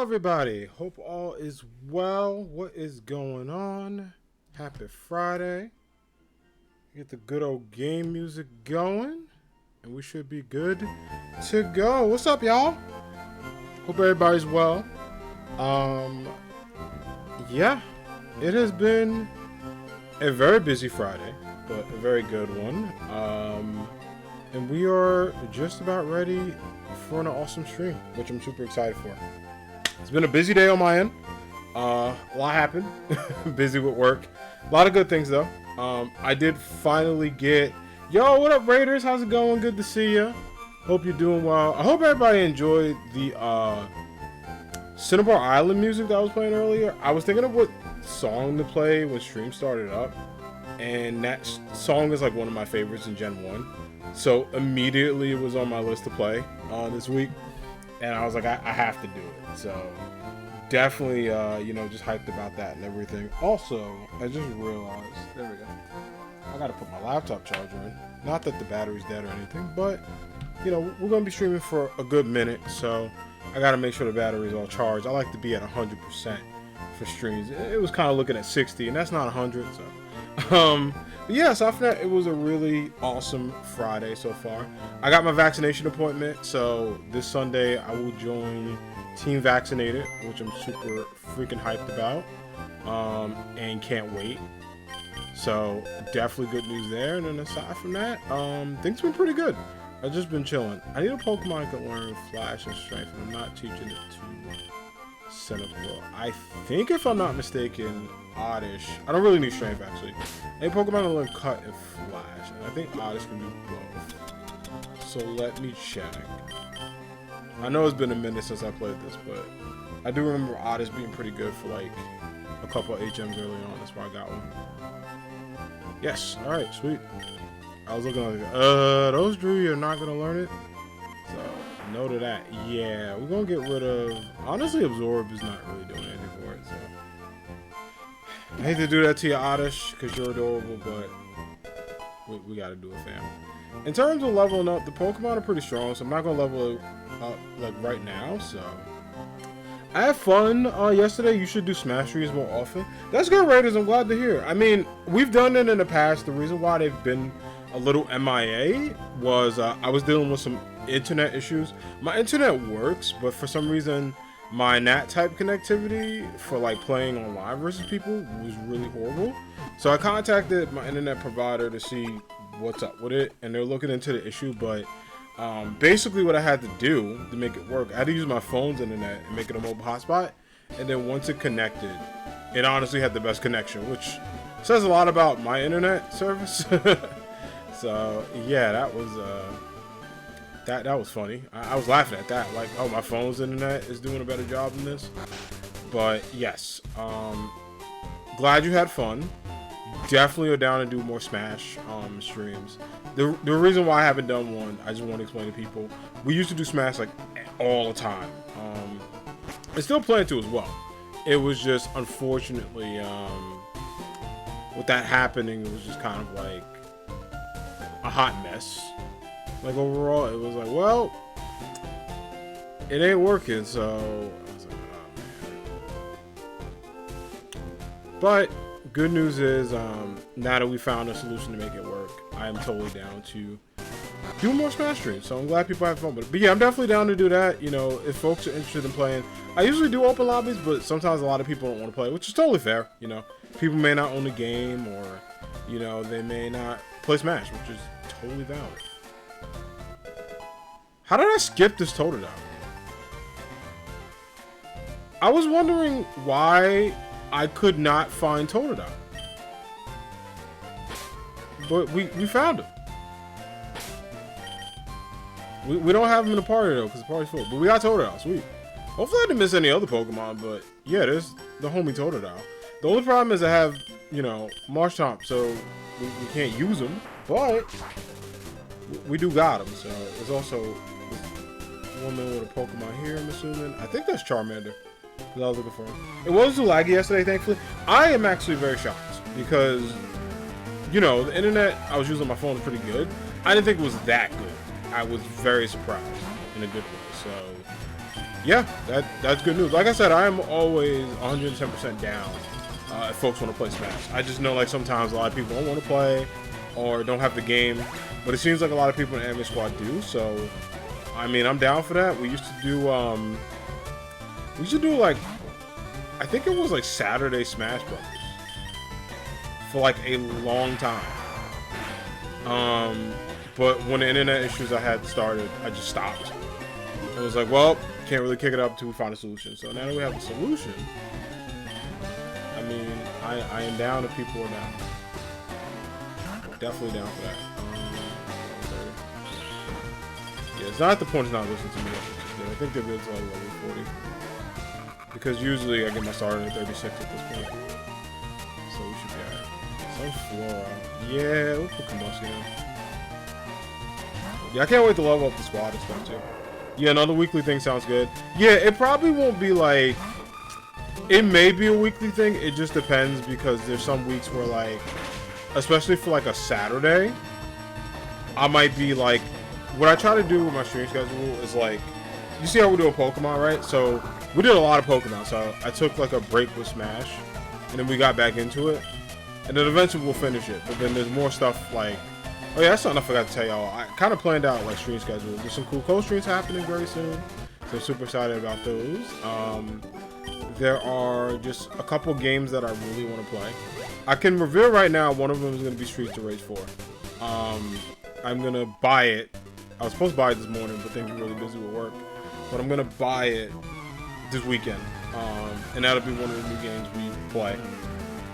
everybody. Hope all is well. What is going on? Happy Friday. Get the good old game music going, and we should be good to go. What's up, y'all? Hope everybody's well. Yeah, it has been a very busy Friday, but a very good one. And we are just about ready for an awesome stream, which I'm super excited for. It's been a busy day on my end. A lot happened. Busy with work. A lot of good things though. I did finally get. Yo, what up, Raiders? How's it going? Good to see ya. Hope you're doing well. I hope everybody enjoyed the Cinnabar Island music that I was playing earlier. I was thinking of what song to play when stream started up, and that song is like one of my favorites in Gen 1. So immediately it was on my list to play this week, and I was like, I have to do it. So definitely, just hyped about that and everything. Also, I just realized, there we go. I gotta put my laptop charger in. Not that the battery's dead or anything, but we're gonna be streaming for a good minute, so I gotta make sure the battery's all charged. I like to be at 100% for streams. It was kind of looking at 60, and that's not 100, so. But yeah, so after that, it was a really awesome Friday so far. I got my vaccination appointment, so this Sunday I will join Team Vaccinated, which I'm super freaking hyped about, and can't wait. So definitely good news there. And then aside from that, things been pretty good. I've just been chilling. I need a Pokemon that can learn Flash and Strength, and I'm not teaching it to Cinnabar. I think, if I'm not mistaken, Oddish. I don't really need Strength, actually. Any Pokemon will learn Cut and Flash, and I think Oddish can do both. So let me check. I know it's been a minute since I played this, but I do remember Oddish being pretty good for like a couple of HMs early on. That's why I got one. Yes. All right. Sweet. I was looking like, those Drew, you're not gonna learn it. So no to that. Yeah, we're gonna get rid of. Honestly, Absorb is not really doing anything for it. So I hate to do that to you, Oddish, because you're adorable, but we gotta do it, fam. In terms of leveling up, the Pokemon are pretty strong, so I'm not gonna level up like right now. So I had fun yesterday. You should do Smash Trees more often. That's good, Raiders. I'm glad to hear. I mean, we've done it in the past. The reason why they've been a little MIA was I was dealing with some internet issues. My internet works, but for some reason my NAT type connectivity for like playing online versus people was really horrible. So I contacted my internet provider to see what's up with it, and they're looking into the issue. But basically what I had to do to make it work, I had to use my phone's internet and make it a mobile hotspot, and then once it connected, it honestly had the best connection, which says a lot about my internet service. So yeah, that was that was funny. I was laughing at that, like, oh, my phone's internet is doing a better job than this. But yes, glad you had fun. Definitely are down to do more Smash streams. The reason why I haven't done one, I just want to explain to people. We used to do Smash like all the time. I still plan to as well. It was just unfortunately with that happening, it was just kind of like a hot mess. Like overall, it was like, well, it ain't working, so I was like, oh man. But good news is, now that we found a solution to make it work, I am totally down to do more Smash streams. So I'm glad people have fun with it. But yeah, I'm definitely down to do that. If folks are interested in playing, I usually do open lobbies, but sometimes a lot of people don't want to play, which is totally fair. People may not own the game, or they may not play Smash, which is totally valid. How did I skip this Totodile? I was wondering why I could not find Totodile. But we found him. We don't have him in the party though, because the party's full. But we got Totodile, sweet. Hopefully I didn't miss any other Pokemon, but yeah, there's the homie Totodile. The only problem is I have, Marshtomp, so we can't use him, but we do got him, so there's also one with a Pokemon here, I'm assuming. I think that's Charmander that I was looking for. It wasn't too laggy yesterday, thankfully. I am actually very shocked because, the internet, I was using my phone pretty good. I didn't think it was that good. I was very surprised in a good way. So Yeah, that's good news. Like I said, I am always 110% down if folks want to play Smash. I just know like sometimes a lot of people don't want to play or don't have the game, but it seems like a lot of people in Anime Squad do. So, I mean, I'm down for that. We used to do like, I think it was like Saturday Smash Brothers for like a long time. But when the internet issues I had started, I just stopped. I was like, well, can't really kick it up until we find a solution. So now that we have a solution, I mean, I am down if people are down. Definitely down for that. Yeah, it's not the point of not listening to me. I think they're good to like level 40. Because usually I get my start at 36 at this point. So we should be alright. Some Flora. Yeah, we'll put Combustion in. Yeah, I can't wait to level up the squad and stuff too. Yeah, another weekly thing sounds good. Yeah, it probably won't be like... It may be a weekly thing. It just depends because there's some weeks where like... Especially for like a Saturday, I might be like... What I try to do with my stream schedule is like... You see how we're doing Pokemon, right? So, we did a lot of Pokemon. So, I took like a break with Smash. And then we got back into it. And then eventually we'll finish it. But then there's more stuff like... Oh yeah, that's something I forgot to tell y'all. I kind of planned out like stream schedules. There's some cool co-streams happening very soon. So I'm super excited about those. There are just a couple games that I really want to play. I can reveal right now one of them is going to be Streets of Rage 4. I'm going to buy it. I was supposed to buy it this morning, but things were really busy with work. But I'm going to buy it this weekend. And that'll be one of the new games we play.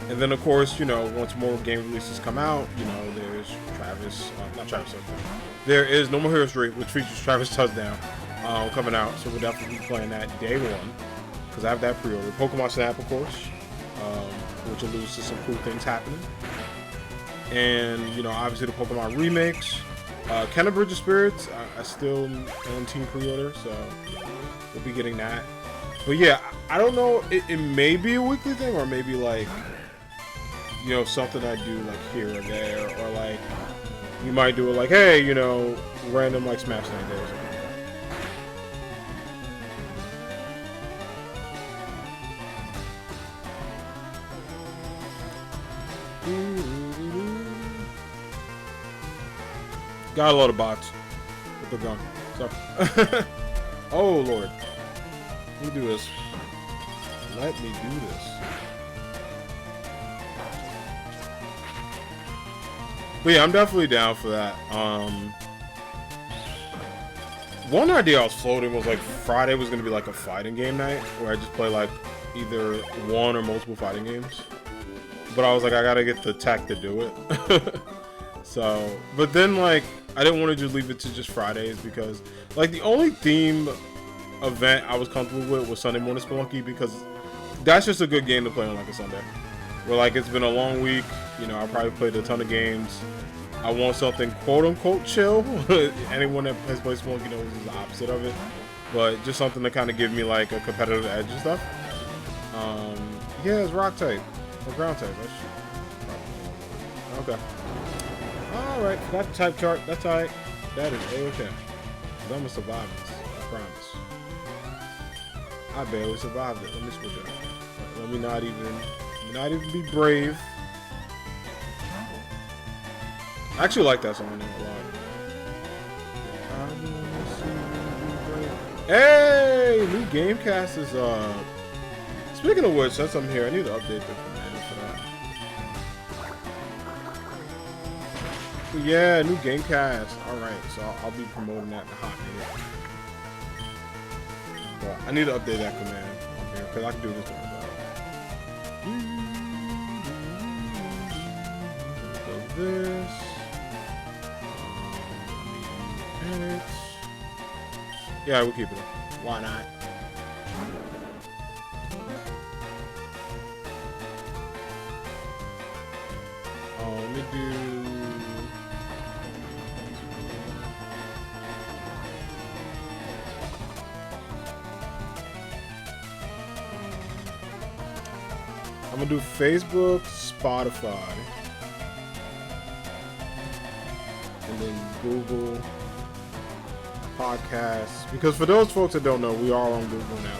And then, of course, you know, once more game releases come out, you know, there's not Travis Touchdown. There is No More Heroes 3, which features Travis Touchdown coming out. So we'll definitely be playing that day one, because I have that pre-order. Pokemon Snap, of course, which alludes to some cool things happening. And, you know, obviously the Pokemon remakes. Kenna Bridge of Spirits, I still on team pre-order, so we'll be getting that. But yeah, I don't know, it may be a weekly thing, or maybe like... You know, something I do like here or there, or like you might do it like, hey, you know, random like Smash Night days. Got a lot of bots with the gun. So, oh Lord, let me do this. Let me do this. But yeah, I'm definitely down for that. One idea I was floating was like Friday was going to be like a fighting game night where I just play like either one or multiple fighting games. But I was like, I got to get the tech to do it. So, but then like, I didn't want to just leave it to just Fridays because like the only theme event I was comfortable with was Sunday Morning Spelunky because that's just a good game to play on like a Sunday. Where like it's been a long week, you know, I probably played a ton of games. I want something quote unquote chill. Anyone that has played Spelunky knows is the opposite of it. But just something to kind of give me like a competitive edge and stuff. Yeah, it's rock type. Or ground type. Okay. Alright, got the type chart. That's alright. That is A-okay. I'm gonna survive this. I promise. I barely survived it. Let me switch it. Let me not even be brave. I actually like that song a lot. Hey, new Gamecast is speaking of which, that's something here. I need to update the command for that. But yeah, new Gamecast. Alright, so I'll be promoting that in a hot minute. But I need to update that command on here because I can do this one. This. Yeah, we'll keep it up. Why not? Let me do. I'm gonna do Facebook, Spotify. And then Google, Podcasts. Because for those folks that don't know, we are on Google now.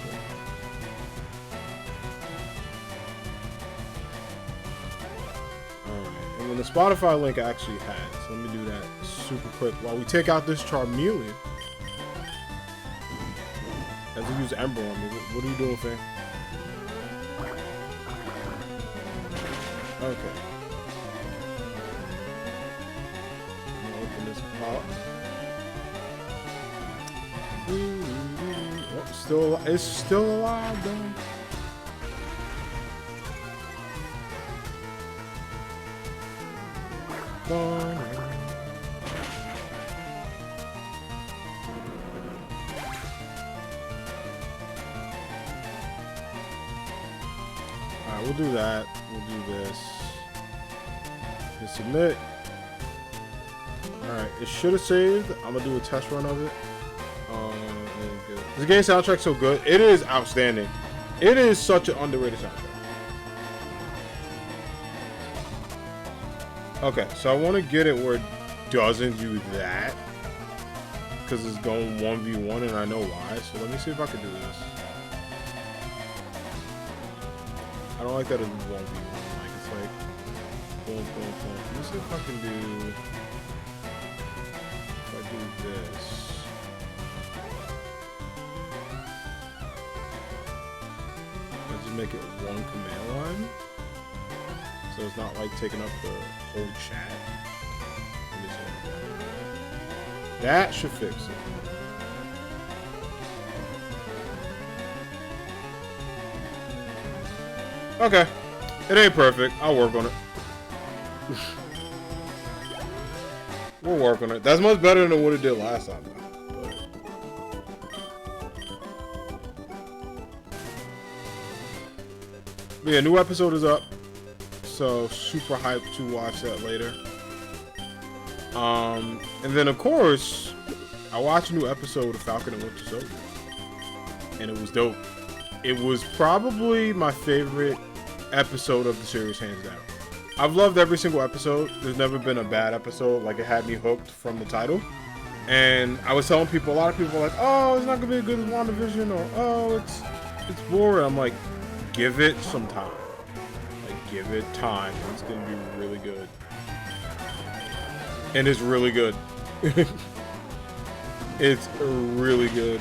Alright, and then the Spotify link actually has. Let me do that super quick while we take out this Charmeleon. As to use Ember on me. What are you doing, fam? Okay. I'm gonna open this up. Oh, it's still alive, though. Alright, we'll do that. We'll do this. Hit submit. Alright, it should have saved. I'm gonna do a test run of it. This game soundtrack's so good. It is outstanding. It is such an underrated soundtrack. Okay, so I want to get it where it doesn't do that. Because it's going 1v1 and I know why. So let me see if I can do this. I don't like that it's 1v1. Like, it's like... boom, boom, boom. Let me see if I can do... if I do this. Make it one command line, so it's not like taking up the whole chat. That should fix it. Okay, it ain't perfect. I'll work on it. We'll work on it. That's much better than what it did last time. But yeah, new episode is up, so super hyped to watch that later. And then of course, I watched a new episode of Falcon and Winter Soldier, and it was dope. It was probably my favorite episode of the series, hands down. I've loved every single episode. There's never been a bad episode. Like, it had me hooked from the title. And I was telling people, a lot of people were like, oh, it's not gonna be as good as WandaVision, or oh, it's boring. I'm like, give it some time. Like, give it time. It's gonna be really good. And it's really good. It's really good.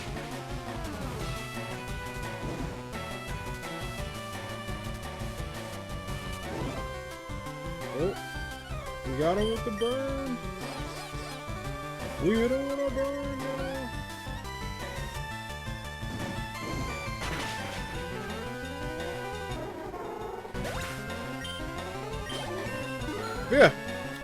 Oh, we got him with the burn. We don't want to burn now. Yeah,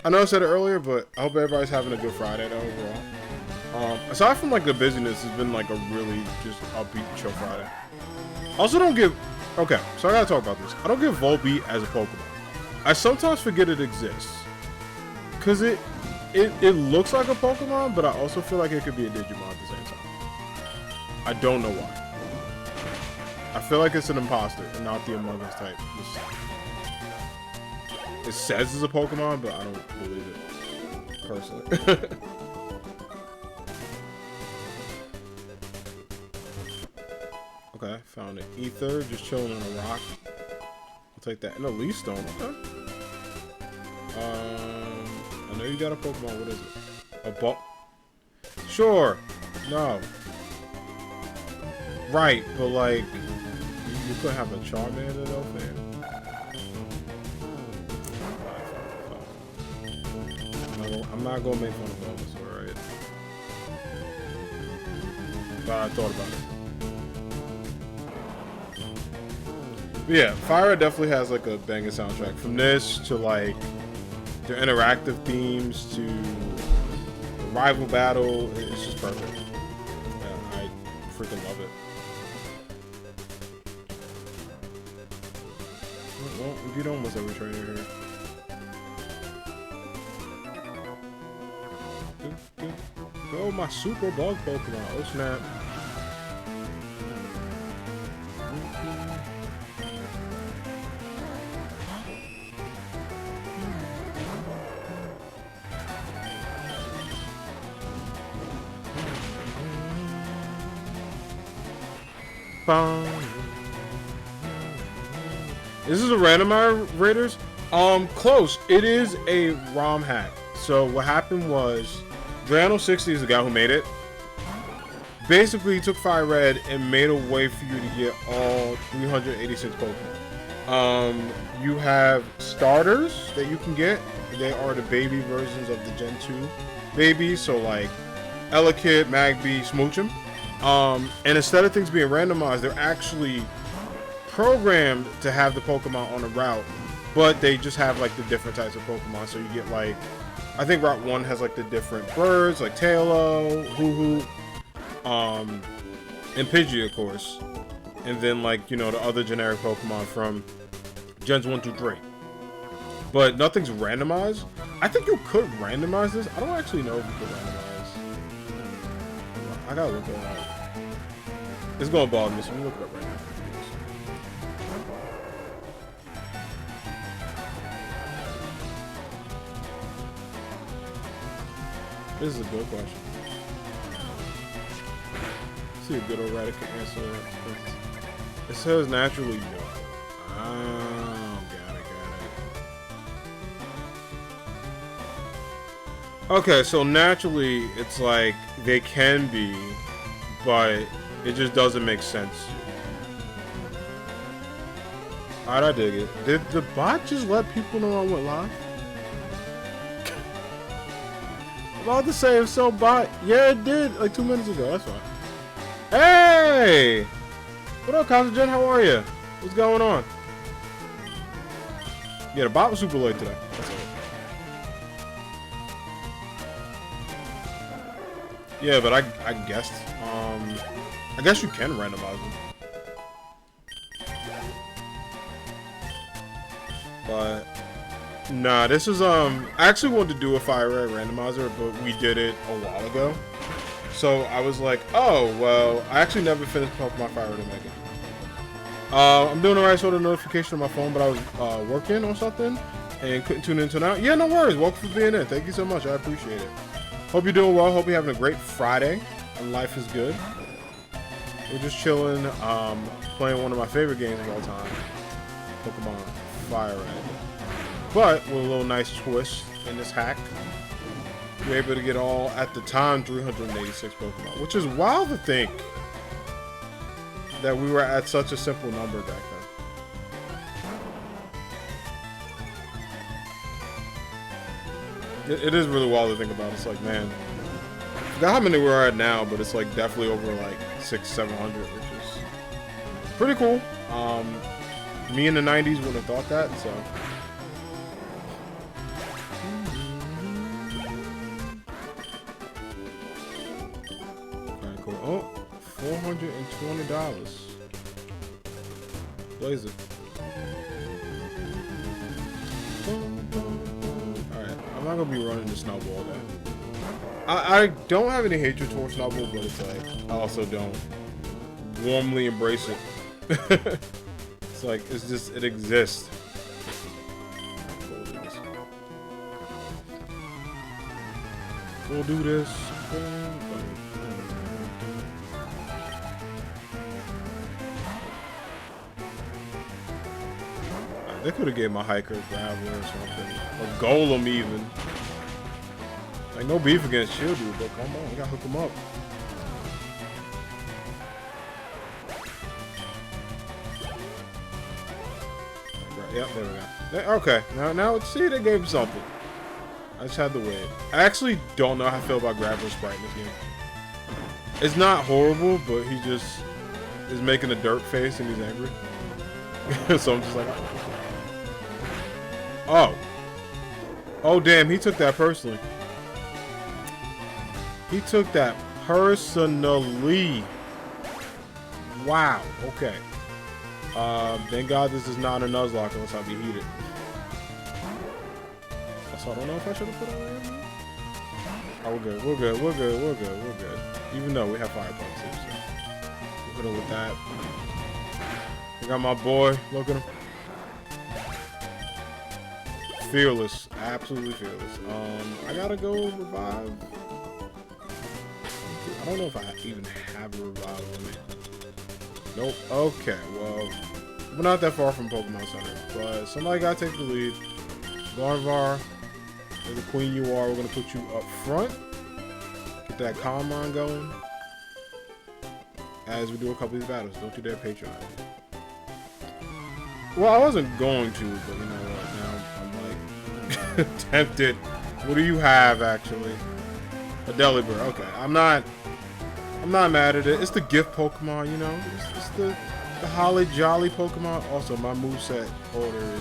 I know I said it earlier, but I hope everybody's having a good Friday though, overall. Aside from like the busyness, it's been like a really just upbeat, chill Friday. Also, don't give. Okay, so I gotta talk about this. I don't give Volbeat as a Pokemon. I sometimes forget it exists, cause it looks like a Pokemon, but I also feel like it could be a Digimon at the same time. I don't know why. I feel like it's an imposter and not the Among Us type. It says it's a Pokemon, but I don't believe it, personally. Okay, found an Ether, just chilling on a rock. I'll take that. And a Leaf Stone, okay. I know you got a Pokemon, what is it? A ball? Sure, no. Right, but like, you could have a Charmander though, fam. I'm not gonna make fun of Bulbasaur, right? But I thought about it. But yeah, Fire definitely has like a banging soundtrack. From this to like their interactive themes to the rival battle, it's just perfect. Yeah, I freaking love it. Well, we beat almost every trainer here. Oh, my super bug Pokemon. Oh, snap. Bum. This is a randomizer Raiders. Close. It is a ROM hack. So what happened was, Drano60 is the guy who made it. Basically, he took Fire Red and made a way for you to get all 386 Pokemon. You have starters that you can get. They are the baby versions of the Gen 2 babies. So like Elekid, Magby, Smoochum. And instead of things being randomized, they're actually programmed to have the Pokemon on a route, but they just have like the different types of Pokemon. So you get like, I think Route 1 has like the different birds, like Tailo, Hoo-Hoo, and Pidgey, of course. And then like, you know, the other generic Pokemon from Gens 1 through 3. But nothing's randomized. I think you could randomize this. I don't actually know if you could randomize. I gotta look it up. It's gonna bother me, so I'm gonna look it up right now. This is a good question. Let's see a good Eradicate answer. It says naturally no. Oh, got it. Okay, so naturally it's like they can be, but it just doesn't make sense. Alright, I dig it. Did the bot just let people know I went live? About to say, if so, bot. Yeah, it did like 2 minutes ago. That's fine. Hey! What up, Constantine? How are you? What's going on? Yeah, the bot was super late today. That's it. Yeah, but I guessed. I guess you can randomize them. But nah, this is I actually wanted to do a Fire Red randomizer, but we did it a while ago. So I was like, oh well, I actually never finished Pokemon Fire Red and Mega. I'm doing alright, so the notification on my phone, but I was working on something and couldn't tune in until now. Yeah, no worries. Welcome for being in. Thank you so much. I appreciate it. Hope you're doing well. Hope you're having a great Friday and life is good. We're just chilling, playing one of my favorite games of all time, Pokemon Fire Red. But with a little nice twist in this hack, you're able to get all, at the time, 386 Pokemon, which is wild to think that we were at such a simple number back then. It is really wild to think about. It's like, man, I forgot how many we're at now, but it's like definitely over like 600-700, which is pretty cool. Me in the 90s wouldn't have thought that, so. Okay, cool. Oh, $420. Blaze it. Alright, I'm not gonna be running the Snowball then. I don't have any hatred towards Snowball, but it's like, I also don't warmly embrace it. It's like, it's just, it exists. We'll do this. They could have gave my hiker Graveler or something. Or Golem even. Like, no beef against Shieldu, but come on, we gotta hook him up. Yep, there we go. Okay, now let's see, they gave him something. I just had to wait. I actually don't know how I feel about Graveler's sprite in this game. It's not horrible, but he just is making a dirt face and he's angry. So I'm just like, oh. Oh, damn, he took that personally. He took that personally. Wow, okay. Thank God this is not a Nuzlocke unless I be heated. So I don't know if I should have put it on. Oh, we're good, we're good, we're good, we're good, we're good. Even though we have fire points here, so we'll put it with that. I got my boy, look at him. Fearless, absolutely fearless. I gotta go revive. I don't know if I even have a revive limit. Nope. Okay, well, we're not that far from Pokemon Center, but somebody gotta take the lead. Gardevoir, as the queen you are, we're gonna put you up front. Get that calm on going. As we do a couple of these battles. Don't you dare patronize. Well, I wasn't going to, but you know what? Now I'm like tempted. What do you have actually? A Delibird. Okay, I'm not mad at it. It's the gift Pokemon, you know. It's the holly jolly Pokemon. Also, my moveset order is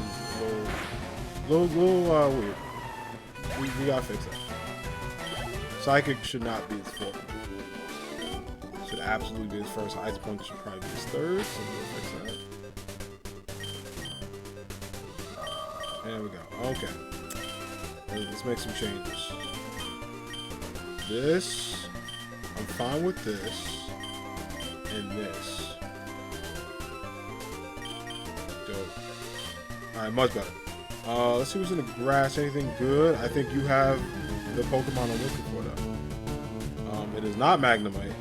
a little weird. We gotta fix that. Psychic should not be its fourth. Should absolutely be his first. Ice Punch should probably be his third. So we'll fix that. There we go. Okay. Let's make some changes. This, I'm fine with this, and this. Dope. Alright, much better. Let's see what's in the grass. Anything good? I think you have the Pokemon I'm looking for, though. It is not Magnemite,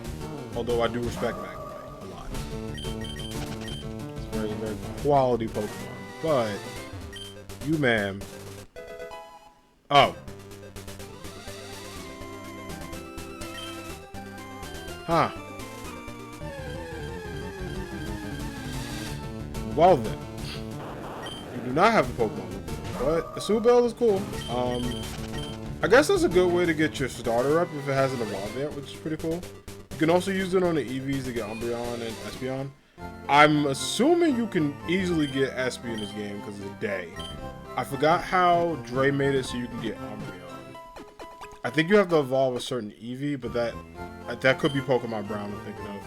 although I do respect Magnemite a lot. It's a very, very quality Pokemon. But, you, ma'am. Oh. Huh. Well then. You do not have the Pokemon. But the Subel is cool. I guess that's a good way to get your starter up if it hasn't evolved yet, which is pretty cool. You can also use it on the EVs to get Umbreon and Espeon. I'm assuming you can easily get Espy in this game because it's day. I forgot how Dre made it so you can get Umbreon. I think you have to evolve a certain EV, but that could be Pokemon Brown I'm thinking of,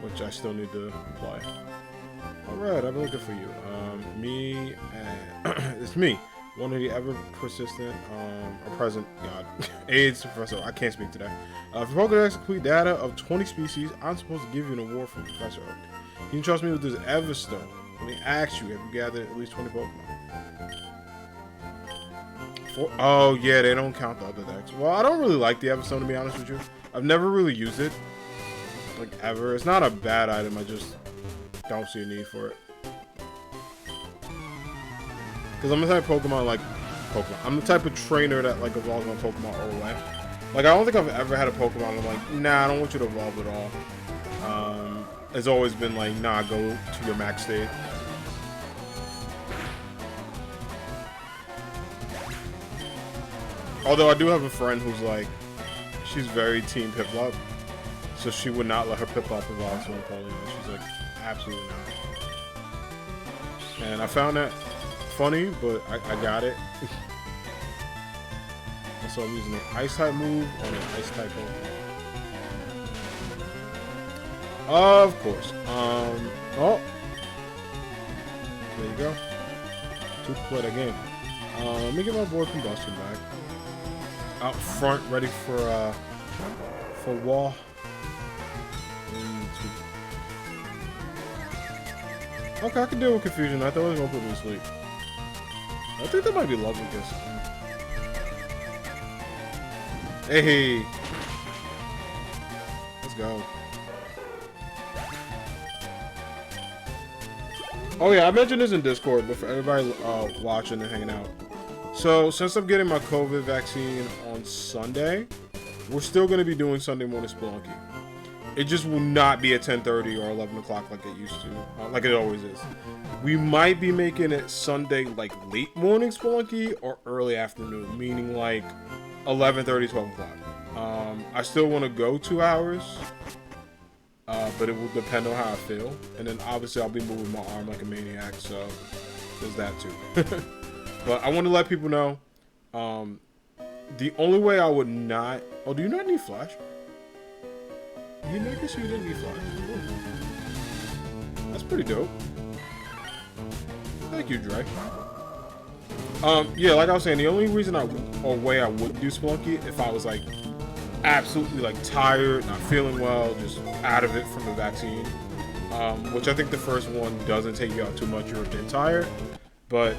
which I still need to play. Alright, I've been looking for you. Me and it's me. One of the ever persistent, or present, God, AIDS Professor. I can't speak today. For Pokedex complete data of 20 species, I'm supposed to give you an award from Professor Oak. You can trust me with this Everstone. Let me ask you, have you gathered at least 20 Pokemon? Oh, yeah, they don't count the other decks. Well, I don't really like the Everstone, to be honest with you. I've never really used it, like, ever. It's not a bad item, I just don't see a need for it. Because I'm the type of Pokemon, like, I'm the type of trainer that, like, evolves my Pokemon all the way. Like, I don't think I've ever had a Pokemon I'm like, nah, I don't want you to evolve at all. It's always been like, nah, go to your max state. Although I do have a friend who's like, she's very team Piplup. So she would not let her Piplup evolve to Napoleon. She's like, absolutely not. And I found that funny, but I got it. So I'm using an ice type move on an ice type Pokemon. Of course. Oh. There you go. 2 to play that game. Let me get my boy Combustion back. Out front, ready for wall. Okay, I can deal with confusion. I thought it was gonna put me to sleep. I think that might be Lovely Kiss. Hey, let's go. Oh yeah, I mentioned this in Discord, but for everybody watching and hanging out. So since I'm getting my COVID vaccine on Sunday, we're still going to be doing Sunday morning Spelunky. It just will not be at 10:30 or 11 o'clock like it used to, like it always is. We might be making it Sunday like late morning Spelunky or early afternoon, meaning like 11:30, 12 o'clock. I still want to go 2 hours, but it will depend on how I feel. And then obviously I'll be moving my arm like a maniac, so there's that too. But I want to let people know, the only way I would not... Oh, do you not need Flash? You make it so you didn't need Flash. Cool. That's pretty dope. Thank you, Dre. Yeah, like I was saying, the only reason or way I would do Spelunky if I was like absolutely like tired, not feeling well, just out of it from the vaccine, which I think the first one doesn't take you out too much. You're a bit tired, but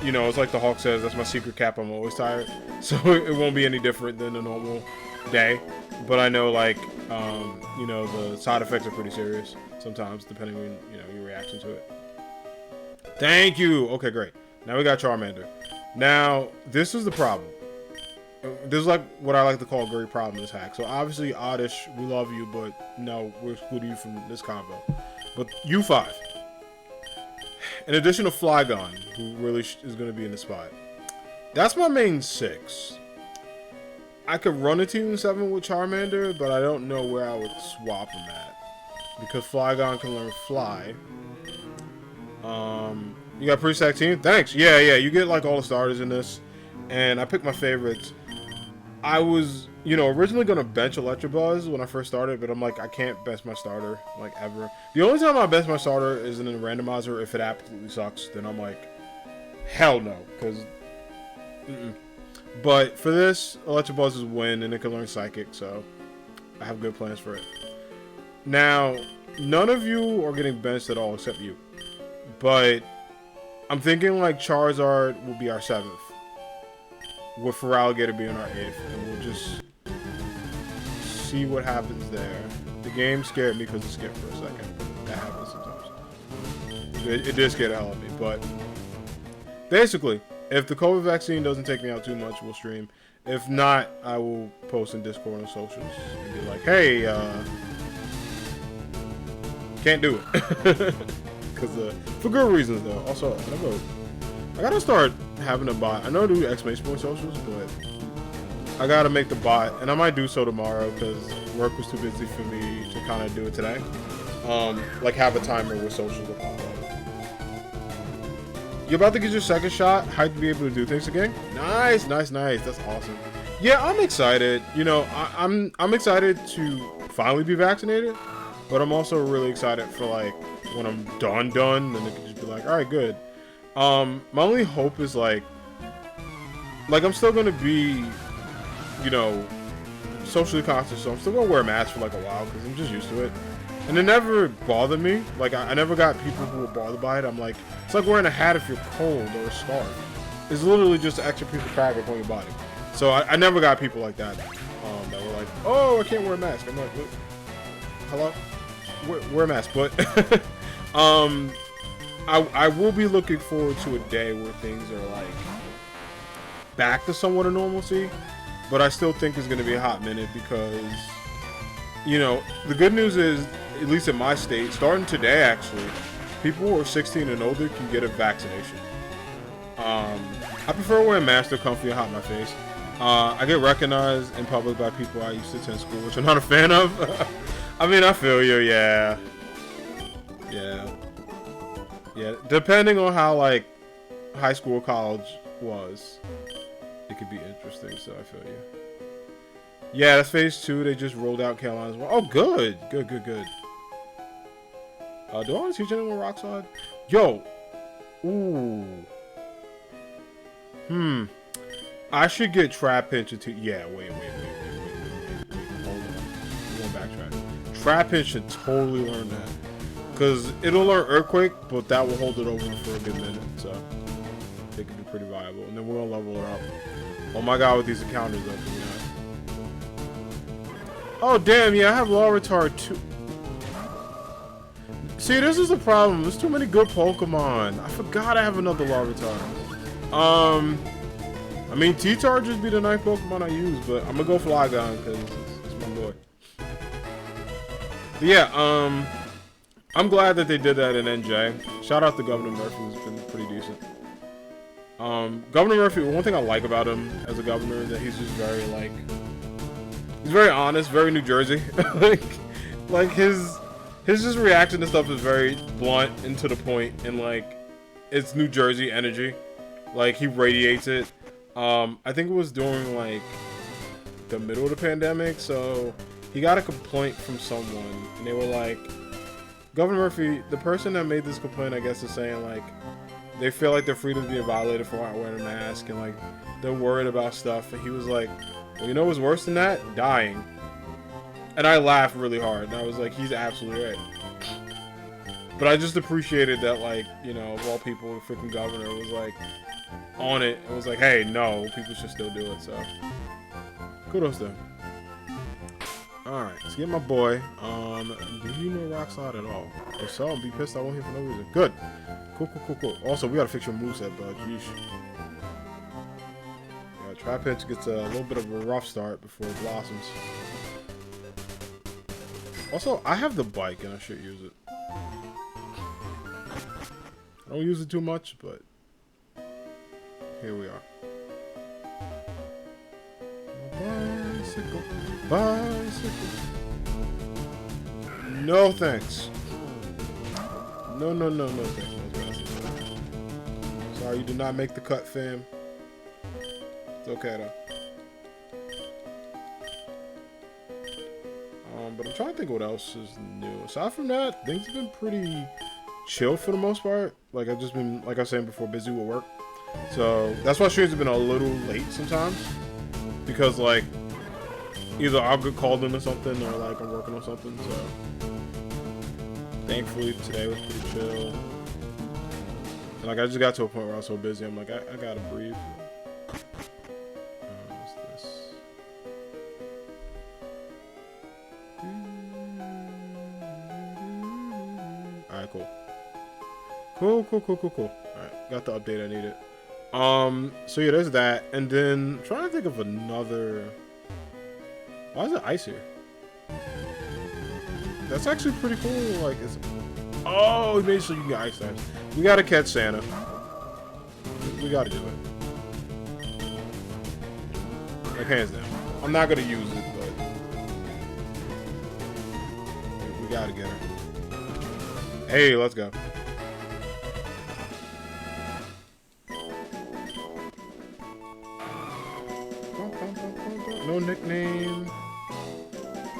you know, it's like the Hawk says, that's my secret cap. I'm always tired, so it won't be any different than the normal day, but I know like you know, the side effects are pretty serious sometimes, depending on, you know, your reaction to it. Thank you. Okay, great. Now we got Charmander. Now this is the problem. This is like what I like to call a great problem in this hack. So obviously, Oddish, we love you, but no, we're excluding you from this combo. But U5, in addition to Flygon, who really is going to be in the spot, that's my main 6. I could run a Team 7 with Charmander, but I don't know where I would swap him at, because Flygon can learn Fly. You got pre-stack team? Thanks. Yeah, you get like all the starters in this, and I picked my favorites. I was, you know, originally gonna bench Electabuzz when I first started, but I'm like, I can't bench my starter, like, ever. The only time I bench my starter is in a randomizer if it absolutely sucks. Then I'm like, hell no, because But for this, Electabuzz is win, and it can learn Psychic, so I have good plans for it. Now, none of you are getting benched at all except you, but I'm thinking like Charizard will be our 7th, with Feraligatr being our 8th, and we'll just see what happens there. The game scared me because it skipped for a second. That happens sometimes. It did scare the hell out of me, but basically, if the COVID vaccine doesn't take me out too much, we'll stream. If not, I will post in Discord and socials and be like, hey, can't do it. Because for good reasons, though. Also, I gotta start having a bot. I know I do exclamation point socials, but I gotta make the bot, and I might do so tomorrow because work was too busy for me to kind of do it today. Like have a timer with socials will pop up. You're about to get your 2nd shot. Hyped to be able to do things again. Nice. That's awesome. Yeah, I'm excited. You know, I'm excited to finally be vaccinated, but I'm also really excited for like when I'm done, then it can just be like, all right, good. My only hope is like I'm still gonna be, you know, socially conscious, so I'm still gonna wear a mask for like a while because I'm just used to it. And it never bothered me. Like, I never got people who were bothered by it. I'm like, it's like wearing a hat if you're cold or a scarf. It's literally just an extra piece of fabric on your body. So I never got people like that that were like, oh, I can't wear a mask. I'm like, what? Hello? Wear a mask. But I will be looking forward to a day where things are like back to somewhat of normalcy. But I still think it's going to be a hot minute because, you know, the good news is, at least in my state, starting today actually, people who are 16 and older can get a vaccination. I prefer wearing masks, they're comfy and hot in my face. I get recognized in public by people I used to attend school, which I'm not a fan of. I mean, I feel you, yeah. Depending on how like high school or college was, it could be interesting, so I feel you. Yeah, that's phase 2. They just rolled out Carolina as well. Oh, good. Good. Do I want to teach anyone Rock Slide? Yo. Ooh. I should get Trapinch into... Yeah, wait. Hold on. I'm going backtrack. Trapinch should totally learn that. Because it'll learn Earthquake, but that will hold it over for a good minute. So, it could be pretty viable. And then we're going to level it up. Oh my god, with these encounters up. Oh, damn, yeah, I have Larvitar too. See, this is the problem. There's too many good Pokemon. I forgot I have another Larvitar. I mean, T-Tar just be the 9th Pokemon I use, but I'm gonna go Flygon because it's my boy. But yeah, I'm glad that they did that in NJ. Shout out to Governor Murphy, who's been pretty decent. Governor Murphy, one thing I like about him as a governor is that he's just very, like... He's very honest, very New Jersey. like his just reaction to stuff is very blunt and to the point, and like it's New Jersey energy. Like he radiates it. I think it was during like the middle of the pandemic, so he got a complaint from someone, and they were like, Governor Murphy, the person that made this complaint, I guess, is saying like they feel like their freedom is being violated for not wearing a mask, and like they're worried about stuff, and he was like, well, you know what's worse than that? Dying. And I laughed really hard, and I was like, he's absolutely right. But I just appreciated that, like, you know, of all people, the freaking governor was like on it and was like, hey, no, people should still do it, so kudos to him. Alright, let's get my boy. Do you know Rock Slide at all? If so, be pissed I won't hit for no reason. Good. Cool. Also, we gotta fix your moveset, bud. Jeez. Yeah, Trapinch gets a little bit of a rough start before it blossoms. Also, I have the bike and I should use it. I don't use it too much, but here we are. Bicycle. No thanks. No thanks. Sorry, you did not make the cut, fam. It's okay though. But I'm trying to think what else is new. Aside from that, things have been pretty chill for the most part. Like I've just been, like I was saying before, busy with work. So that's why streams have been a little late sometimes. Because like either I'll get called into something or like I'm working on something, so thankfully today was pretty chill. And like I just got to a point where I was so busy, I'm like, I gotta breathe. What's this? Alright, cool. Alright, got the update I needed. So yeah, there's that. And then I'm trying to think of another. Why is it ice here? That's actually pretty cool. Like, it's. Oh, he made sure you can get ice types. We gotta catch Santa. We gotta do it. Like, hands down. I'm not gonna use it, but. We gotta get her. Hey, let's go. No nickname.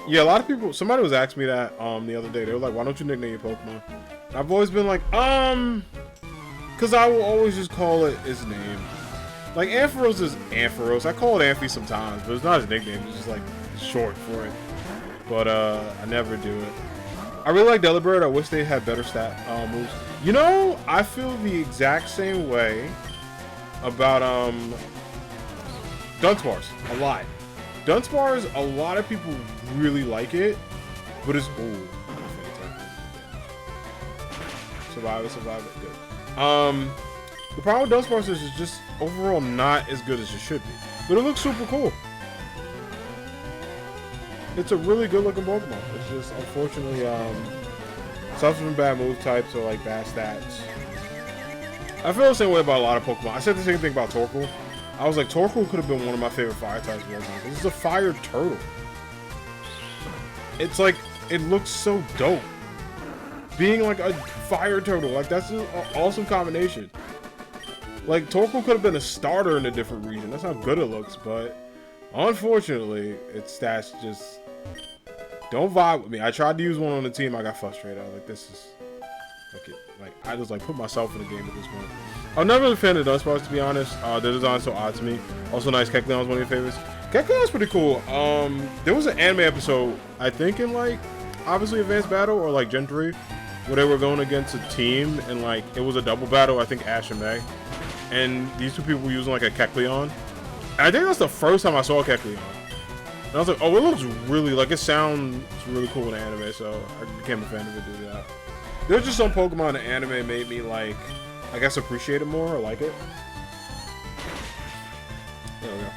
Yeah, a lot of people. Somebody was asking me that the other day. They were like, "Why don't you nickname your Pokemon?" And I've always been like, because I will always just call it his name. Like Ampharos is Ampharos. I call it Amphy sometimes, but it's not his nickname. It's just like short for it. But I never do it. I really like Delibird. I wish they had better stat moves. You know, I feel the exact same way about Dunsparce a lot. Dunsparce, a lot of people really like it, but it's survive it, good. The problem with Dunsparce is it's just overall not as good as it should be, but it looks super cool. It's a really good looking Pokemon. It's just unfortunately suffers from bad move types or like bad stats. I feel the same way about a lot of Pokemon. I said the same thing about Torkoal. I was like, Torkoal could have been one of my favorite fire types of all time. This is a fire turtle. It's like, it looks so dope. Being like a fire turtle, like that's an awesome combination. Like, Torkoal could have been a starter in a different region. That's how good it looks, but unfortunately, its stats just don't vibe with me. I tried to use one on the team, I got frustrated. I was like, this is, like I just like put myself in the game at this point. I'm not really a fan of Dunsparce, to be honest. The design's so odd to me. Also nice, Kecleon's one of your favorites. Kecleon's pretty cool. There was an anime episode, I think in like, obviously Advanced Battle or like Gen 3, where they were going against a team and like, it was a double battle, I think Ash and May. And these two people were using like a Kecleon. And I think that's the first time I saw Kecleon. And I was like, oh, it looks really, like it sounds really cool in anime, so I became a fan of it due to that. There's just some Pokemon in anime made me like, I guess appreciate it more or like it. There we go.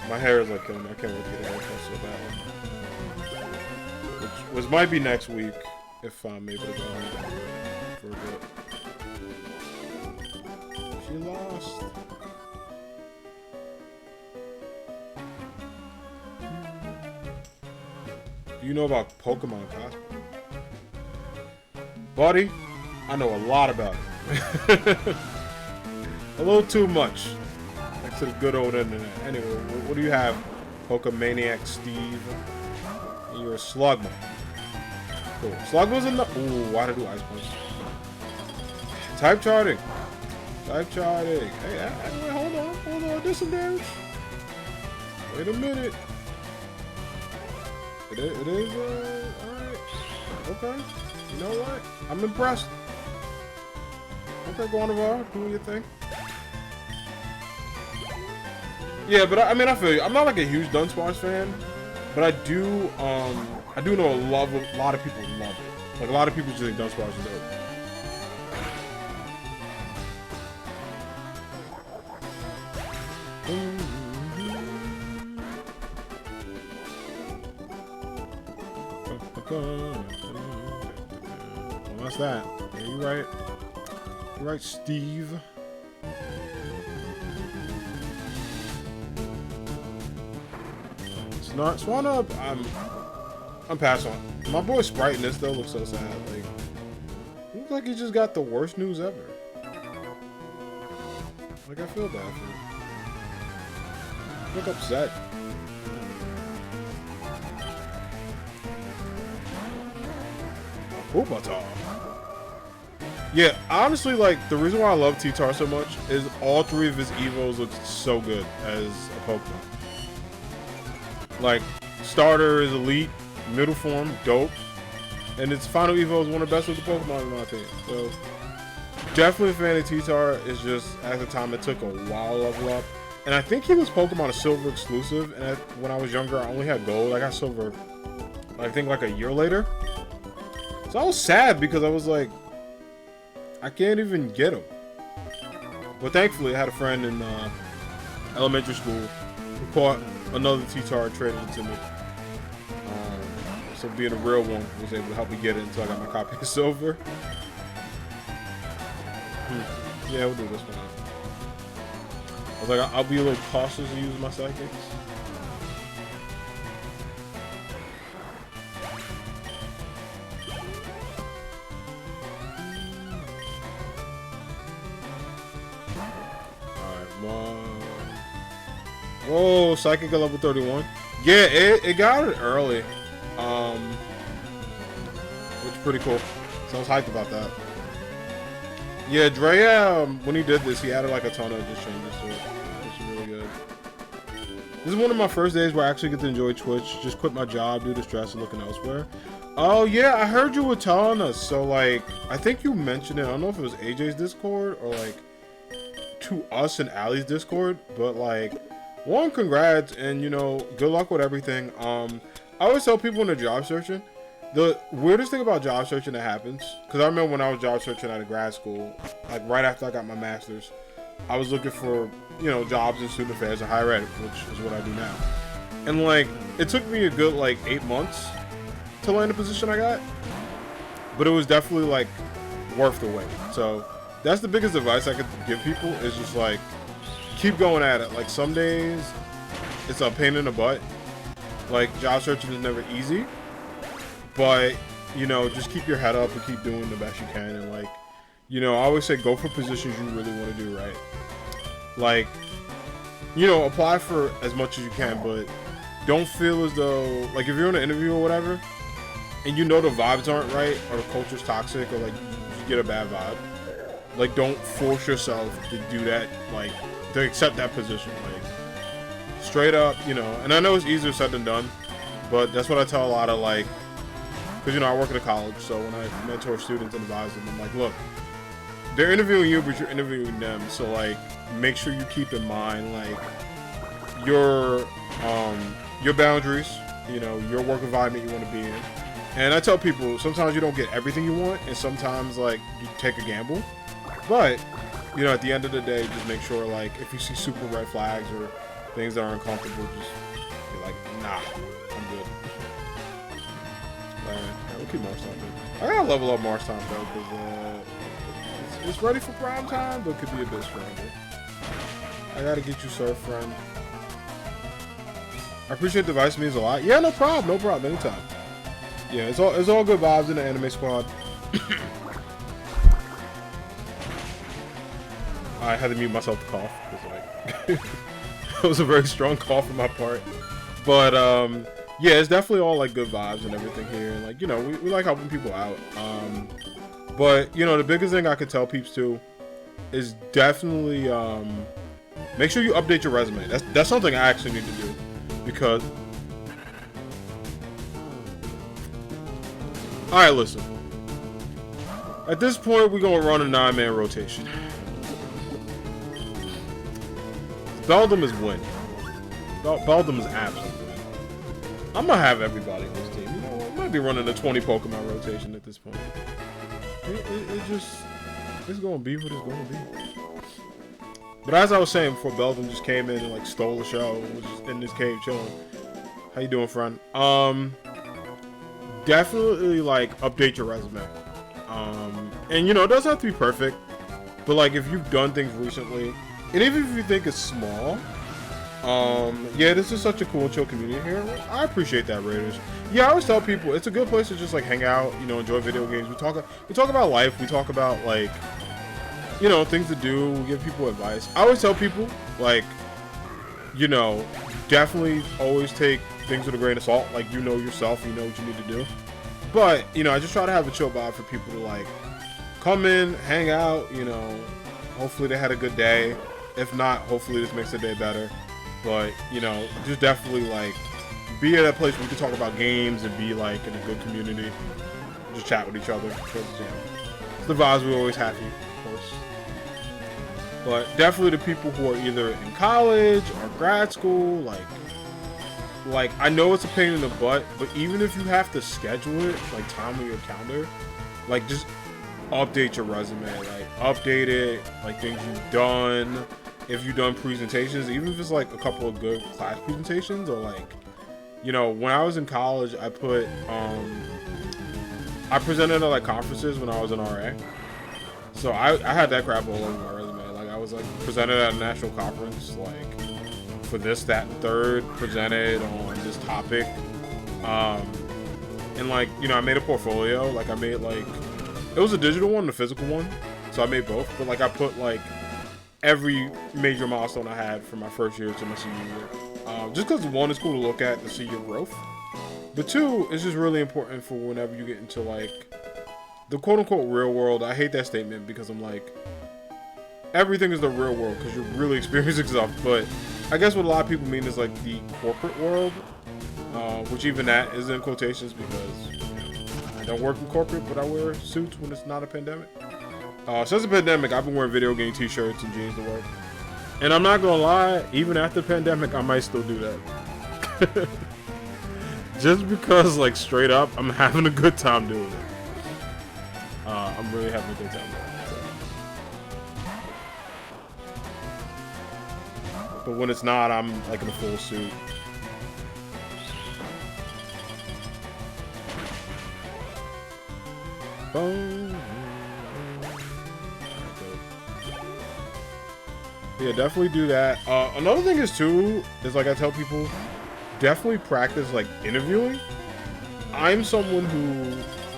My hair is like killing me. I can't wait to get a haircut so bad. Which might be next week if I'm able to go home for a bit. She lost. Do you know about Pokemon cosplay? Buddy, I know a lot about it. A little too much. Thanks to the good old internet. Anyway, what do you have? Pokemaniac Steve. And you're a Slugma. Cool. Slugma's in the. Ooh, why did I do Ice Punch? Type charting. Hey, hold on. Did some damage. Wait a minute. It is, alright. Okay. You know what? I'm impressed. Okay, Gardevoir, doing your thing. Yeah, but I mean, I feel you. I'm not like a huge Dunsparce fan, but But I do know a lot of people love it. Like a lot of people just think Dunsparce is dope. Well, that's that. Yeah, you're right. You're right, Steve. It's not Swan Up. I'm passing on. My boy Sprite in this though looks so sad. Like, looks like he just got the worst news ever. Like I feel bad for him. I look upset. Pupitar. Yeah, honestly, like, the reason why I love T-Tar so much is all three of his Evos look so good as a Pokemon. Like, starter is elite, middle form, dope, and its final Evo is one of the best with the Pokemon in my opinion. So, definitely a fan of T-Tar. It's just, at the time, it took a while to level up. And I think he was Pokemon Silver exclusive, and when I was younger, I only had Gold. I got Silver, I think, like a year later. So I was sad because I was like, I can't even get him. But thankfully, I had a friend in elementary school who caught another T-Tar and traded it to me. So being a real one, was able to help me get it until I got my copy of Silver. Yeah, we'll do this one. I was like, I'll be a little cautious to use my psychics. Oh, Psychic at level 31. Yeah, it got it early. Which is pretty cool. So I was hyped about that. Yeah, Dre, when he did this, he added like a ton of just changes to it. Which is really good. This is one of my first days where I actually get to enjoy Twitch. Just quit my job due to stress and looking elsewhere. Oh, yeah, I heard you were telling us. So, like, I think you mentioned it. I don't know if it was AJ's Discord or, like, to us and Allie's Discord. But, like, one, congrats, and, you know, good luck with everything. I always tell people when they're job searching, the weirdest thing about job searching that happens, because I remember when I was job searching out of grad school, like right after I got my master's, I was looking for, you know, jobs in student affairs and higher ed, which is what I do now. And, like, it took me a good, like, 8 months to land the position I got, but it was definitely, like, worth the wait. So that's the biggest advice I could give people is just, like, keep going at it. Like, some days it's a pain in the butt. Like, job searching is never easy, but, you know, just keep your head up and keep doing the best you can. And, like, you know, I always say go for positions you really want to do right. Like, you know, apply for as much as you can, but don't feel as though, like, if you're in an interview or whatever, and you know the vibes aren't right, or the culture's toxic, or, like, you get a bad vibe, like, don't force yourself to do that, like, to accept that position. Like, straight up, you know, and I know it's easier said than done, but that's what I tell a lot of, like, because, you know, I work at a college, so when I mentor students and advise them, I'm like, look, they're interviewing you, but you're interviewing them, so, like, make sure you keep in mind, like, your boundaries, you know, your work environment you want to be in. And I tell people, sometimes you don't get everything you want, and sometimes, like, you take a gamble, but, you know, at the end of the day, just make sure, like, if you see super red flags or things that are uncomfortable, just be like, nah, I'm good. Alright, we'll keep Marstown. I gotta level up Marstown though, because it's ready for prime time, but could be a bit stronger. I gotta get you Surf Friend. I appreciate the advice, means a lot. Yeah, no problem, anytime. Yeah, it's all good vibes in the anime squad. I had to mute myself to cough, because, like, it was a very strong cough on my part. But, yeah, it's definitely all, like, good vibes and everything here. And, like, you know, we like helping people out. But, you know, the biggest thing I could tell peeps, too, is definitely, make sure you update your resume. That's something I actually need to do. Because... Alright, listen. At this point, we're going to run a 9-man rotation. Beldum is winning. Beldum is absolutely winning. I'm gonna have everybody on this team. You know, I might be running a 20 Pokemon rotation at this point. It's gonna be what it's gonna be. But as I was saying before, Belden just came in and like stole the show and was just in this cave chilling. How you doing, friend? Definitely like update your resume. And you know, it doesn't have to be perfect, but like if you've done things recently, and even if you think it's small, yeah, this is such a cool and chill community here. I appreciate that, Raiders. Yeah, I always tell people it's a good place to just like hang out, you know, enjoy video games. We talk about life. We talk about like, you know, things to do. We give people advice. I always tell people like, you know, definitely always take things with a grain of salt. Like, you know yourself, you know what you need to do. But you know, I just try to have a chill vibe for people to like come in, hang out. You know, hopefully they had a good day. If not, hopefully this makes the day better. But, you know, just definitely, like, be at a place where we can talk about games and be, like, in a good community. Just chat with each other. Because, you know, it's the vibes we're always happy, of course. But definitely the people who are either in college or grad school, like, I know it's a pain in the butt, but even if you have to schedule it, like, time on your calendar, like, just update your resume. Like, update it, like, things you've done. If you've done presentations, even if it's like a couple of good class presentations, or like, you know, when I was in college, I presented at like conferences when I was an RA. So I had that crap all over my resume. Like I was like presented at a national conference, like for this, that, and third, presented on this topic. And like, you know, I made a portfolio. Like I made like, it was a digital one and a physical one. So I made both, but like I put like every major milestone I had from my first year to my senior year. Just because one, it's cool to look at to see your growth. But two, it's just really important for whenever you get into like the quote unquote real world. I hate that statement because I'm like, everything is the real world because you're really experiencing stuff. But I guess what a lot of people mean is like the corporate world, which even that is in quotations because I don't work in corporate, but I wear suits when it's not a pandemic. Since the pandemic, I've been wearing video game t-shirts and jeans to work. And I'm not gonna lie, even after the pandemic, I might still do that. Just because, like, straight up, I'm having a good time doing it. I'm really having a good time doing it. So. But when it's not, I'm, like, in a full suit. Boom. Yeah, definitely do that. Another thing is too, is like I tell people, definitely practice like interviewing. I'm someone who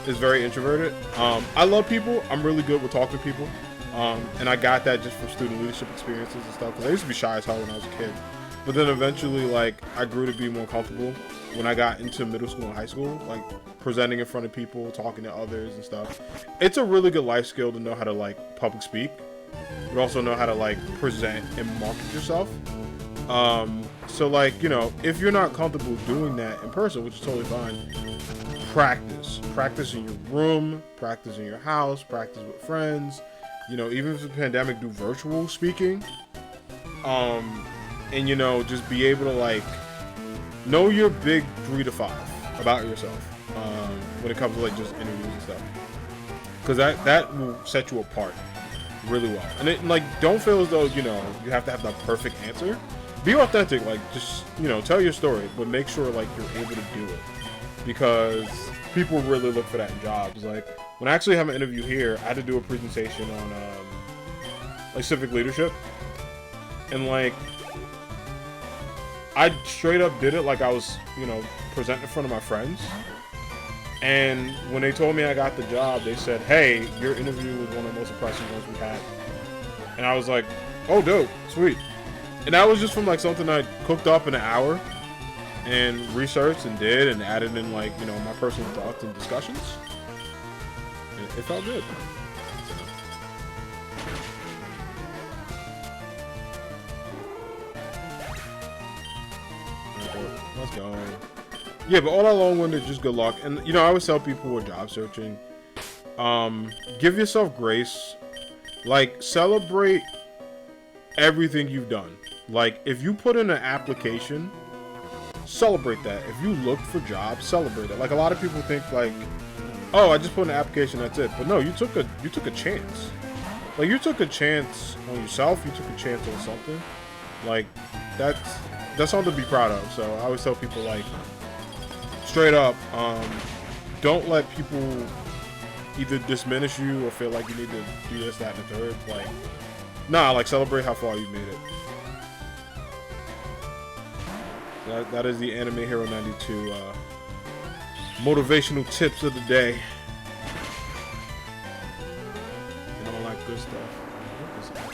is very introverted. I love people. I'm really good with talking to people. And I got that just from student leadership experiences and stuff. Because I used to be shy as hell when I was a kid. But then eventually, like, I grew to be more comfortable when I got into middle school and high school. Like, presenting in front of people, talking to others and stuff. It's a really good life skill to know how to, like, public speak. But also know how to like present and market yourself. So like, you know, if you're not comfortable doing that in person, which is totally fine, practice in your room, practice in your house, practice with friends, you know, even if it's a pandemic, do virtual speaking. And you know, just be able to like know your big 3 to 5 about yourself when it comes to like just interviews and stuff, because that will set you apart really well. And it, like, don't feel as though, you know, you have to have the perfect answer. Be authentic, like, just, you know, tell your story, but make sure, like, you're able to do it. Because people really look for that in jobs. Like, when I actually have an interview here, I had to do a presentation on, like, civic leadership. And, like, I straight up did it like I was, you know, presenting in front of my friends. And when they told me I got the job, they said, hey, your interview was one of the most impressive ones we had. And I was like, oh, dope, sweet. And that was just from like something I cooked up in an hour and researched and did and added in like, you know, my personal thoughts and discussions. And it felt good. Let's go. Yeah, but all that long-winded, just good luck. And, you know, I always tell people who are job searching, give yourself grace. Like, celebrate everything you've done. Like, if you put in an application, celebrate that. If you look for jobs, celebrate it. Like a lot of people think like, oh, I just put in an application, that's it. But no, you took a chance. Like you took a chance on yourself. You took a chance on something. Like that's something to be proud of. So I always tell people like, straight up, don't let people either diminish you or feel like you need to do this, that, and the third. Like, nah, like celebrate how far you made it. That is the Anime Hero 92 motivational tips of the day. And all that good stuff. What is that?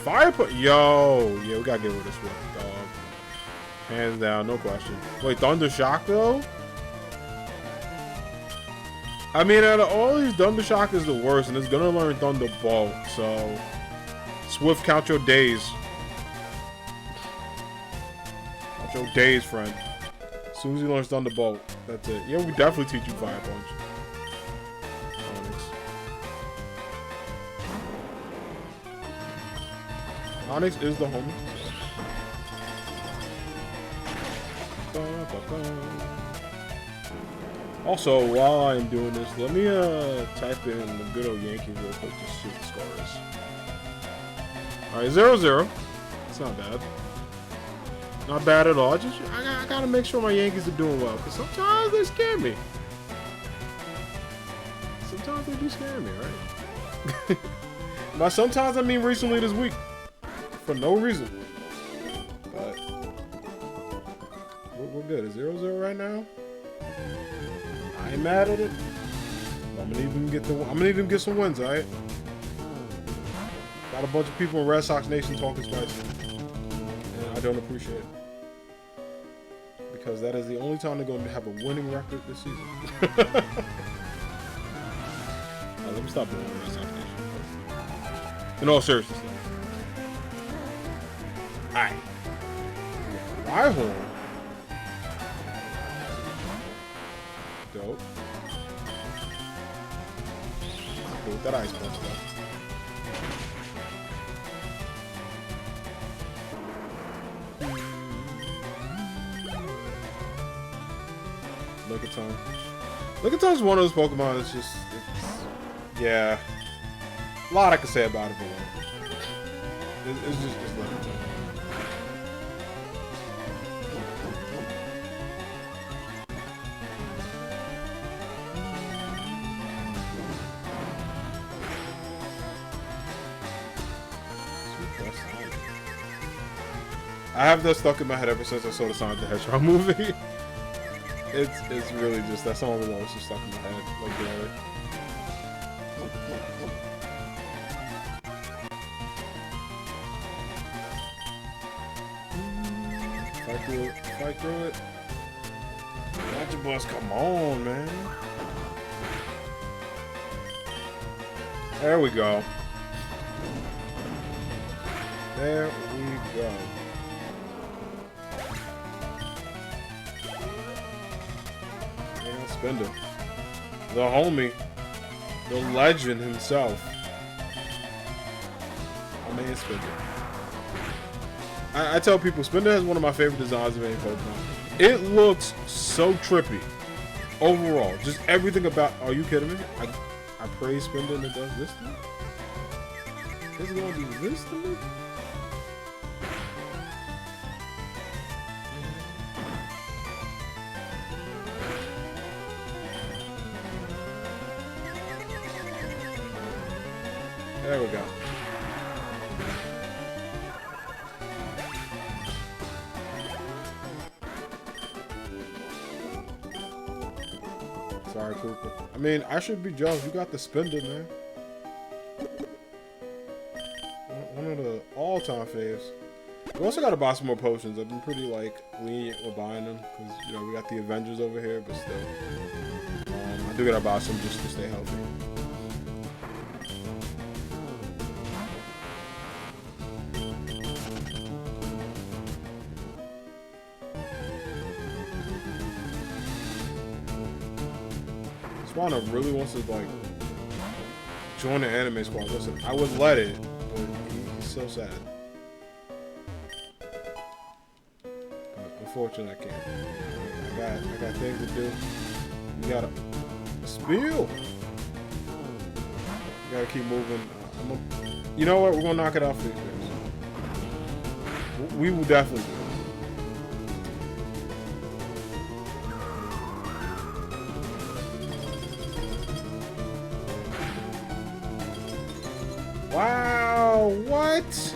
Fire put, yo, yeah, we gotta get with this one, dog. Hands down, no question. Wait, Thunder Shock though? I mean, out of all these, Thunder Shock is the worst, and it's gonna learn Thunderbolt. So, Swift, count your days. Count your days, friend. As soon as he learns Thunderbolt, that's it. Yeah, we definitely teach you Fire Punch. Onyx is the homie. Also, while I'm doing this, let me type in the good old Yankees real quick to see what the score is. Alright, 0-0. It's not bad. Not bad at all. I gotta make sure my Yankees are doing well, because sometimes they scare me. Sometimes they do scare me, right? By sometimes I mean recently this week. For no reason. But we're good. It's 0-0 right now. I ain't mad at it. I'm gonna need them get some wins, alright? Got a bunch of people in Red Sox Nation talking spicy. And I don't appreciate it. Because that is the only time they're gonna have a winning record this season. Let me stop doing Red Sox Nation. In all seriousness though. Alright. Rhyhorn. Dope. Cool with that ice punch though. Lickitung. Lickitung one of those Pokemon that's just, yeah. A lot I can say about it, but it's just Lickitung. I have that stuck in my head ever since I saw the Sonic the Hedgehog movie. It's really just, that song was always just stuck in my head, like that. Fight through it. Fight through it. Gotcha Boss, come on, man. There we go. There we go. Spender. The homie. The legend himself. My man Spender. I tell people, Spender has one of my favorite designs of any Pokemon. It looks so trippy. Overall. Just everything about... Are you kidding me? I praise Spender and it does this to me? It's gonna do this to me? There we go. Sorry, Cooper. I mean, I should be jealous. You got the Spender, man. One of the all-time faves. We also gotta buy some more potions. I've been pretty, like, lenient with buying them. Because, you know, we got the Avengers over here, but still. I do gotta buy some just to stay healthy. Swana really wants to like join the anime squad. Listen, I would let it, but he's so sad. But unfortunately, I can't. I got things to do. You gotta spill. You gotta keep moving. You know what? We're gonna knock it out for these guys. We will definitely do it. Wow, what?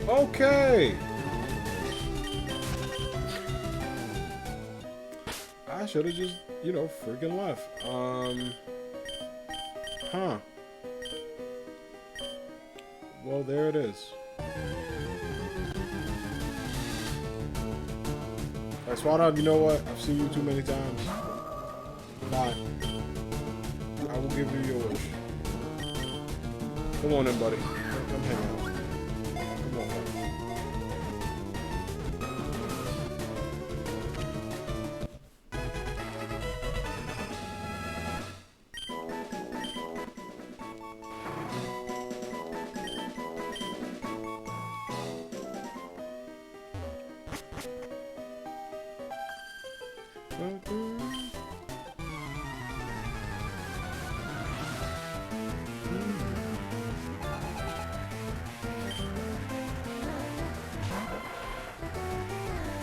Okay. I should have just, you know, freaking left. Huh. Well, there it is. Alright, Swan, you know what? I've seen you too many times. Bye. I will give you your wish. Come on in, buddy. Come hang out. Come on, buddy.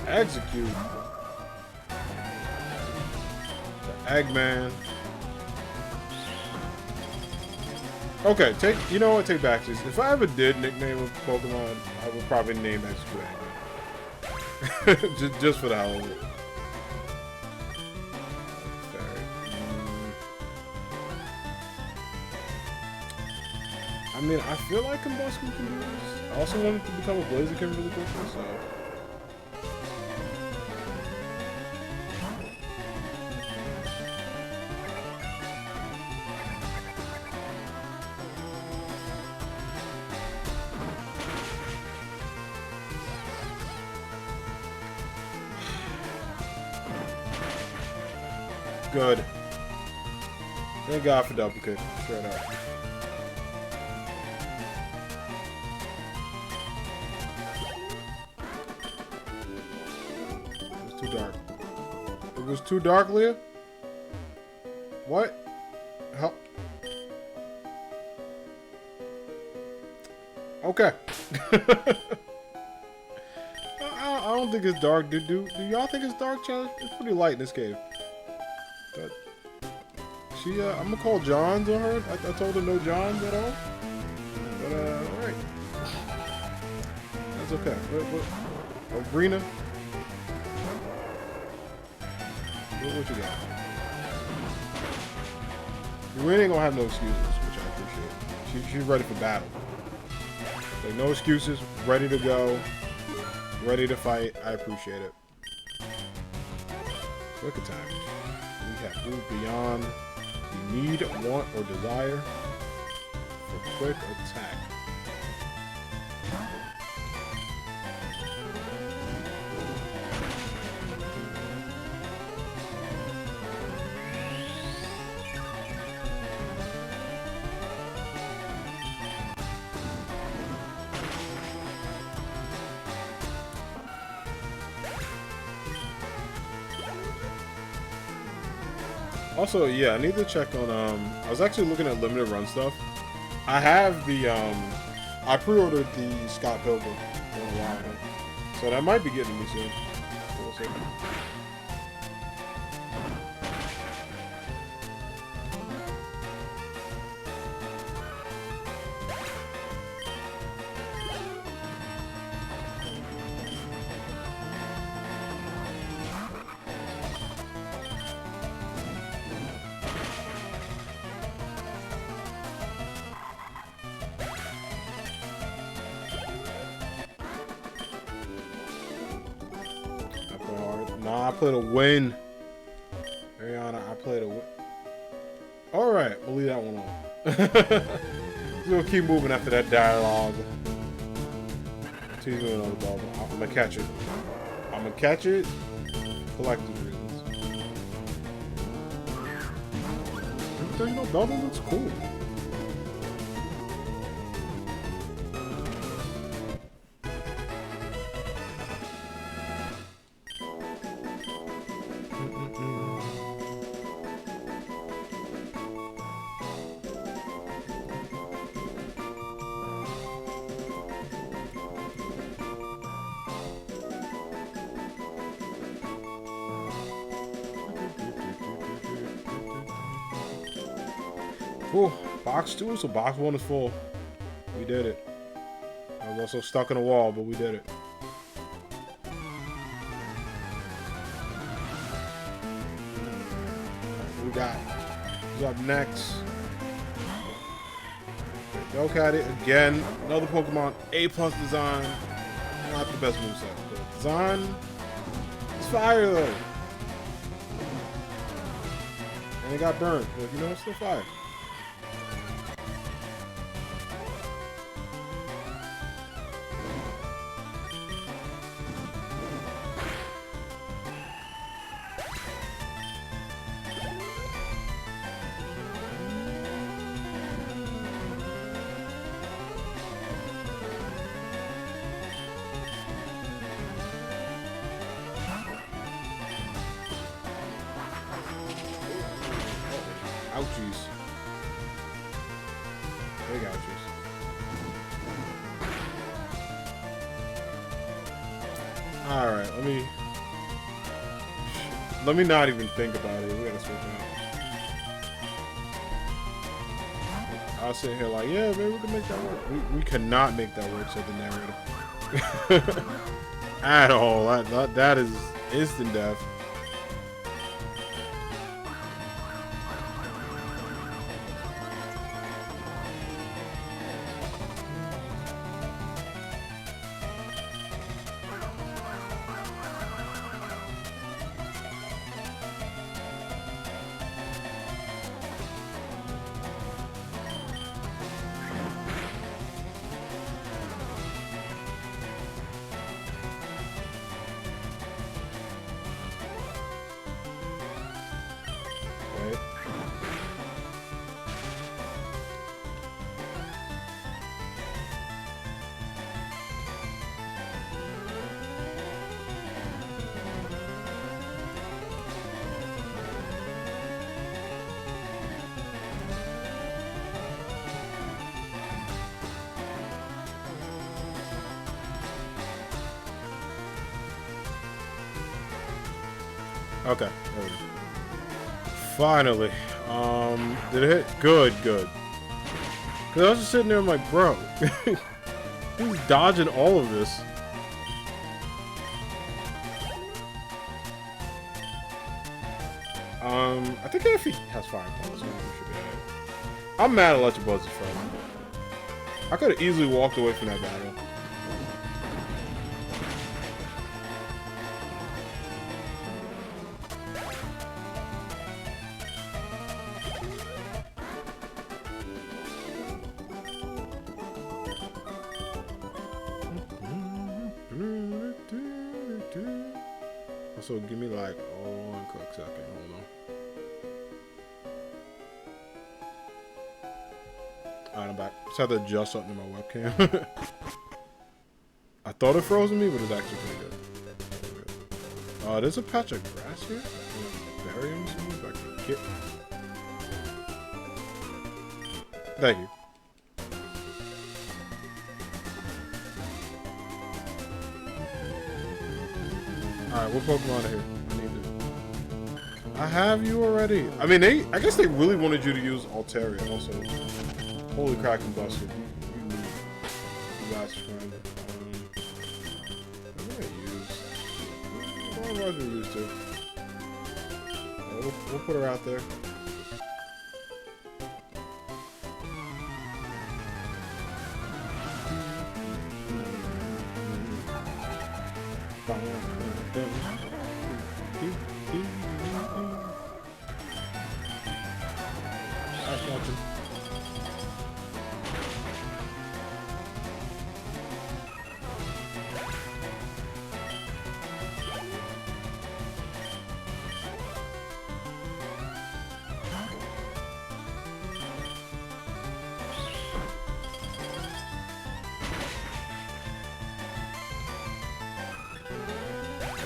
Execute. The Eggman. Okay, you know what? Take back this. If I ever did nickname a Pokemon, I would probably name Execute Eggman. just for the hell of it. I mean, I feel like Combustion can do this. I also wanted to become a Blaziken really quickly, so. Good. Thank God for duplicate. Straight up. It was too dark. It was too dark, Leah? What? How? Okay. I don't think it's dark. Do y'all think it's dark, Challenge? It's pretty light in this cave. But she, I'm gonna call Johns on her. I told her no Johns at all. But, alright. That's okay. What Brina? What you got? You ain't gonna have no excuses, which I appreciate. She's ready for battle. Like, no excuses, ready to go, ready to fight. I appreciate it. Quick attack. We have moved beyond the need, want, or desire for quick attack. Also, yeah, I need to check on, I was actually looking at limited run stuff. I have the, I pre-ordered the Scott Pilgrim a while ago. So that might be getting me soon. We'll see. Nah, I played a win. Ariana, I played a win. Alright, we'll leave that one on. We'll keep moving after that dialogue. Tease me another ball. I'm gonna catch it. I'm gonna catch it. Collective reasons. there's no double. It's cool. Whew, box 2, so box 1 is full. We did it. I was also stuck in a wall, but we did it. We got who's up next? Delcatty again. Another Pokemon A+ design. Not the best moveset, but design is fire though. And it got burned, but you know it's still fire. Ouchies. Big ouchies. Alright, let me not even think about it. We gotta switch out. I was sitting here like, yeah, maybe we can make that work. We cannot make that work, said the narrator. At all. That is instant death. Okay. Finally. Did it hit? Good. Cause I was just sitting there, I'm like, bro, he's dodging all of this. I think if he has fire points, I'm mad at Electabuzz is frozen. I could have easily walked away from that battle. So give me like, one quick second, hold on. Alright, I'm back. Just had to adjust something to my webcam. I thought it froze me, but it's actually pretty good. There's a patch of grass here. Barium, if I can get. Thank you. Alright, what Pokemon are here? I need it. I have you already. I mean, I guess they really wanted you to use Altaria also. Holy crack and busted. You last friend. What did I use? What was we used to? We'll put her out there.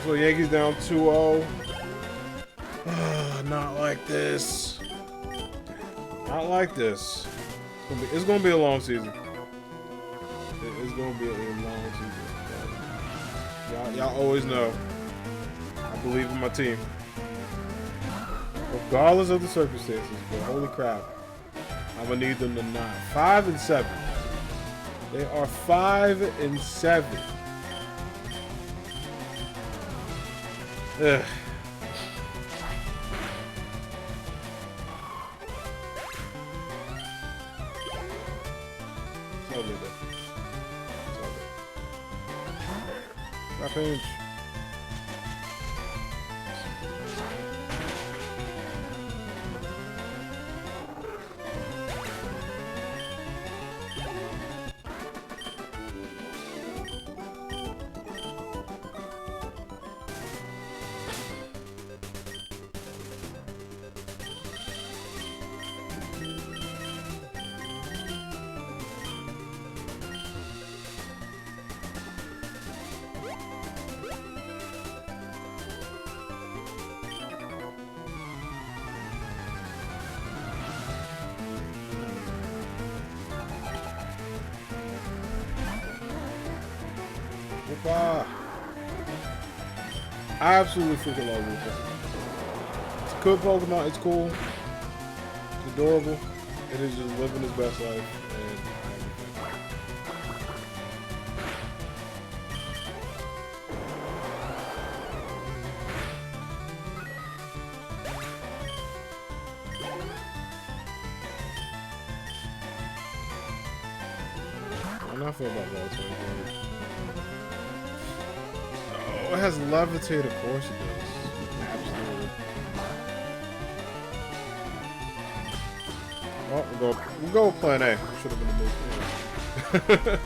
So Yankees down 2-0. Not like this. Not like this. It's gonna be a long season. It's gonna be a long season. Y'all always know. I believe in my team. Regardless of the circumstances, but holy crap. I'm gonna need them to not. 5-7. They are 5-7. Ugh. It's all good though. It's all good. Stop pinch. I absolutely freaking love Wooper. It's a good Pokemon. It's cool. It's adorable. It is just living his best life. And I'm not feeling about Voltorb. Oh, it has Levitate, of course it does. Absolutely. Oh, we'll go with plan A. Should have been a move.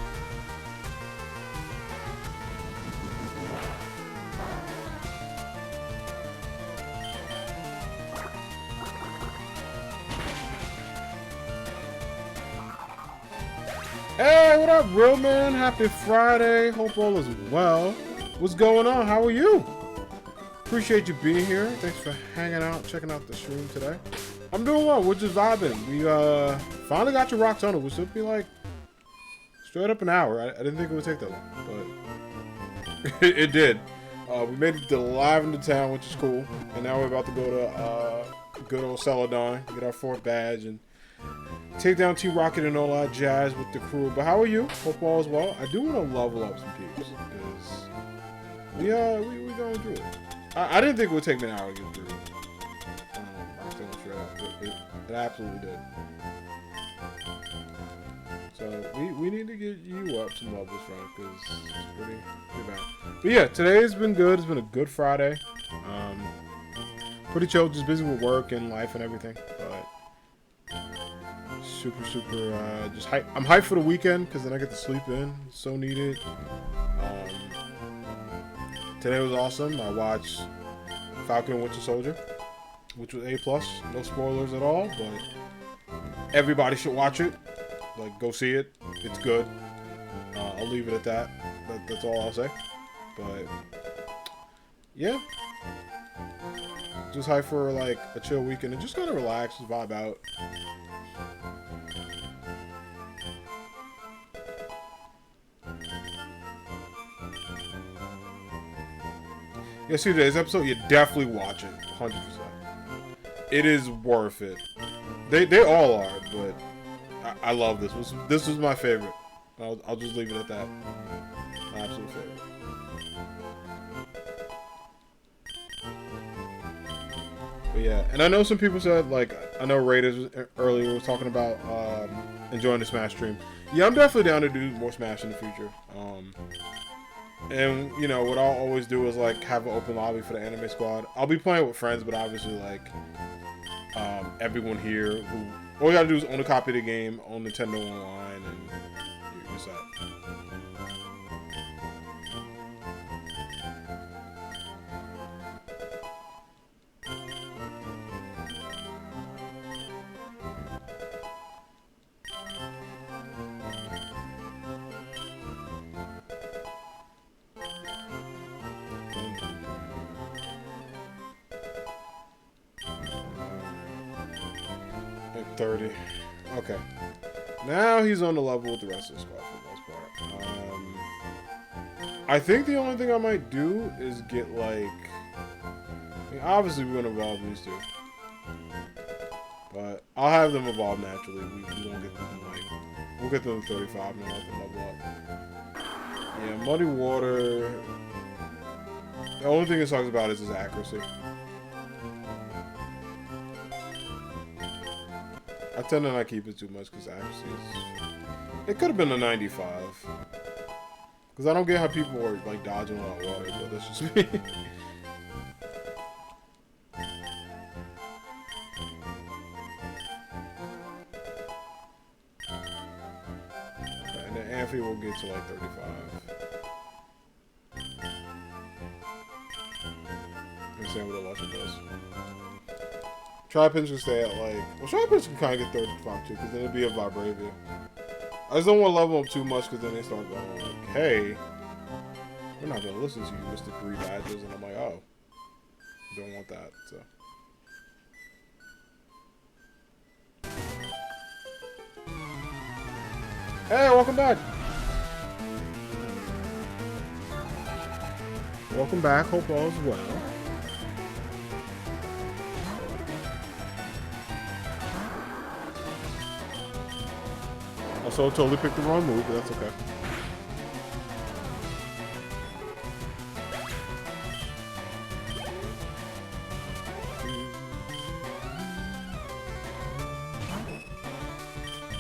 Hey, what up, real man? Happy Friday. Hope all is well. What's going on? How are you? Appreciate you being here. Thanks for hanging out, checking out the stream today. I'm doing well. We're just vibing. We finally got your Rock Tunnel, which took me like straight up an hour. I didn't think it would take that long, but it did. We made it to live into town, which is cool. And now we're about to go to good old Celadon, get our 4th badge, and take down T-Rocket and all that jazz with the crew. But how are you? Hope all is well. I do want to level up some peeps because we going through it. I didn't think it would take me an hour to get through. I'm feeling straight up. It absolutely did. So we need to get you up some levels, friend, because it's pretty bad. But yeah, today has been good. It's been a good Friday. Pretty chill, just busy with work and life and everything. But super just hype. I'm hyped for the weekend because then I get to sleep in. It's so needed. Today was awesome. I watched Falcon and Winter Soldier, which was A+. No spoilers at all, but everybody should watch it. Like, go see it. It's good. I'll leave it at that. That's all I'll say. But yeah, just hyped for like a chill weekend and just gotta relax, just vibe out. Yeah, see today's episode, you definitely watch it, 100%. It is worth it. They all are, but I love this. This was my favorite. I'll just leave it at that. My absolute favorite. But yeah, and I know some people said, like, I know Raiders earlier was talking about enjoying the Smash stream. Yeah, I'm definitely down to do more Smash in the future. And, you know, what I'll always do is, like, have an open lobby for the anime squad. I'll be playing with friends, but obviously, like, everyone here who... All you gotta do is own a copy of the game, own Nintendo Online, and you're set. 30. Okay. Now he's on the level with the rest of the squad for the most part. I think the only thing I might do is get like... I mean, obviously we're going to evolve these two. But I'll have them evolve naturally. We won't get them like... We'll get them to 35 and let them level up. Yeah, Muddy Water... The only thing it talks about is his accuracy. I tend to not keep it too much because accuracy is... It could have been a 95. Because I don't get how people are like dodging a lot of water, but that's just me. And then Amphi will get to like 35. And same with the Lusher does. Trapinch can stay at like... Well, Trapinch can kind of get 35 too, because then it'd be a Vibravia. I just don't want to level them too much, because then they start going like, hey, we're not going to listen to you, Mr. 3 Badges. And I'm like, oh, don't want that, so... Hey, welcome back! Welcome back, hope all is well. Also, totally picked the wrong move, but that's okay.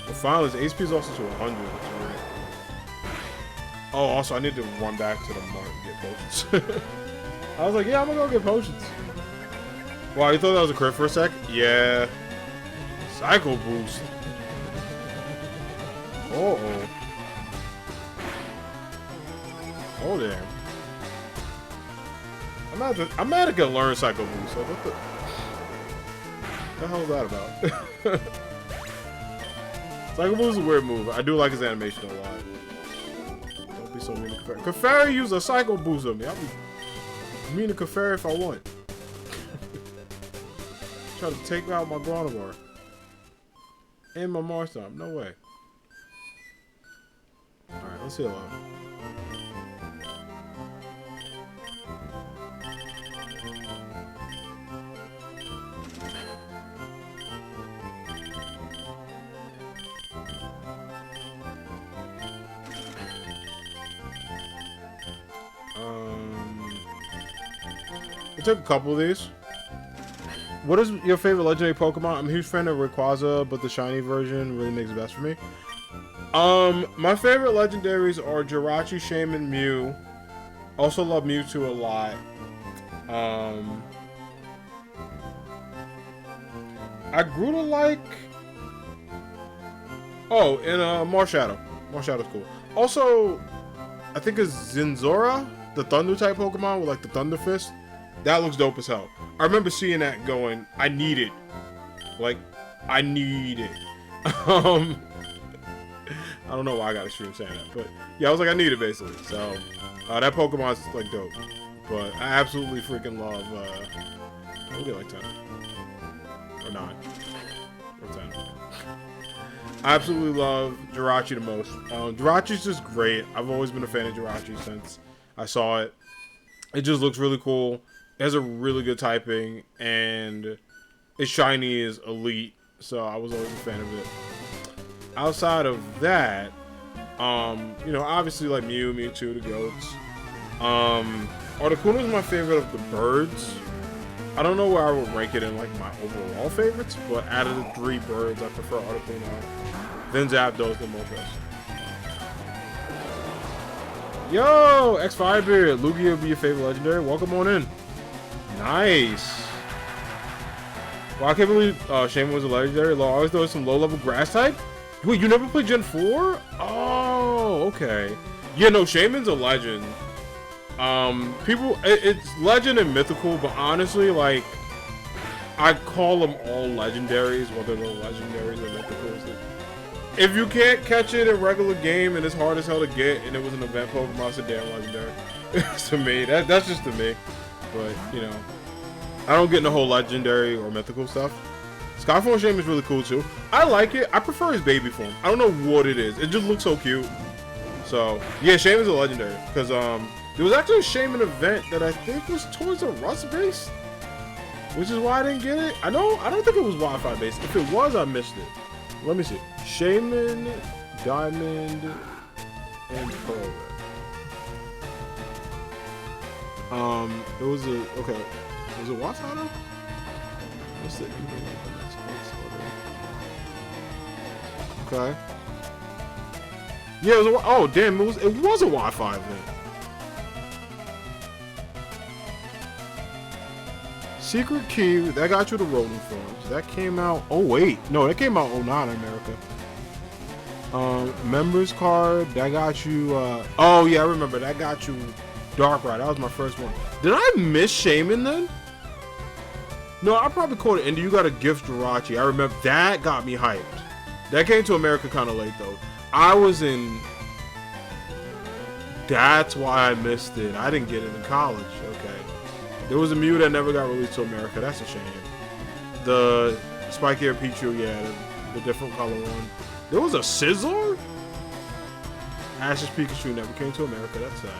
Well, finally, his HP is also to 100, which is weird. Oh, also, I need to run back to the mart and get potions. I was like, yeah, I'm gonna go get potions. Wow, you thought that was a crit for a sec? Yeah. Cycle boost. Uh-oh. Oh, damn. I'm mad I can learn Psycho Boost, so what the hell is that about? Psycho Boost is a weird move. I do like his animation a lot. Don't be so mean to Keferi. Keferi use a Psycho Boost on me. I'll be mean to Keferi if I want. Try to take out my Gardevoir. And my Marshtomp. No way. Alright, let's heal up. I took a couple of these. What is your favorite legendary Pokemon? I'm a huge fan of Rayquaza, but the shiny version really makes it best for me. My favorite legendaries are Jirachi, Shaman, Mew. Also love Mewtwo a lot. I grew to like... Oh, and Marshadow. Marshadow's cool. Also, I think it's Zinzora, the Thunder type Pokemon with like the Thunder Fist. That looks dope as hell. I remember seeing that going, I need it. Like, I need it. I don't know why I got a stream saying that, but yeah, I was like, I need it basically. So, that Pokemon's like dope. But I absolutely freaking love, we'll get like 10. Or 9. Or 10. I absolutely love Jirachi the most. Jirachi's just great. I've always been a fan of Jirachi since I saw it. It just looks really cool. It has a really good typing, and its shiny is elite, so I was always a fan of it. Outside of that, you know, obviously like Mew, Mewtwo, the goats. Articuno is my favorite of the birds. I don't know where I would rank it in like my overall favorites, but out of the 3 birds, I prefer Articuno. Then Zapdos, then Moltres. Yo, X5Beard, Lugia will be your favorite legendary. Welcome on in. Nice. Well, I can't believe Shaman was a legendary. I always thought it was some low-level grass type. Wait, you never played Gen 4? Oh, okay. Yeah, no, Shaman's a legend. It's legend and mythical, but honestly, like, I call them all legendaries, whether they're legendaries or mythicals. If you can't catch it in a regular game and it's hard as hell to get, and it was an event Pokemon, it's a damn legendary. To me, that's just to me. But, you know, I don't get in the whole legendary or mythical stuff. Skyform Shaman is really cool too. I like it. I prefer his baby form. I don't know what it is. It just looks so cute. So yeah, Shaman's a legendary because there was actually a Shaman event that I think was towards a Rust base, which is why I didn't get it. I don't think it was Wi-Fi based. If it was, I missed it. Let me see. Shaman, Diamond, and Pearl. It was a okay. Was it Wi-Fi though? What's the okay. Yeah, it was a, oh damn, it was a Wi-Fi event. Secret Key, that got you the rolling forms. That came out, oh wait, no, that came out 09 in America. Members card, that got you, oh yeah, I remember, that got you Darkrai. That was my first one. Did I miss Shaman then? No, I probably called it Indie. You got a gift Jirachi. I remember that got me hyped. That came to America kind of late though. I was in, that's why I missed it. I didn't get it in college, okay. There was a Mew that never got released to America. That's a shame. The Spike Air Pichu, yeah, the different color one. There was a Scizor? Ash's Pikachu never came to America. That's sad.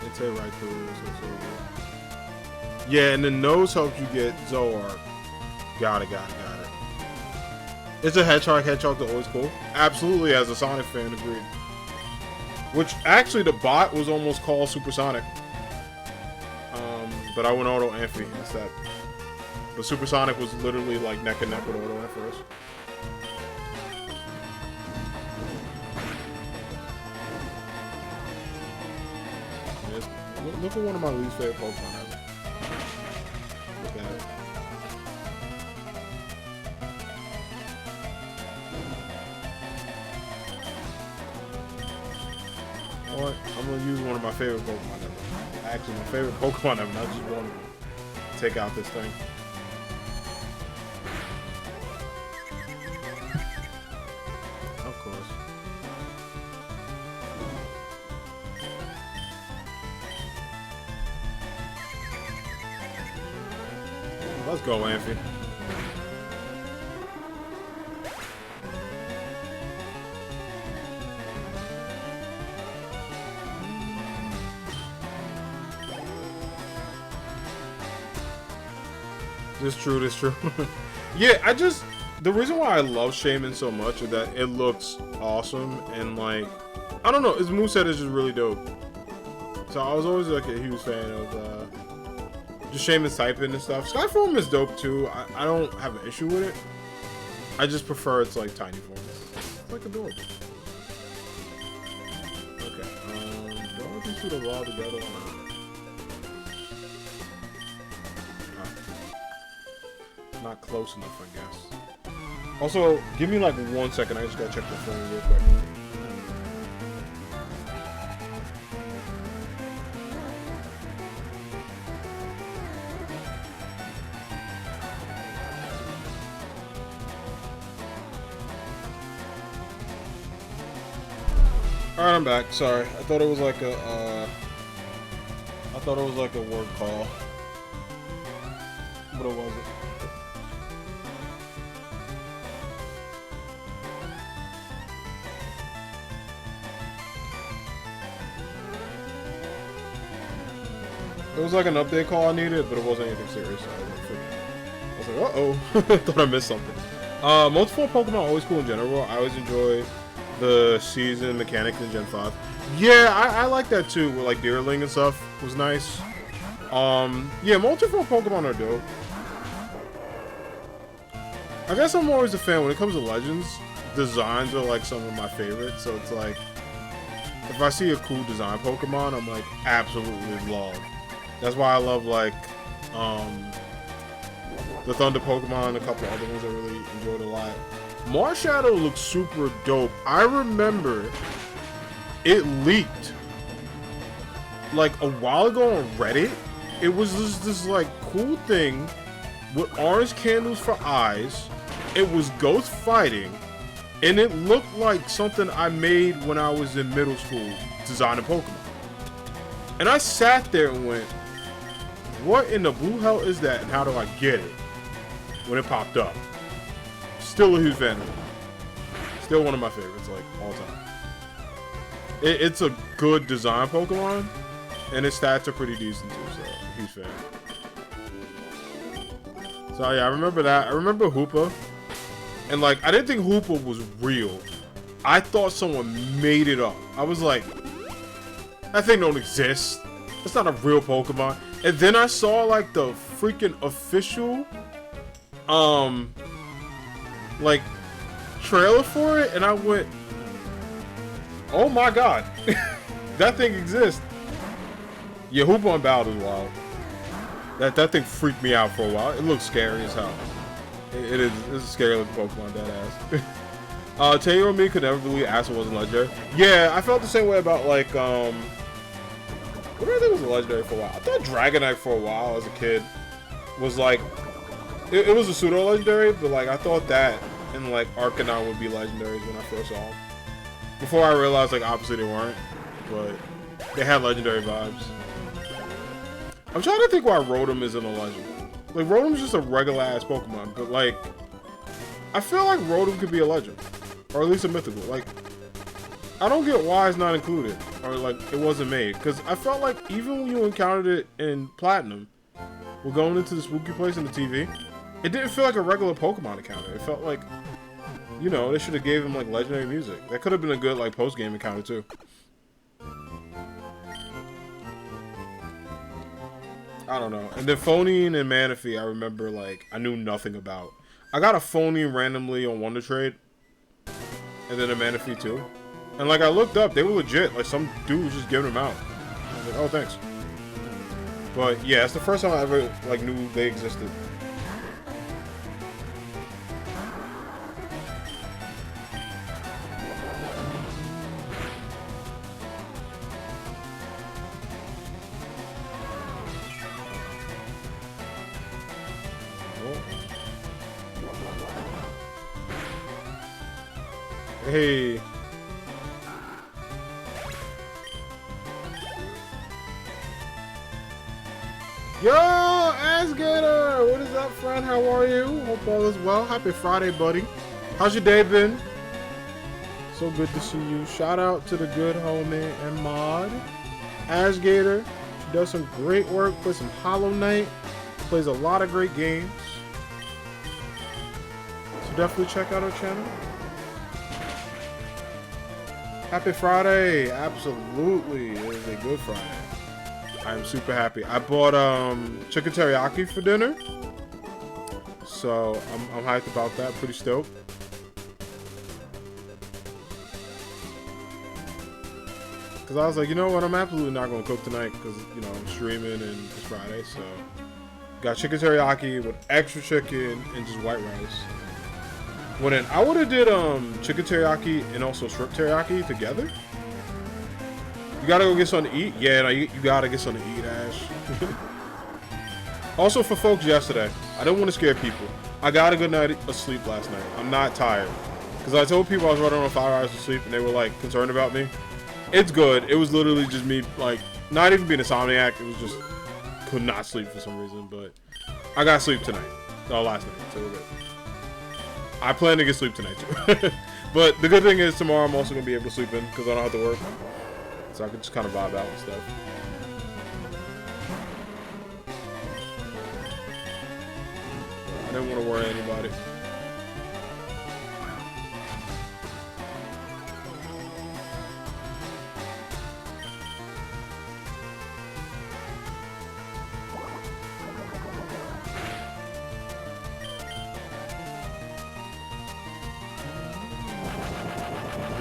It's a right through. Yeah, and the nose helps you get Zoroark. Got it. It's a Hedgehog. Hedgehog's always cool. Absolutely, as a Sonic fan, agreed. Which actually, the bot was almost called Supersonic. But I went Auto Amphi instead. But Supersonic was literally like neck and neck with Auto at first. Yes. Look at one of my least favorite Pokemon ever. Look at it. Alright, I'm gonna use one of my favorite Pokemon ever. Actually, my favorite Pokemon ever, not just one of them. Take out this thing. Of course. Let's go, Amphi. This is true. Yeah, the reason why I love Shaman so much is that it looks awesome and like, I don't know, his moveset is just really dope. So I was always like a huge fan of just Shaman's typing and stuff. Skyform is dope too. I don't have an issue with it. I just prefer it's like tiny form. It's like adorable. Okay, do I want these two to evolve together or not? Not close enough, I guess. Also, give me like 1 second. I just gotta check the phone real quick. Alright, I'm back. Sorry. I thought it was like a work call. But it wasn't. It was like an update call I needed, but it wasn't anything serious. So I was like, uh-oh. Thought I missed something. Multiple Pokemon are always cool in general. I always enjoy the season mechanics in Gen 5. Yeah, I like that too, with like Deerling and stuff was nice. Yeah, multiple Pokemon are dope. I guess I'm always a fan when it comes to Legends. Designs are like some of my favorites, so it's like, if I see a cool design Pokemon, I'm like, absolutely love. That's why I love like the Thunder Pokemon and a couple other ones I really enjoyed a lot. Marshadow looks super dope. I remember it leaked like a while ago on Reddit. It was this like cool thing with orange candles for eyes. It was ghost fighting, and it looked like something I made when I was in middle school designing Pokemon. And I sat there and went, what in the blue hell is that, and how do I get it? when it popped up. Still a huge fan of it. Still one of my favorites, like, all time. It's a good design Pokemon, and its stats are pretty decent too, so huge fan. So yeah, I remember that. I remember Hoopa, and like, I didn't think Hoopa was real. I thought someone made it up. I was like, that thing don't exist. It's not a real Pokemon. And then I saw like the freaking official, like trailer for it, and I went, oh my god, that thing exists. Yeah, Hoopa Unbound is wild. That thing freaked me out for a while. It looks scary as hell. It's a scary looking Pokemon, that ass. Taylor and me could never believe Acid wasn't legendary. Yeah, I felt the same way about like what do I think was legendary for a while? I thought Dragonite for a while as a kid was like it was a pseudo legendary, but like I thought that and like Arcanine would be legendaries when I first saw them. Before I realized like obviously they weren't, but they had legendary vibes. I'm trying to think why Rotom isn't a legend. Like Rotom's just a regular ass Pokemon, but like I feel like Rotom could be a legend. Or at least a mythical. Like, I don't get why it's not included. Or, like, it wasn't made. Because I felt like even when you encountered it in Platinum, we're going into the spooky place in the TV, it didn't feel like a regular Pokemon encounter. It felt like, you know, they should have gave him, like, legendary music. That could have been a good, like, post-game encounter, too. I don't know. And then Phoneme and Manaphy, I remember, like, I knew nothing about. I got a Phoneme randomly on Wonder Trade. And then a Manaphy too. And like I looked up, they were legit. Like some dude was just giving them out. I was like, oh thanks. But yeah, it's the first time I ever like knew they existed. Hey. Yo, Asgator! What is up, friend? How are you? Hope all is well. Happy Friday, buddy. How's your day been? So good to see you. Shout out to the good homie and mod, Asgator. She does some great work. Plays some Hollow Knight. Plays a lot of great games. So definitely check out her channel. Happy Friday! Absolutely, it is a good Friday. I am super happy. I bought chicken teriyaki for dinner, so I'm hyped about that. Pretty stoked. Cause I was like, you know what? I'm absolutely not gonna cook tonight because you know I'm streaming and it's Friday. So got chicken teriyaki with extra chicken and just white rice. Well then, I would have did chicken teriyaki and also shrimp teriyaki together. You gotta go get something to eat? Yeah, no, you gotta get something to eat, Ash. Also for folks yesterday, I don't want to scare people. I got a good night of sleep last night. I'm not tired. Because I told people I was running on 5 hours of sleep and they were like concerned about me. It's good. It was literally just me, like, not even being a insomniac. It was just, could not sleep for some reason. But I got sleep tonight. Last night, so we're good. I plan to get sleep tonight too. But the good thing is tomorrow I'm also going to be able to sleep in because I don't have to work. So I can just kind of vibe out and stuff. I didn't want to worry anybody.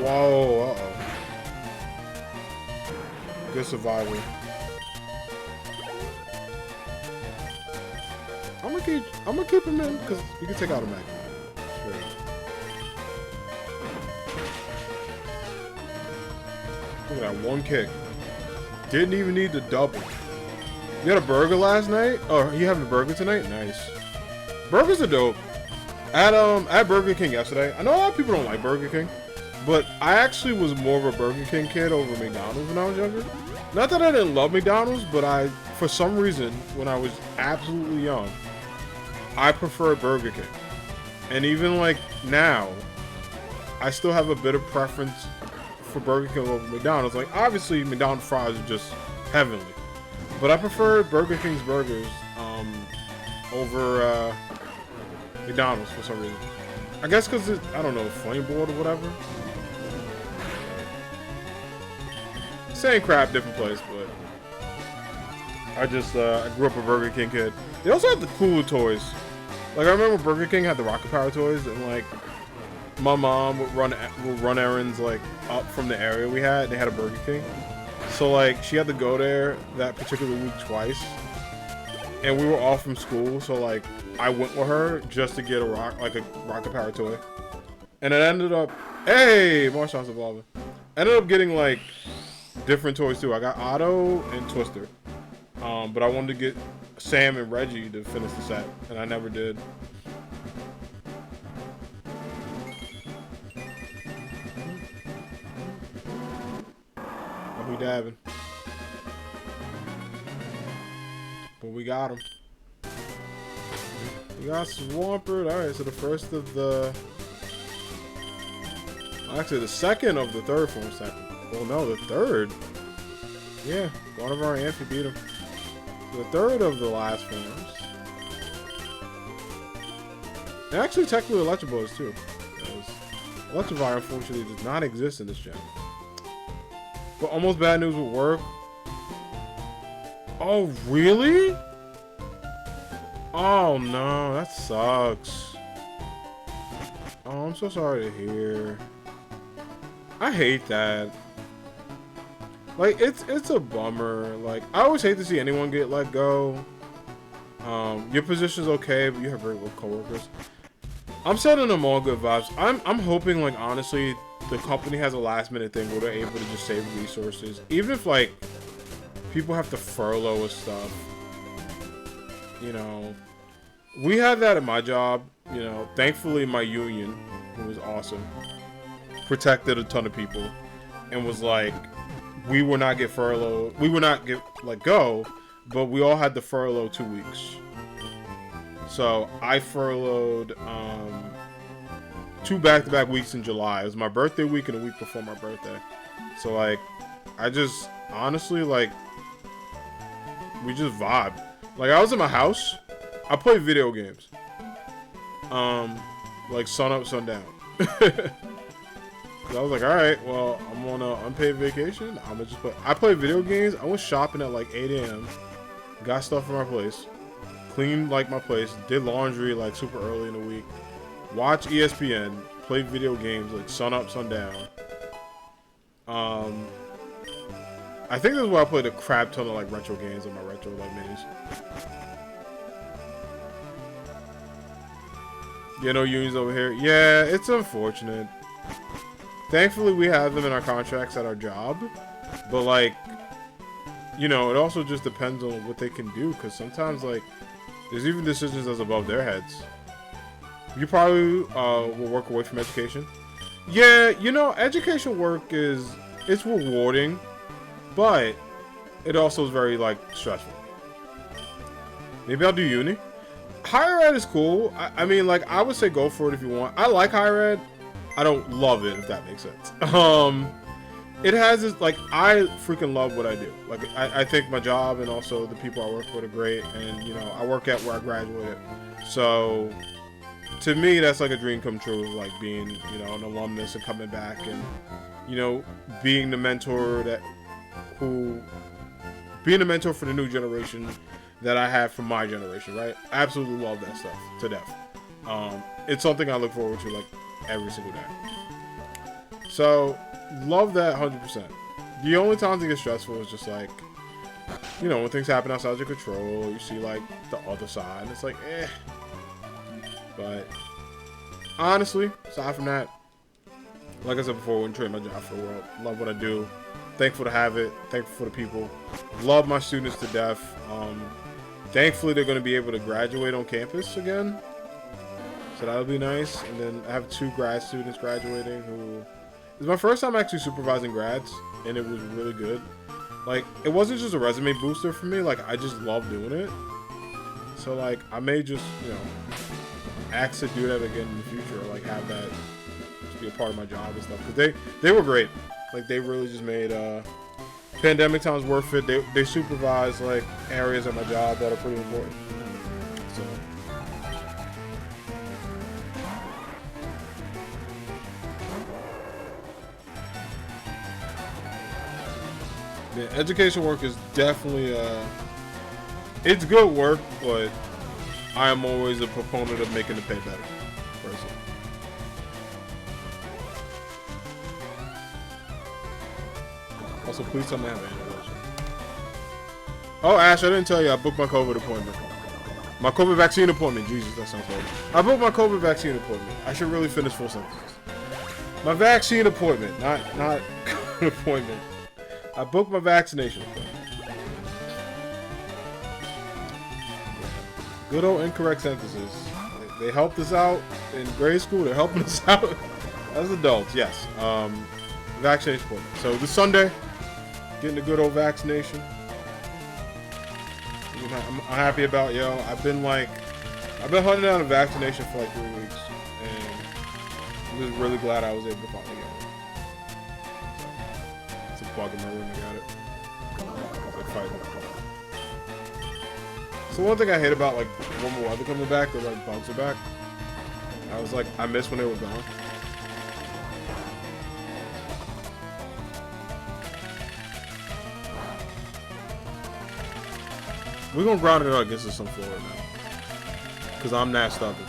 Whoa, uh-oh. Good survivor. I'm gonna keep him in because you can take out a Mac. Sure. Look at that one kick. Didn't even need the double. You had a burger last night? Oh, you having a burger tonight? Nice. Burgers are dope. At Burger King yesterday. I know a lot of people don't like Burger King, but I actually was more of a Burger King kid over McDonald's when I was younger. Not that I didn't love McDonald's, but for some reason, when I was absolutely young, I prefer Burger King. And even like now, I still have a bit of preference for Burger King over McDonald's. Like obviously McDonald's fries are just heavenly. But I prefer Burger King's burgers over McDonald's for some reason. I guess because it's, I don't know, flame board or whatever. Same crap, different place, but I just I grew up a Burger King kid. They also have the cooler toys. Like I remember Burger King had the Rocket Power toys, and like my mom would run errands like up from the area we had. They had a Burger King, so like she had to go there that particular week twice, and we were off from school, so like I went with her just to get a Rocket Power toy, and it ended up, hey, Marshall's evolving. Ended up getting like different toys too. I got Otto and Twister, but I wanted to get Sam and Reggie to finish the set, and I never did. We dabbing, but we got him. We got Swampert. All right, so the first of the, actually the second of the third form second. Well, no, the third. Yeah, Gardevoir and Amphi beat him. The third of the last forms. And actually, technically, Electabuzz too. Because Electivire, unfortunately, does not exist in this gen. But almost bad news with work. Oh, really? Oh, no. That sucks. Oh, I'm so sorry to hear. I hate that. Like, it's a bummer. Like, I always hate to see anyone get let go. Your position's okay, but you have very little coworkers. I'm sending them all good vibes. I'm hoping, like, honestly, the company has a last minute thing where they're able to just save resources. Even if, like, people have to furlough and stuff. You know, we had that at my job. You know, thankfully my union, who was awesome, protected a ton of people and was like, we will not get furloughed. We will not get let go, but we all had to furlough 2 weeks. So I furloughed 2 back-to-back weeks in July. It was my birthday week and a week before my birthday. So like, I just honestly like, we just vibed. Like I was in my house. I played video games. Like sun up, sundown. I was like, all right, well, I'm on an unpaid vacation. I'm gonna just play. I play video games. I went shopping at like 8 a.m. Got stuff from my place. Cleaned like my place. Did laundry like super early in the week. Watched ESPN. Played video games like sun up, sundown. I think this is where I played a crap ton of like retro games on my retro like minis. Yeah, no unions over here. Yeah, it's unfortunate. Thankfully, we have them in our contracts at our job. But, like, you know, it also just depends on what they can do. Because sometimes, like, there's even decisions that's above their heads. You probably will work away from education. Yeah, you know, education work it's rewarding. But it also is very, like, stressful. Maybe I'll do uni. Higher ed is cool. I mean, like, I would say go for it if you want. I like higher ed. I don't love it, if that makes sense. It has this, like, I freaking love what I do. Like, I think my job and also the people I work with are great. And, you know, I work at where I graduated. So, to me, that's like a dream come true. Like, being, you know, an alumnus and coming back and, you know, being the mentor being a mentor for the new generation that I have from my generation, right? I absolutely love that stuff to death. It's something I look forward to, like, every single day. So, love that 100%. The only times it gets stressful is just like, you know, when things happen outside your control, you see like the other side, it's like, eh. But honestly, aside from that, like I said before, I wouldn't trade my job for the world. Love what I do. Thankful to have it. Thankful for the people. Love my students to death. Thankfully, they're going to be able to graduate on campus again. So that'll be nice. And then I have 2 grad students graduating who... It's my first time actually supervising grads, and it was really good. Like, it wasn't just a resume booster for me. Like, I just love doing it. So like, I may just, you know, ask to do that again in the future, or like have that just be a part of my job and stuff. Because they were great. Like, they really just made pandemic times worth it. They supervise like areas of my job that are pretty important. So. Yeah, education work is definitely it's good work, but I am always a proponent of making the pay better, personally. Also, please tell me I have anniversary. Oh, Ash, I didn't tell you I booked my COVID appointment. My COVID vaccine appointment. Jesus, that sounds horrible. I booked my COVID vaccine appointment. I should really finish full sentences. My vaccine appointment, not COVID appointment. I booked my vaccination appointment. Good old incorrect sentences. They helped us out in grade school. They're helping us out as adults. Yes. Vaccination appointment. So this Sunday, getting a good old vaccination. I'm happy about, yo. I've been hunting down a vaccination for like 3 weeks, and I'm just really glad I was able to finally get it. So, it's a bug in my room. I got it. It's like fighting. So one thing I hate about like warmer weather coming back, or like bugs are back. I was like, I miss when they were gone. We're gonna ground it out against some Florida now, cause I'm that stubborn.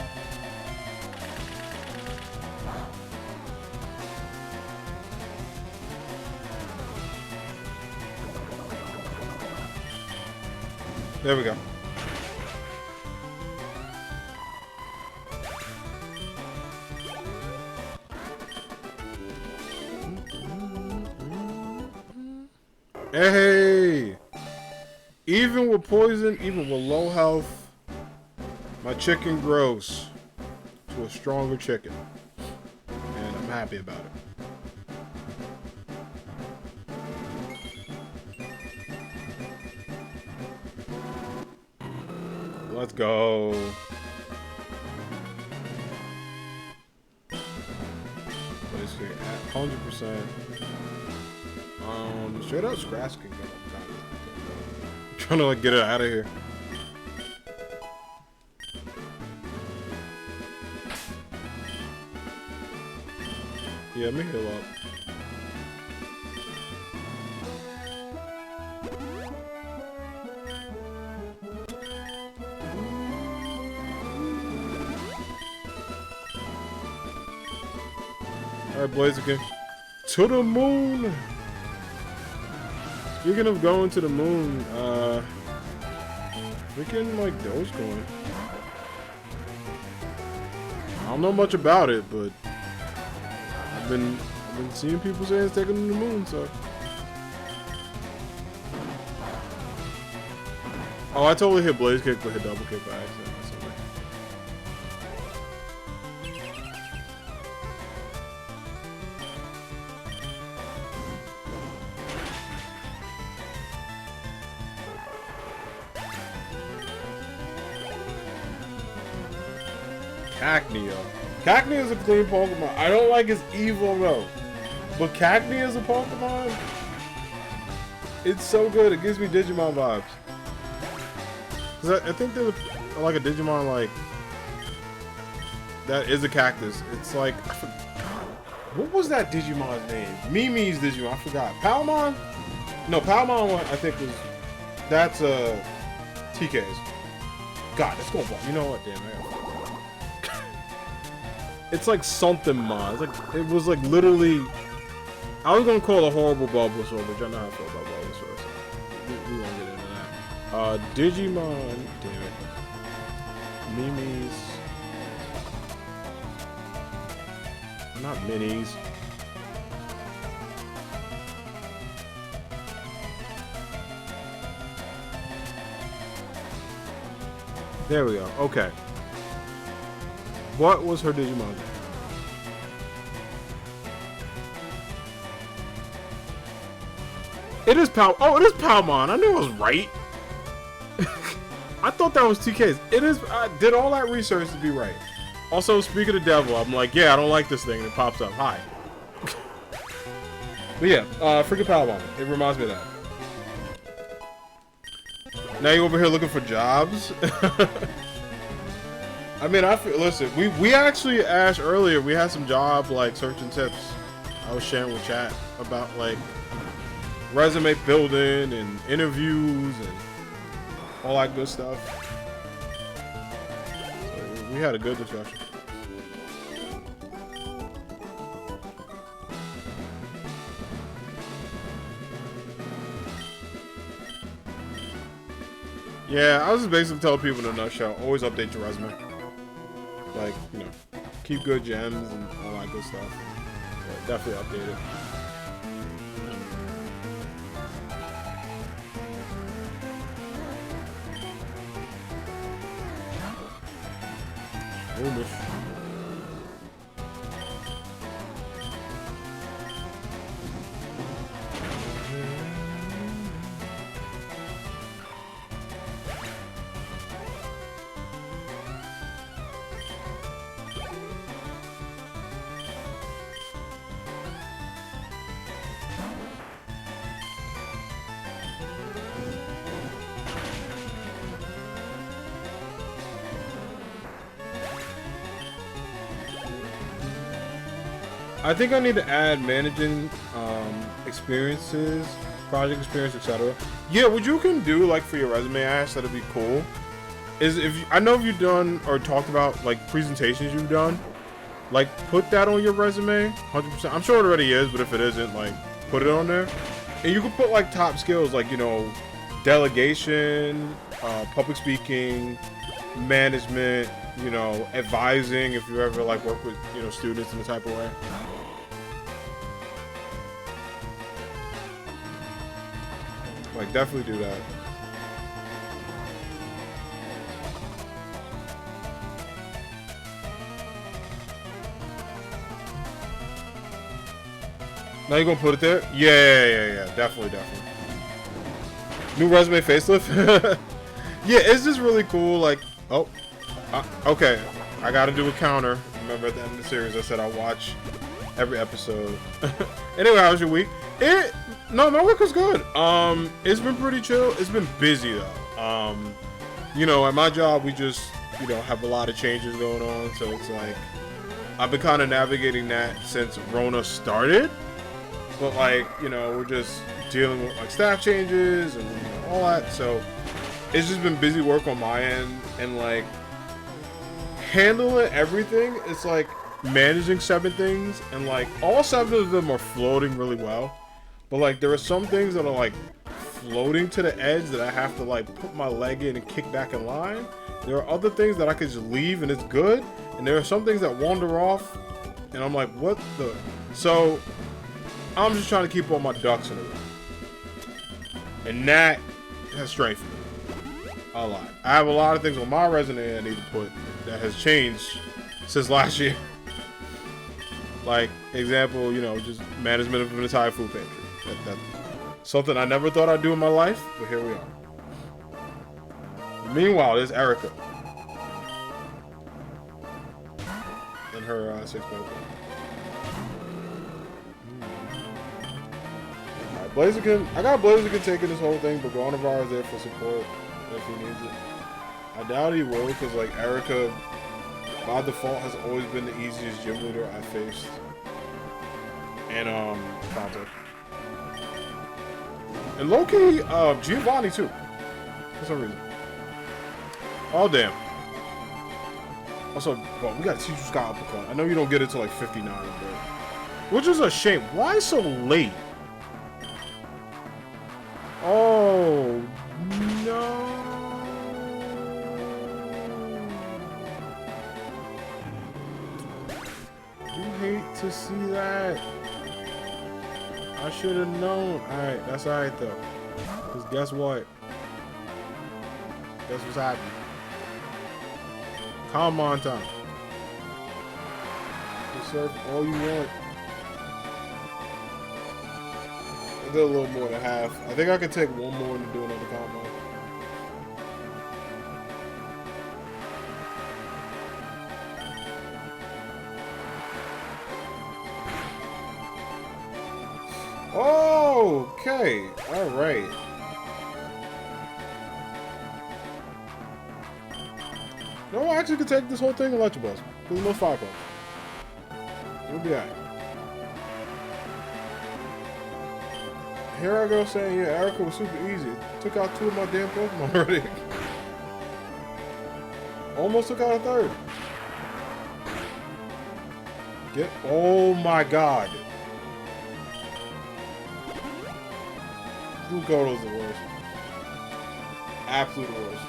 There we go. Hey! Even with poison, even with low health, my chicken grows to a stronger chicken. And I'm happy about it. Let's go. Basically at 100%. Straight up scratch can go. I'm trying to like get it out of here. Yeah, let me heal up. Alright, Blaziken. To the moon! Speaking of going to the moon, freaking like Dogecoin. I don't know much about it, but I've been seeing people saying it's taking them to the moon, so. Oh, I totally hit Blaze Kick, but hit double kick by accident. Cacnea. Cacnea is a clean Pokemon. I don't like his evil though. But Cacnea is a Pokemon. It's so good. It gives me Digimon vibes. Cause I think there's like a Digimon like that is a cactus. It's like what was that Digimon's name? Mimi's Digimon. I forgot. Palmon? No, Palmon. I think was that's TK's. God, it's going blank. You know what? Damn it. It's like something Mon. It's like it was like literally. I was gonna call it a horrible Bulbasaur, but y'all know how I feel about Bulbasaur. So we won't get into that. Digimon. Damn it. Mimi's. Not minis. There we go. Okay. What was her Digimon name? It is Pal. Oh, it is Palmon. I knew I was right. I thought that was TK's. It is. I did all that research to be right. Also, speaking of devil, I'm like, yeah, I don't like this thing. And it pops up. Hi. But yeah, freaking power bomb. It reminds me of that. Now you over here looking for jobs. I mean, listen. We actually asked earlier. We had some job like searching tips. I was sharing with chat about like resume building and interviews and all that good stuff. So we had a good discussion. Yeah, I was just basically telling people in a nutshell, always update your resume. Like, you know, keep good gems and all that good stuff. But definitely update it. Almost. I think I need to add managing experiences, project experience, etc. Yeah, what you can do like for your resume, Ash, that'd be cool. Is I know if you've done or talked about like presentations you've done, like put that on your resume, 100%. I'm sure it already is, but if it isn't, like put it on there. And you can put like top skills, like, you know, delegation, public speaking, management, you know, advising if you ever like work with, you know, students in the type of way. Like, definitely do that. Now you gonna put it there? Yeah. Definitely. New resume facelift? Yeah, it's just really cool. Like, oh, okay. I gotta do a counter. Remember at the end of the series, I said I'll watch every episode. Anyway, how was your week? No, my week was good. It's been pretty chill. It's been busy though. You know, at my job, we just, you know, have a lot of changes going on. So it's like, I've been kind of navigating that since Rona started. But like, you know, we're just dealing with like staff changes and, you know, all that. So it's just been busy work on my end and like handling everything. It's like managing 7 things and like all 7 of them are floating really well. But like there are some things that are like floating to the edge that I have to like put my leg in and kick back in line. There are other things that I could just leave and it's good. And there are some things that wander off and I'm like, what the? So I'm just trying to keep all my ducks in a row. And that has strengthened me a lot. I have a lot of things on my resume I need to put that has changed since last year. Like, example, you know, just management of an entire food pantry. That's something I never thought I'd do in my life, but here we are. Meanwhile, there's Erica. And her 6-point. Blaziken, I got Blaziken taking this whole thing, but Gardevoir is there for support if he needs it. I doubt he will, because like Erica, by default, has always been the easiest gym leader I faced. And Contact. And low-key, Giovanni too. For some reason. Oh damn. Also, well, we gotta teach you Sky Uppercut. I know you don't get it till like 59, but which is a shame. Why so late? Oh no! You hate to see that. I should have known. Alright, that's alright though. Cause guess what? Guess what's happening? Calm on time. You surf all you want. I did a little more than half. I think I could take one more and do another combo. Okay, alright. No, I actually could take this whole thing Electro Bus. There's no fire punch. We'll be alright. Here I go saying, yeah, Erica was super easy. Took out 2 of my damn Pokemon already. Almost took out a 3rd. Get. Oh my god. Blue Goto's the worst. Absolute worst.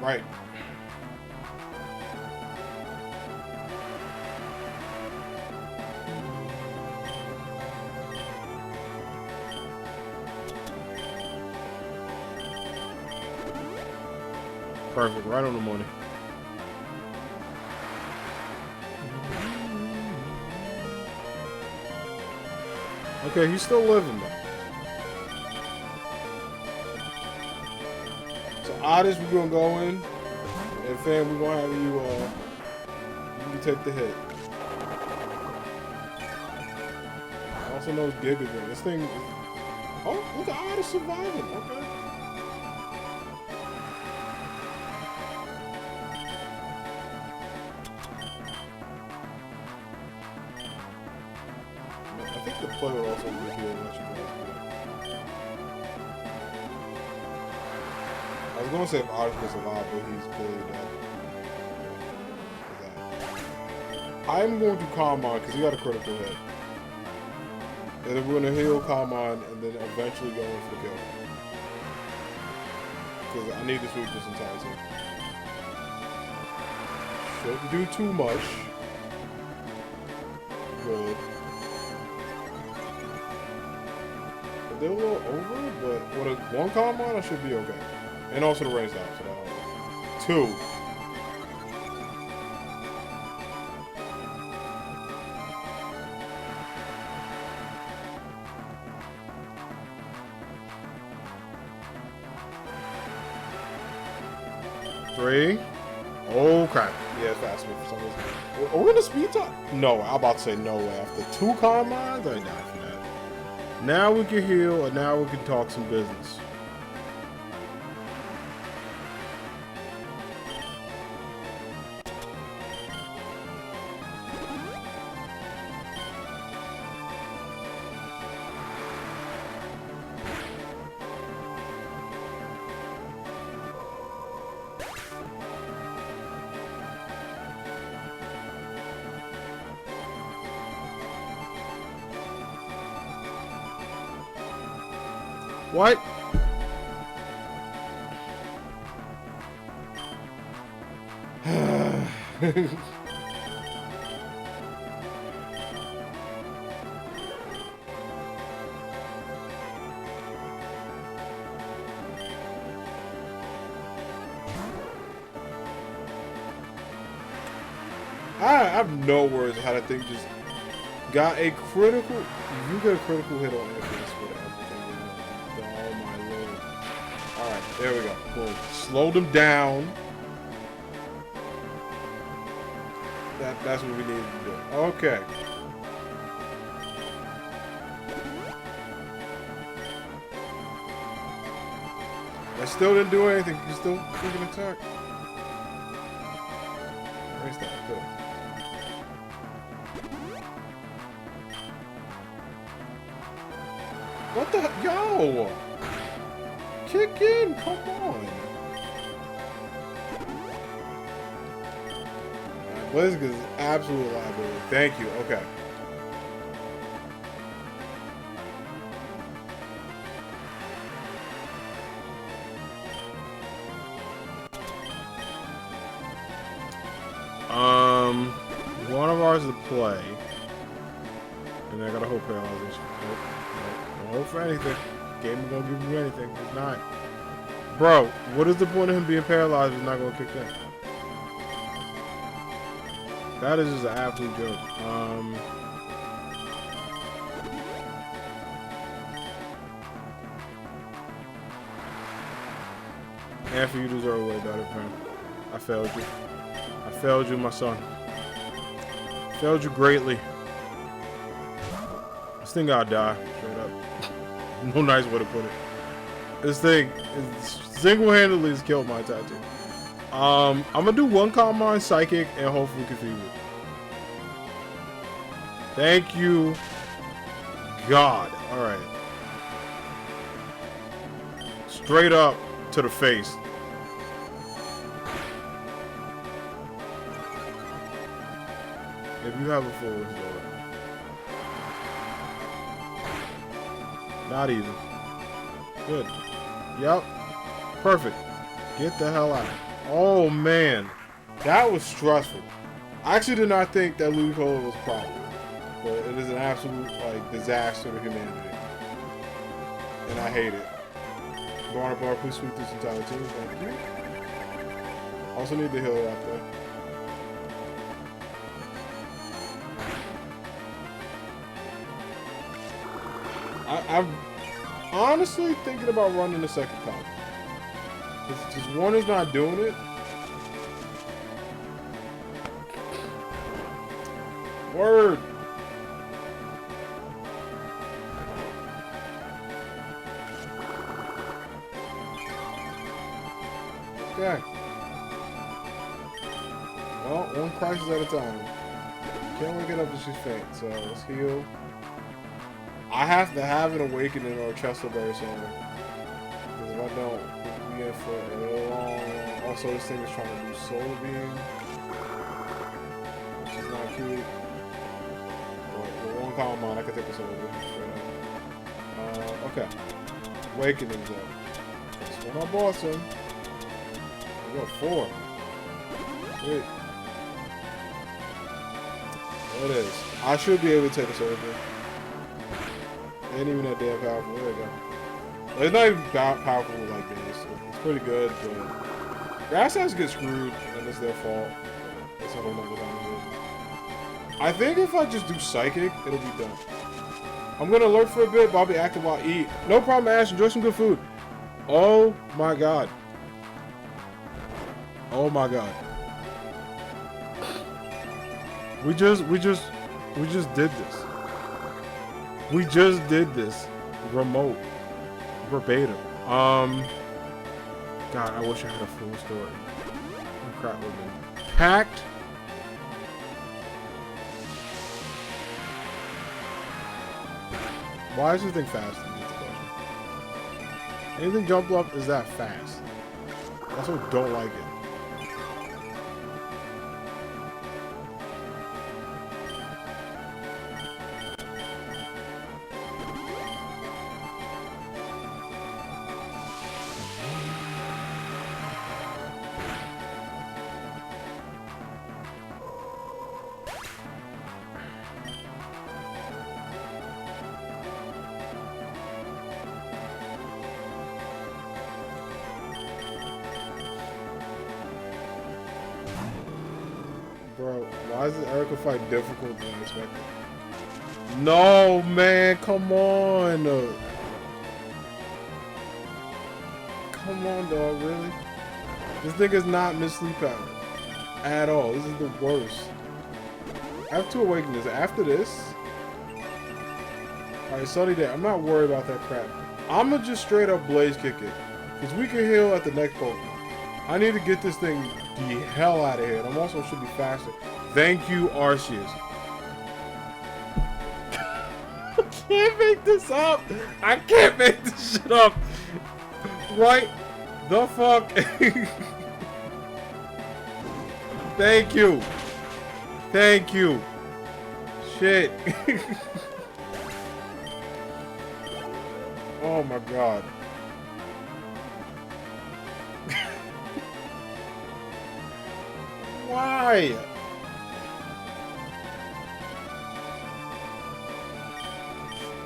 Right. Perfect. Right on the money. Okay, he's still living though. Oddest, we're gonna go in, and fam, we're gonna have you take the hit. I also know it's Giga Drain. This thing, oh, look at Oddest surviving, okay. I think the play would also be here. I was gonna say if Oddest was alive, but he's clearly dead. I'm going to Calm Mind because he got a critical hit. And then we're gonna heal Calm Mind and then eventually go in for the kill. Because I need to sweep this entire team. Shouldn't do too much. Good. They're a little over, but with a 1 Calm Mind, I should be okay. And also the raise down, so that 2. Three. Oh crap. Yeah, it's fast for some reason. Are we in a speed talk? No, I'm about to say no way. After 2 Calm Minds, I ain't down for that. Now we can heal, and now we can talk some business. What? I have no words how that thing just got a critical. You get a critical hit on Infamous with everything. Oh my lord! All right, there we go. Boom. Slowed him down. That's what we needed to do. Okay. I still didn't do anything. You still freaking attack. Where's that? Good. What the hell? Yo! Kick in! Come on! Blizz is absolute liability. Thank you. Okay. One of ours is to play. And I gotta hope paralyzation. Nope. Don't hope for anything. Game is gonna give you anything. It's not. Bro, what is the point of him being paralyzed if he's not gonna kick in? That is just an absolute joke. And for you deserve way better, man. I failed you. I failed you, my son. Failed you greatly. This thing gotta die, straight up. No nice way to put it. This thing single-handedly has killed my tattoo. I'm gonna do one Calm Mind Psychic and hopefully confuse it. Thank you, God. Alright. Straight up to the face. If you have a full resort. Not even. Good. Yep. Perfect. Get the hell out. Oh man. That was stressful. I actually did not think that Ludicolo was a problem. But it is an absolute like disaster to humanity. And I hate it. Barna Bar, please sweep this entire team. Thank you. Also need to heal it out there. I'm honestly thinking about running the second copy. Because one is not doing it. Word. Okay. Well, one crisis at a time. Can't wake it up till she's faint, so let's heal. I have to have an awakening or a Chester Berry soon. Because if I don't, we'll be in for a long. Also, this thing is trying to do Solar Beam, which is not cute. But with one Calm Mind, I can take a Solar Beam straight up. Okay. Awakening's up. That's what my boss in. We got 4. Wait. There it is. I should be able to take a Solar Beam. Ain't even that damn powerful. There we go. It's not even powerful like this. It's pretty good, but Grass has to get screwed, and it's their fault. That's a whole nother conversation. I think if I just do Psychic, it'll be done. I'm gonna alert for a bit, but I'll be active while I eat. No problem, Ash. Enjoy some good food. Oh my god. Oh my god. We just did this. We just did this. Remote. Verbatim. God, I wish I had a full story. Crap would have been packed. Why is this thing fast? That's the question. Anything jump up is that fast. I also don't like it. Bro, why is this Erica fight difficult than expected? No, man, come on. Come on, dog, really? This thing is not Miss Sleep Powder at all. This is the worst. I have 2 awakenings. After this, alright, Sunny Day. I'm not worried about that crap. I'm gonna just straight up Blaze Kick it. Because we can heal at the next Pokemon. I need to get this thing the hell out of here. And I'm also should be faster. Thank you, Arceus. I can't make this up. I can't make this shit up. Right the fuck. Thank you. Thank you. Shit. Oh my god. Why?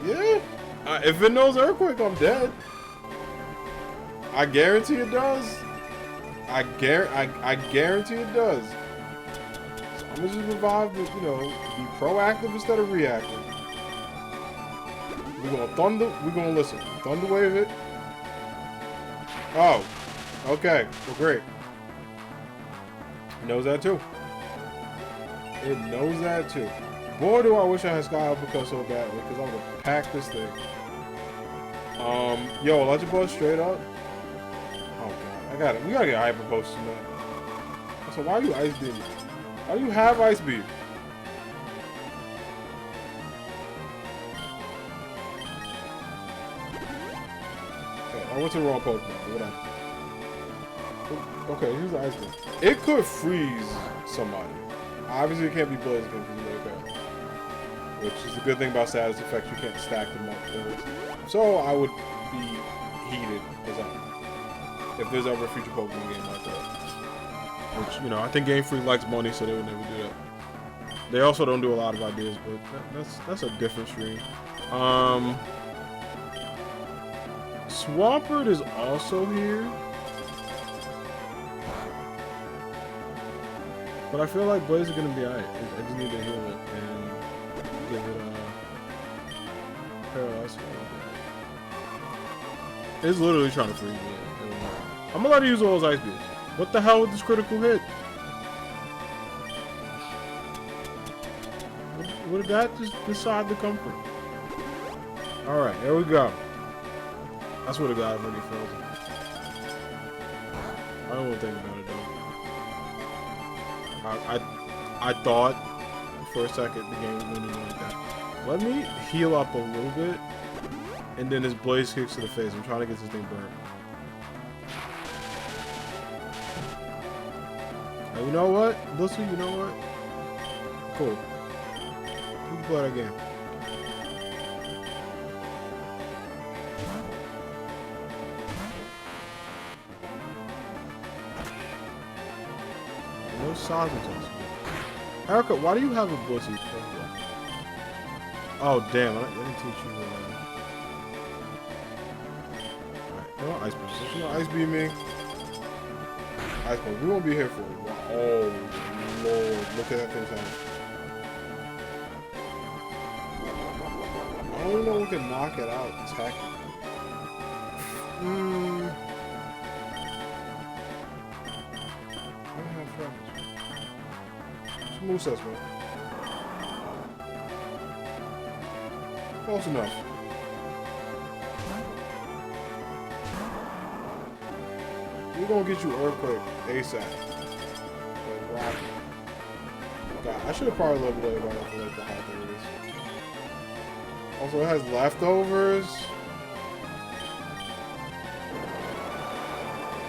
Yeah. If it knows Earthquake, I'm dead. I guarantee it does. I guarantee it does. I'm gonna just revive, but, you know, be proactive instead of reactive. We're gonna thunder. We're gonna listen. Thunder wave it. Oh, okay. Well, great. It knows that too. It knows that too. Boy, do I wish I had Sky Uppercut so badly, because I would have packed this thing. Yo, Electric Buzz straight up. Oh god, I got it. We gotta get Hyper Post tonight. So why are you Ice Beam? Why do you have Ice Beam? Okay, I went to the wrong Pokemon. Whatever. Okay, here's the Ice Beam. It could freeze somebody. Obviously, it can't be Blaze because you know that. Which is the good thing about status effects. You can't stack them up. So I would be heated if there's ever a future Pokemon game like that. Which, you know, I think Game Freak likes money, so they would never do that. They also don't do a lot of ideas, but that's a different stream. Swampert is also here. But I feel like Blaze is gonna be alright. I just need to heal it and give it a paralyze. It's literally trying to freeze me. I'm gonna let it use all those Ice Beams. What the hell with this critical hit? Where did that just decide to come from? Alright, here we go. I swear to God, I'm already frozen. I don't want to think about it though. I thought for a second the game was going to be like that. Let me heal up a little bit, and then his Blaze kicks to the face. I'm trying to get this thing burnt. You know what? Listen, you know what? Cool. We can play that game. No sausages. Erica, why do you have a bussy? Oh, damn. I didn't teach you. Alright, no ice beam. No ice beam me. Ice beam. We won't be here for a while. Oh, Lord. Look at that thing time. I don't even know we can knock it out. Attack it. I don't have friends. Some Moosets, man. Close enough. We're gonna get you Earthquake ASAP. God, I should have probably leveled everybody up for like the high 30s. Also, it has leftovers.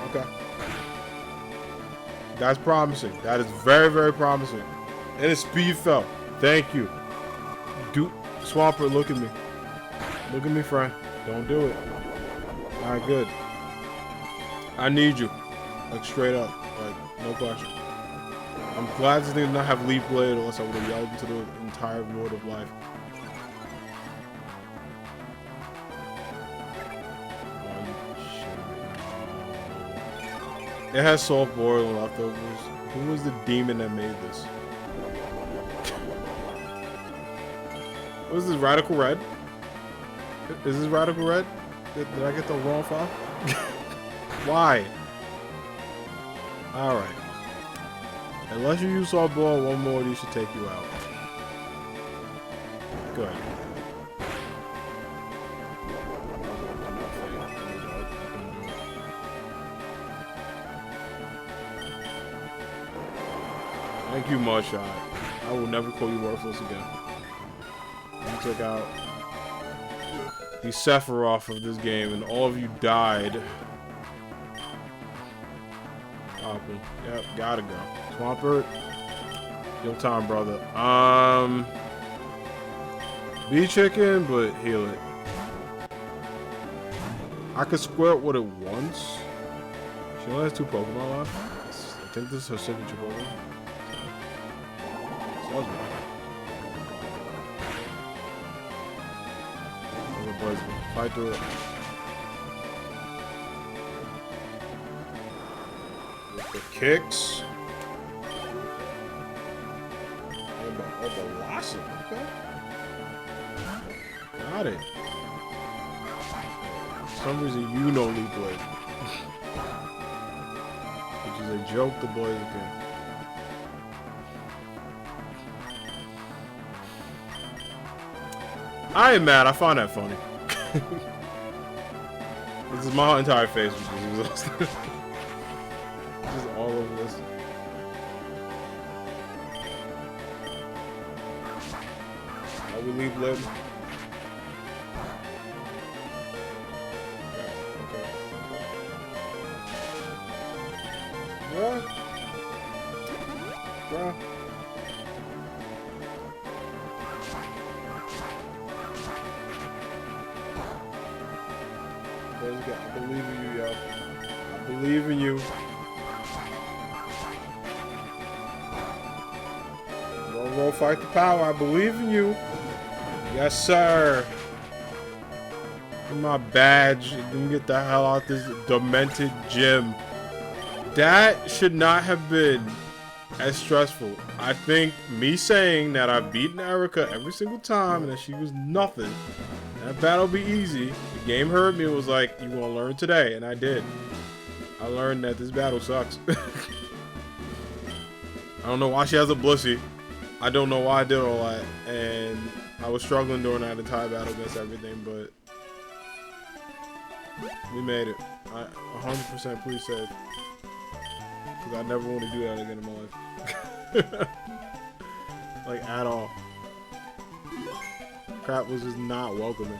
Okay. That's promising. That is very, very promising. And it's speed fell. Thank you. Dude, Swampert, look at me. Look at me, friend. Don't do it. Alright, good. I need you. Like, straight up. Like, no question. I'm glad this thing did not have Leaf Blade, or else I would have yelled into the entire world of life. It has soft boil and leftovers. Who was the demon that made this? What is this, Radical Red? Is this Radical Red? Did I get the wrong file? Why? Alright. Unless you use soft boil, one more, these should take you out. Good. Thank you, Mudshot. I will never call you worthless again. You took out the Sephiroth of this game, and all of you died. Apple. Yep, gotta go. Swampert. Your time, brother. Bee Chicken, but heal it. I could squirt with it once. She only has 2 Pokemon left. I think this is her signature Pokemon. Fight through it. With the kicks. awesome. Okay. Got it. For some reason, you know Leaf Blade. Which is a joke the boys again. I ain't mad. I find that funny. This is my entire face, which is exhausted. Just all over this. Oh, we leave Lib. Okay. Bruh. Bruh. I believe in you, yo. I believe in you. Roll, fight the power. I believe in you. Yes, sir. Get my badge. Let me get the hell out this demented gym. That should not have been as stressful. I think me saying that I've beaten Erica every single time and that she was nothing, that battle be easy. The game heard me and was like, you gonna learn today, and I did. I learned that this battle sucks. I don't know why she has a Blissey. I don't know why I did all that, and I was struggling during that entire battle against everything, but we made it. I 100% please said, because I never want to do that again in my life. Like, at all. Crap was just not welcoming.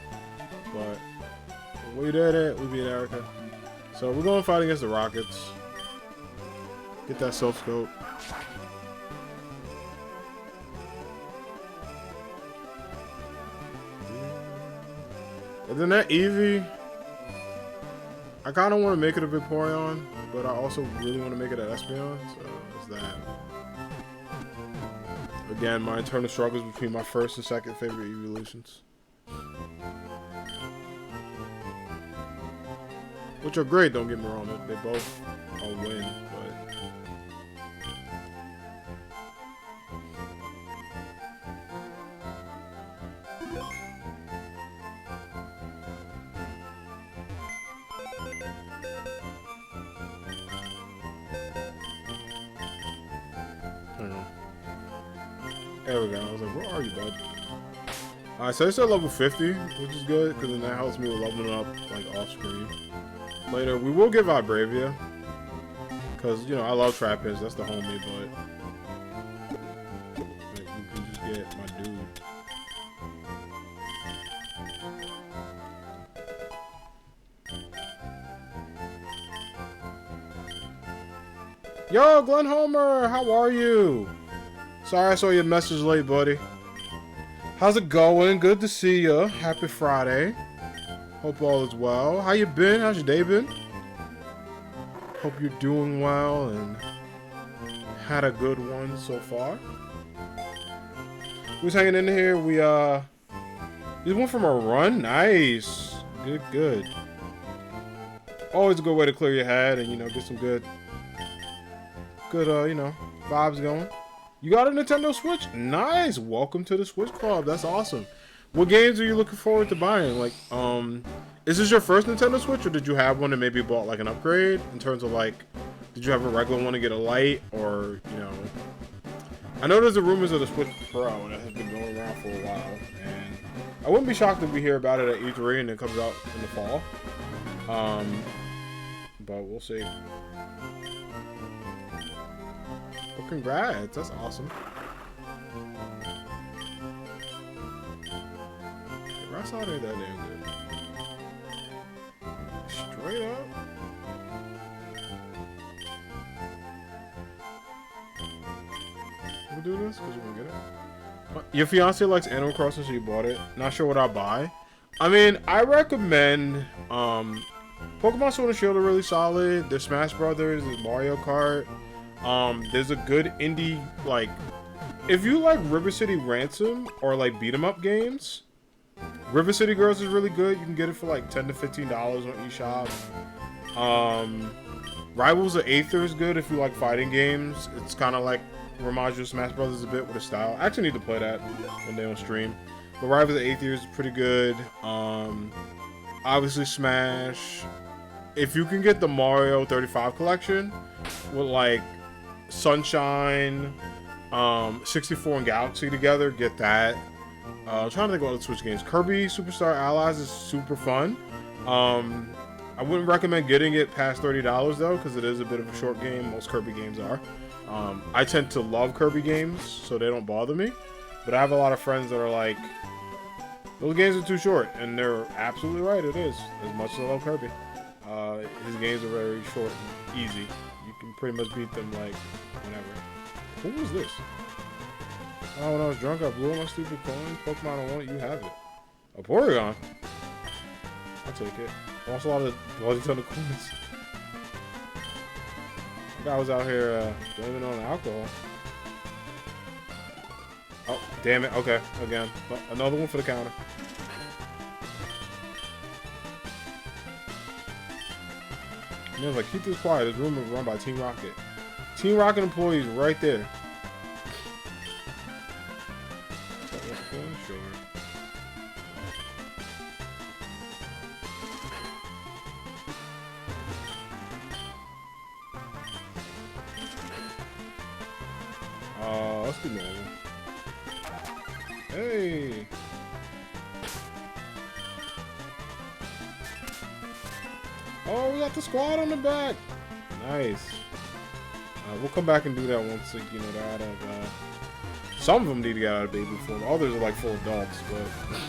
But we did it. We beat Erica. So we're going to fight against the Rockets. Get that self scope. And then that Eevee, I kind of want to make it a Vaporeon, but I also really want to make it an Espeon, so there's that. Again, my internal struggles between my first and second favorite evolutions. Which are great, don't get me wrong, they both are win, but... There we go. I was like, where are you, bud? Alright, so it's at level 50, which is good, because then that helps me with leveling up, like, off-screen. Later, we will get Vibravia, because, you know, I love Trapinch, that's the homie, but... like, we can just get my dude. Yo, Glenn Homer, how are you? Sorry I saw your message late, buddy. How's it going? Good to see you. Happy Friday. Hope all is well. How you been? How's your day been? Hope you're doing well and had a good one so far. Who's hanging in here? We just went from a run. Nice. Good, good. Always a good way to clear your head and, you know, get some good, you know, vibes going. You got a Nintendo Switch? Nice! Welcome to the Switch Club. That's awesome. What games are you looking forward to buying? Like, is this your first Nintendo Switch, or did you have one and maybe bought, like, an upgrade? In terms of, like, did you have a regular one to get a light, or, you know... I know there's the rumors of the Switch Pro, and it has been going around for a while, and I wouldn't be shocked if we hear about it at E3 and it comes out in the fall. But we'll see. Well, congrats. That's awesome. Congrats out there that damn good. Straight up. We'll do this because we're gonna get it. Your fiance likes Animal Crossing, so you bought it. Not sure what I'll buy. I mean, I recommend Pokemon Sword and Shield are really solid. There's Smash Brothers, there's Mario Kart. There's a good indie, like, if you like River City Ransom or like beat 'em up games, River City Girls is really good. You can get it for like $10 to $15 on eShop. Rivals of Aether is good if you like fighting games. It's kind of like reminds you of Smash Brothers a bit with a style. I actually need to play that one day on stream. But Rise of the Aether is pretty good. Obviously Smash. If you can get the Mario 35 collection with like Sunshine, 64 and Galaxy together, get that. I'm trying to think of other Switch games. Kirby Superstar Allies is super fun. I wouldn't recommend getting it past $30 though, because it is a bit of a short game. Most Kirby games are. I tend to love Kirby games, so they don't bother me. But I have a lot of friends that are like, those games are too short, and they're absolutely right. It is, as much as I love Kirby. His games are very short and easy. You can pretty much beat them like whenever. Who was this? Oh, when I was drunk, I blew all my stupid coins. Pokemon, I want it. You have it. A Porygon. I'll take it. Lost a lot of ton of coins. The guy was out here blaming on alcohol. Oh, damn it. Okay, again. Another one for the counter. You know, like, keep this quiet. This room is run by Team Rocket. Team Rocket employees right there. Sure. Let's do normal. Hey! Oh, we got the squad on the back! Nice. We'll come back and do that once, you know, they're out of, some of them need to get out of baby form. Others are like full adults, but...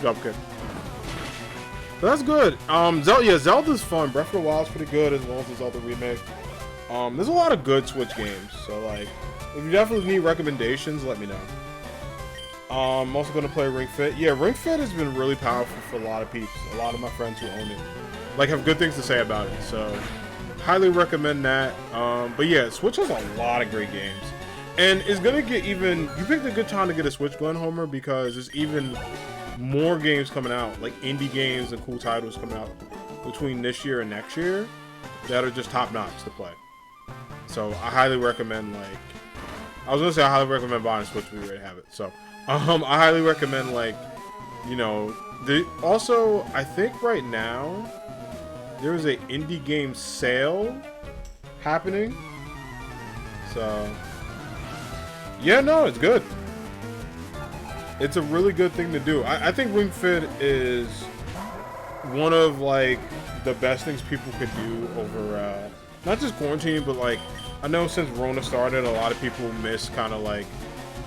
Jump kick. But that's good. Zelda's fun. Breath of the Wild's pretty good, as well as the Zelda remake. There's a lot of good Switch games, so like, if you definitely need recommendations, let me know. I'm also gonna play Ring Fit. Yeah, Ring Fit has been really powerful for a lot of peeps. A lot of my friends who own it, like, have good things to say about it. So, highly recommend that. But yeah, Switch has a lot of great games, and it's gonna get even. You picked a good time to get a Switch, Glenn Homer, because there's even more games coming out, like indie games and cool titles coming out between this year and next year that are just top notch to play. So I highly recommend, like, I was gonna say I highly recommend buying a Switch, but we already have it. So I highly recommend, like, you know, also I think right now there is a indie game sale happening. So yeah, no, it's good. It's a really good thing to do. I think Ring Fit is one of, like, the best things people could do over, not just quarantine, but, like, I know since Rona started, a lot of people miss kind of, like,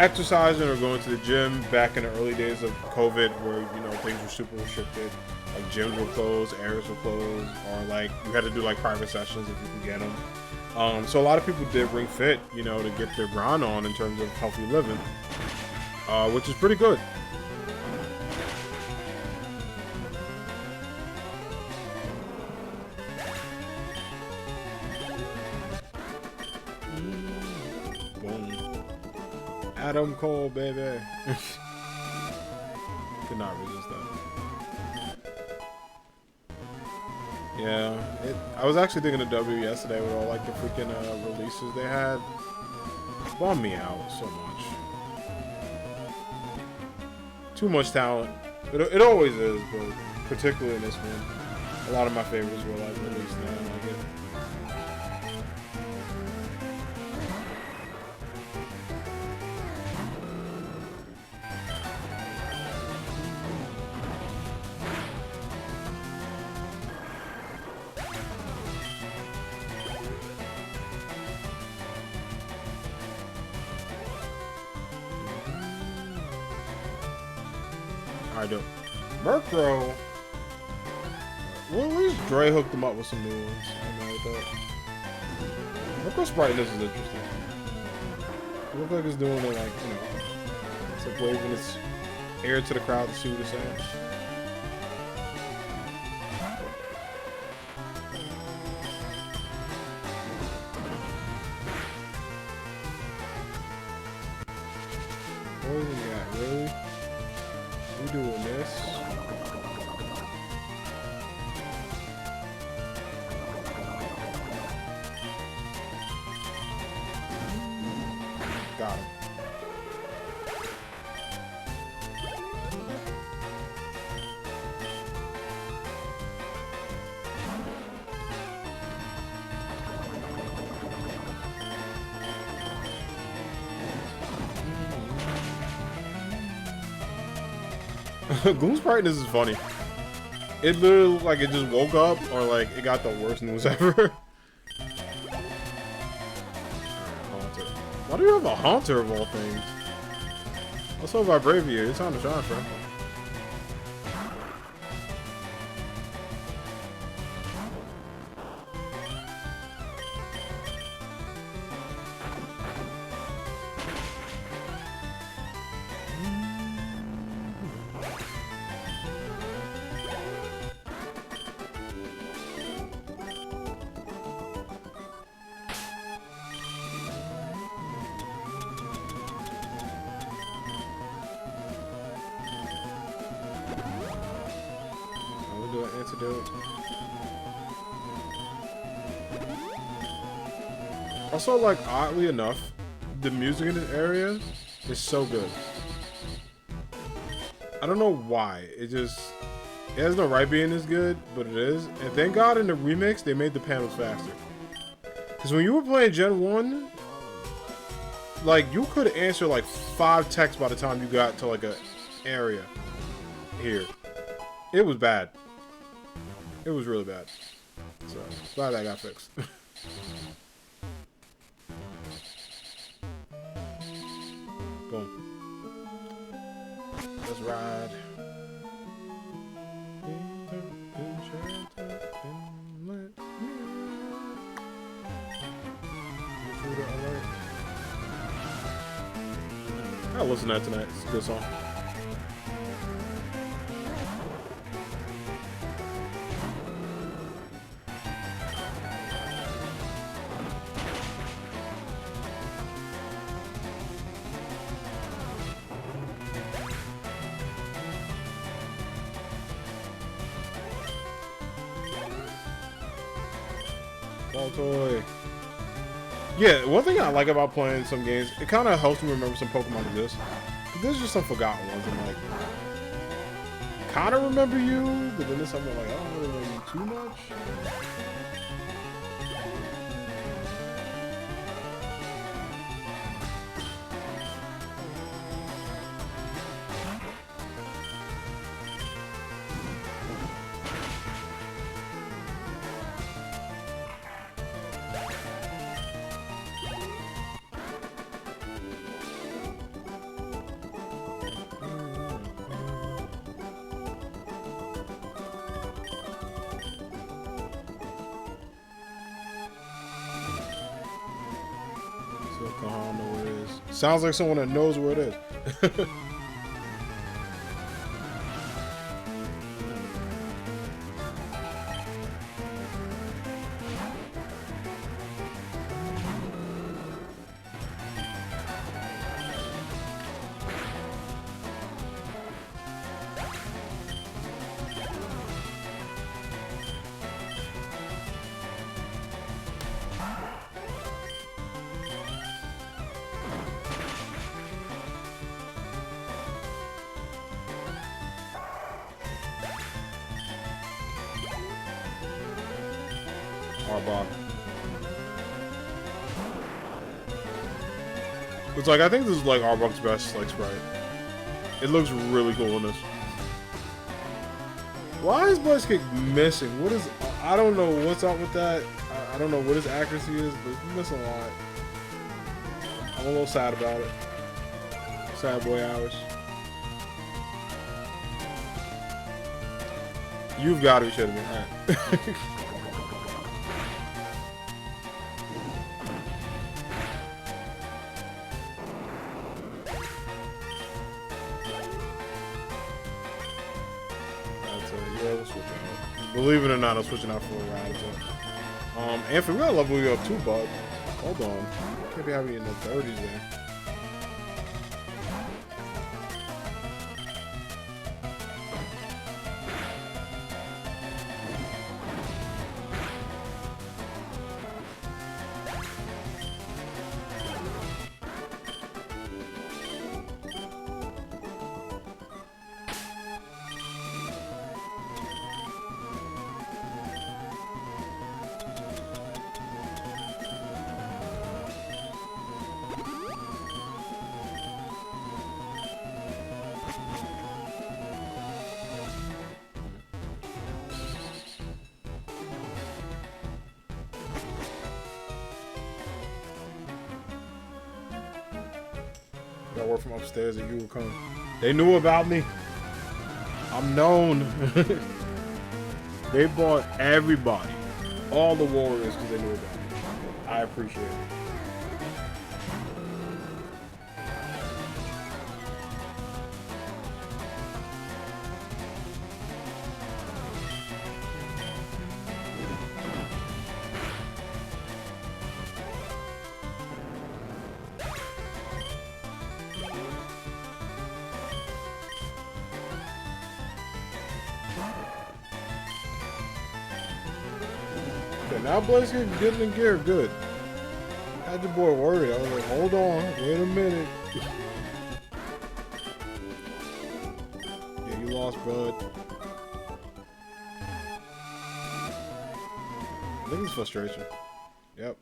exercising or going to the gym back in the early days of COVID, where, you know, things were super restricted. Like, gyms were closed, areas were closed, or, like, you had to do, like, private sessions if you can get them. So a lot of people did Ring Fit, you know, to get their grind on in terms of healthy living. Which is pretty good. Boom. Adam Cole, baby. Could not resist that. Yeah, I was actually thinking of W yesterday with all, like, the freaking releases they had. It bummed me out so much. Too much talent. It always is, but particularly in this one, a lot of my favorites were, like, released now. Like it. I do. Murkrow. Well, at least Dre hooked him up with some new ones. I know that. Murkrow's spriteness is interesting. It looks like it's doing it, like, you know, it's like waving its air to the crowd to see what it's saying. doing this. Got him. Gloom's brightness is funny. It literally, like, it just woke up, or like, it got the worst news ever. Haunter. Why do you have a Haunter of all things? What's up, Vibravia? It's time to shine, friend. Do an antidote. Also, like, oddly enough, the music in this area is so good. I don't know why. It has no right being this good, but it is. And thank God in the remix they made the panels faster. Because when you were playing Gen 1, like, you could answer like 5 texts by the time you got to like a area here. It was bad. It was really bad. So, glad that got fixed. Boom. Let's ride. I'll listen to that tonight. It's a good song. Ball toy. Yeah, one thing I like about playing some games, it kind of helps me remember some Pokemon exist. There's just some forgotten ones. I'm like, kind of remember you, but then there's something like, I don't really remember you too much. I don't know where it is. Sounds like someone that knows where it is. Arbok. It's like, I think this is like Arbok's best like sprite. It looks really cool in this. Why is Blaziken missing? What is? I don't know what's up with that. I don't know what his accuracy is, but he's missing a lot. I'm a little sad about it. Sad boy hours. You've got to be shitting me. Alright. Yeah, we'll switch out. Believe it or not, I'm switching out for a Rattata. Anthony, we gotta level you up too, bud. Hold on. Can't be having you in the 30s there. got word from upstairs that you were coming. They knew about me. I'm known. They bought everybody, all the warriors, because they knew about me. I appreciate it. Now Blaziken getting in gear, good. Had your boy worried. I was like, hold on, wait a minute. Yeah, you lost, bud. I think it's frustration. Yep.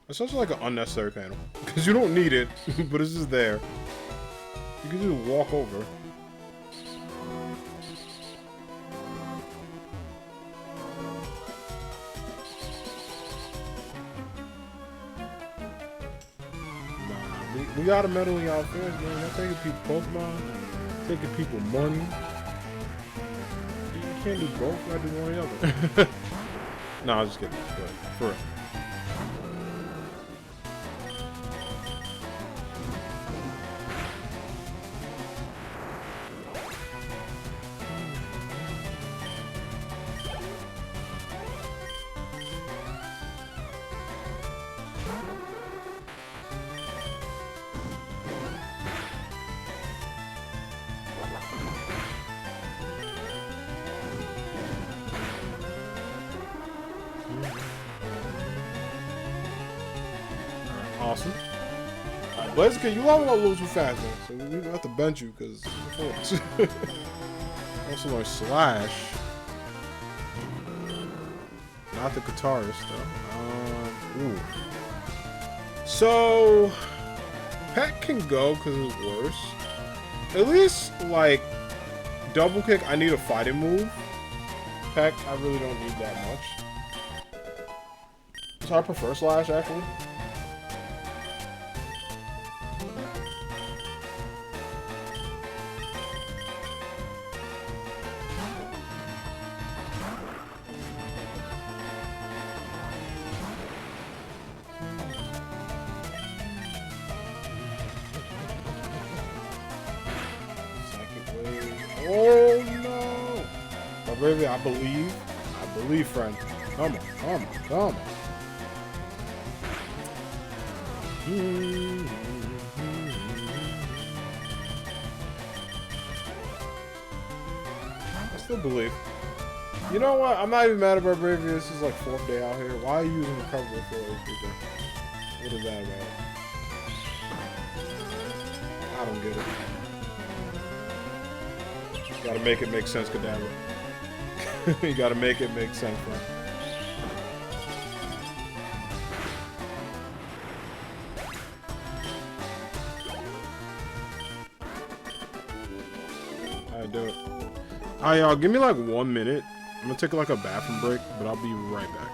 It's also like an unnecessary panel. Because you don't need it, but it's just there. You can just walk over. Nah, we gotta meddle in y'all affairs, man. Y'all taking people Pokemon, taking people money. You can't do both, you gotta do one or the other. No, I was just kidding. But for real. Awesome. Alright, Blaziken, you level up a little too fast, man. So we have to bench you because also learn Slash. Not the guitarist though. Ooh. So Pet can go because it's worse. At least like double kick, I need a fighting move. Peck, I really don't need that much. So I prefer Slash actually. Oh no! But baby, I believe, friend. Come on, come on, come on. I still believe. You know what? I'm not even mad about Bravia. This is like 4th day out here. Why are you using recoverable for people? What is that about? I don't get it. Gotta make it make sense, Kadabra. You gotta make it make sense, bro. Alright, do it. Alright, y'all, give me like 1 minute. I'm gonna take like a bathroom break, but I'll be right back.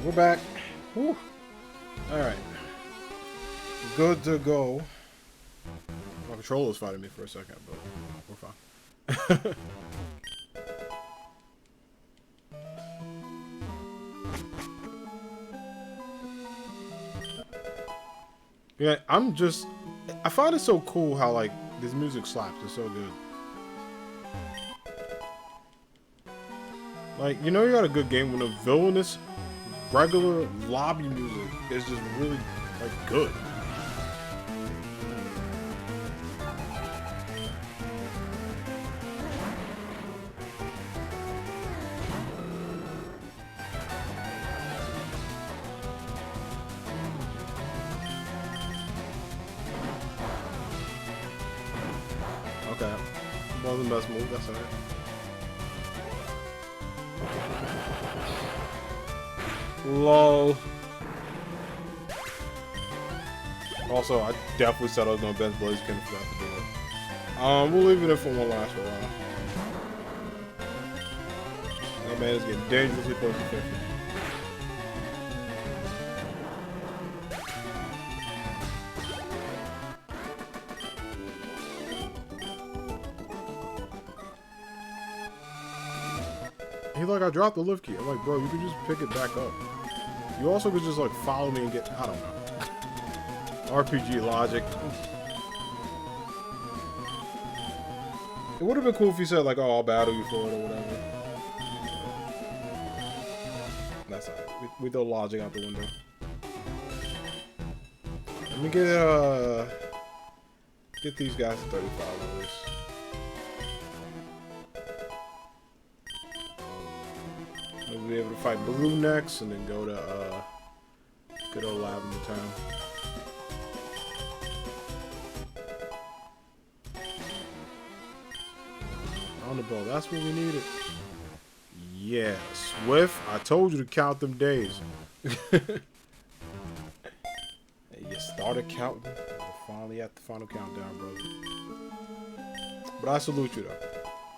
we're back. Whew. All right. Good to go. My controller was fighting me for a second, but we're fine. Yeah, I find it so cool how, like, this music slaps. It's so good. Like, you know you got a good game when the villainous, regular lobby music is just really, like, good. Okay. Wasn't the best move, that's alright. LOL. Also, I definitely said I was gonna bench Blaziken and forgot to do it. We'll leave it in for one last while. That man is getting dangerously close to 50. He's like, I dropped the lift key. I'm like, bro, you could just pick it back up. You also could just, like, follow me and get, I don't know. RPG logic. It would have been cool if you said, like, oh, I'll battle you for it or whatever. That's alright. We throw logic out the window. Let me get these guys to 35 at least. We'll be able to fight Blue next and then go to good old Lavender Town. On the ball, that's what we needed. Yeah, Swift, I told you to count them days. Hey, you started counting. We're finally at the final countdown, brother. But I salute you though.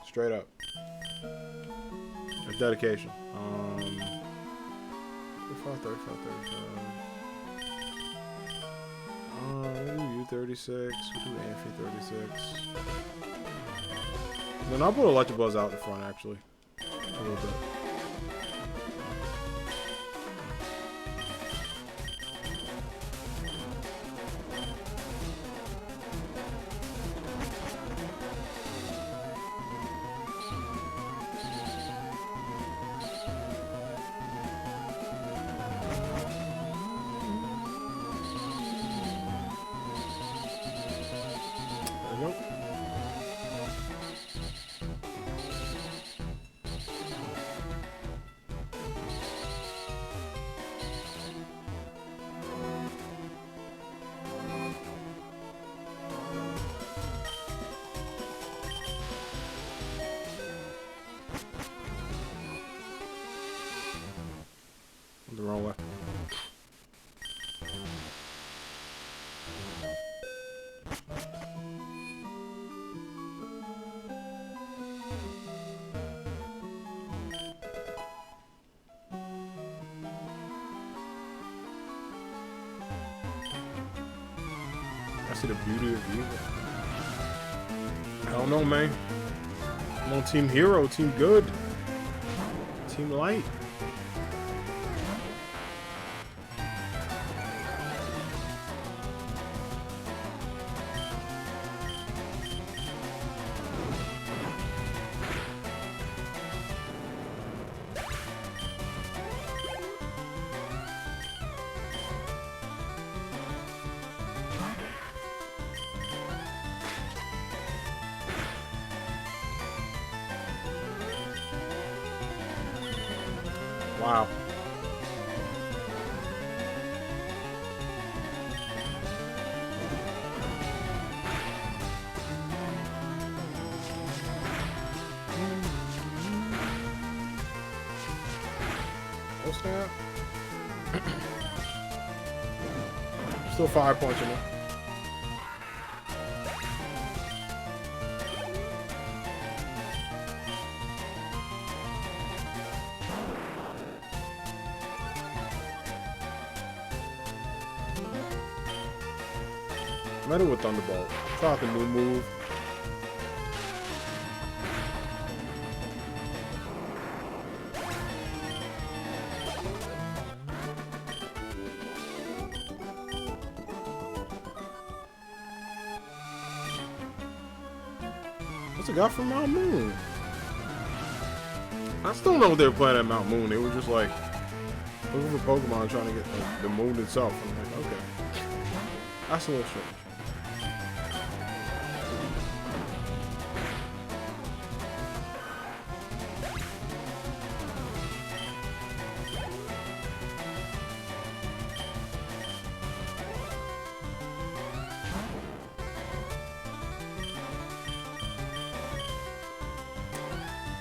Straight up. That's dedication. 35. We'll do U36. We'll do Amphi 36. Then I'll put Electabuzz out in front, actually. A little bit. The wrong way. I see the beauty of you. I don't know, man. I'm on Team Hero, Team Good, Team Light. Wow. Oh snap. Still fire punching it. Met it with Thunderbolt. Try out the new move. What's a guy from Mount Moon? I still don't know what they were playing at Mount Moon. They were just like looking for Pokemon trying to get like, the moon itself. I'm like, okay. That's a little strange.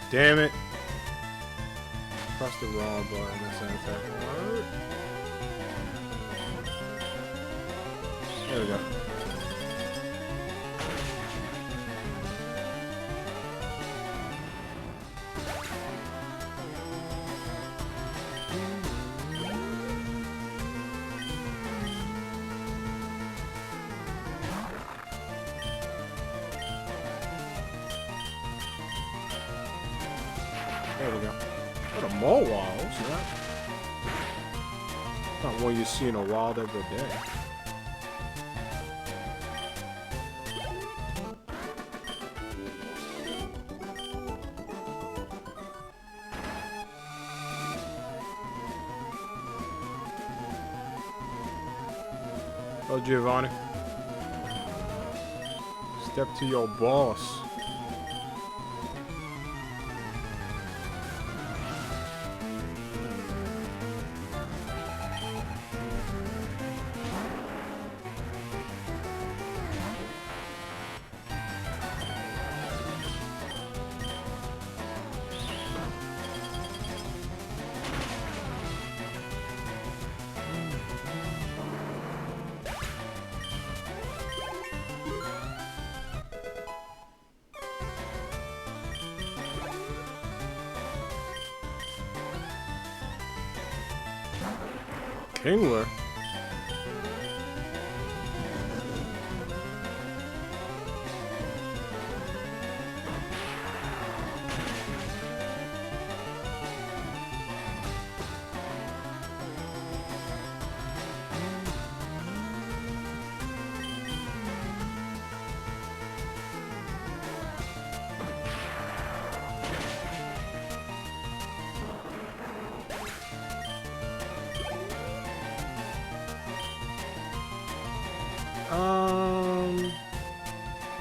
Damn it. Press the wrong button. That's an attack. There we go. There we go. What a Mawile. What's that? Not one you see in a wild every day. Oh, Giovanni. Step to your boss. Kingler?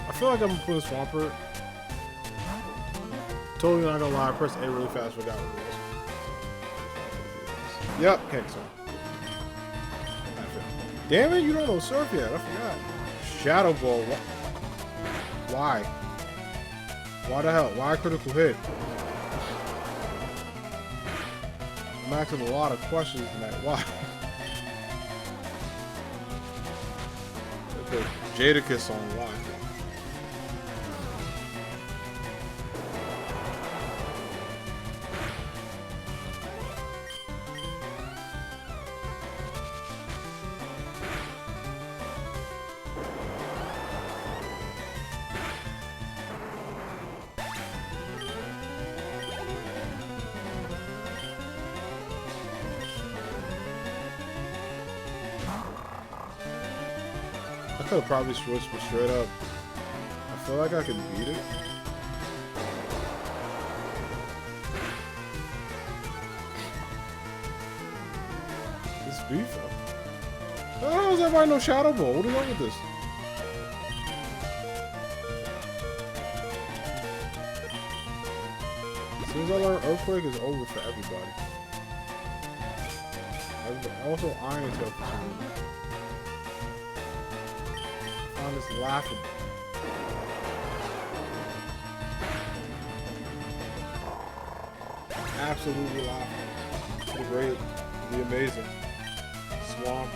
I feel like I'm gonna put a Swampert. Totally not gonna lie, I pressed A really fast, forgot what it was. Yep, Kingson. Damn it, you don't know Surf yet, I forgot. Shadow Ball, why? Why the hell? Why critical hit? I'm asking a lot of questions in that. Why? The Jadakiss on why? I could have probably switched, but straight up, I feel like I could beat it. This beef up. How does everybody know Shadow Ball? What is wrong with this? As soon as I learn Earthquake, is over for everybody. Also, Iron Tail for some reason. Is laughable. Absolutely laughable. It'd be great. It'd be amazing. Swamp.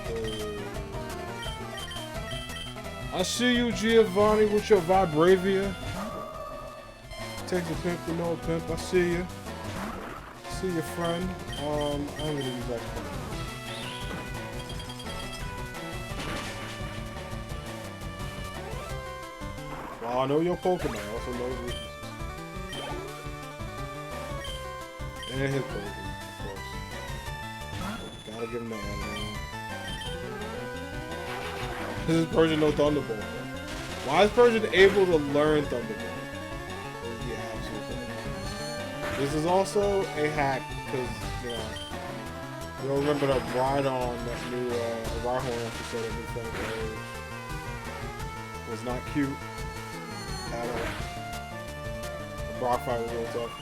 I see you, Giovanni, with your Vibravia. Takes a pimp to know a pimp. I see you. See your friend. I'm gonna use that. Friend. I know your Pokemon. I also know his weaknesses. And his Persian, of course. Gotta give him the anime. This is Persian no Thunderbolt. Why is Persian able to learn Thunderbolt? Yeah, absolutely. This is also a hack because, you know, you'll remember that Rhydon, that new Rhyhorn episode of New Frontier was not cute at all. The Brock fight was real tough.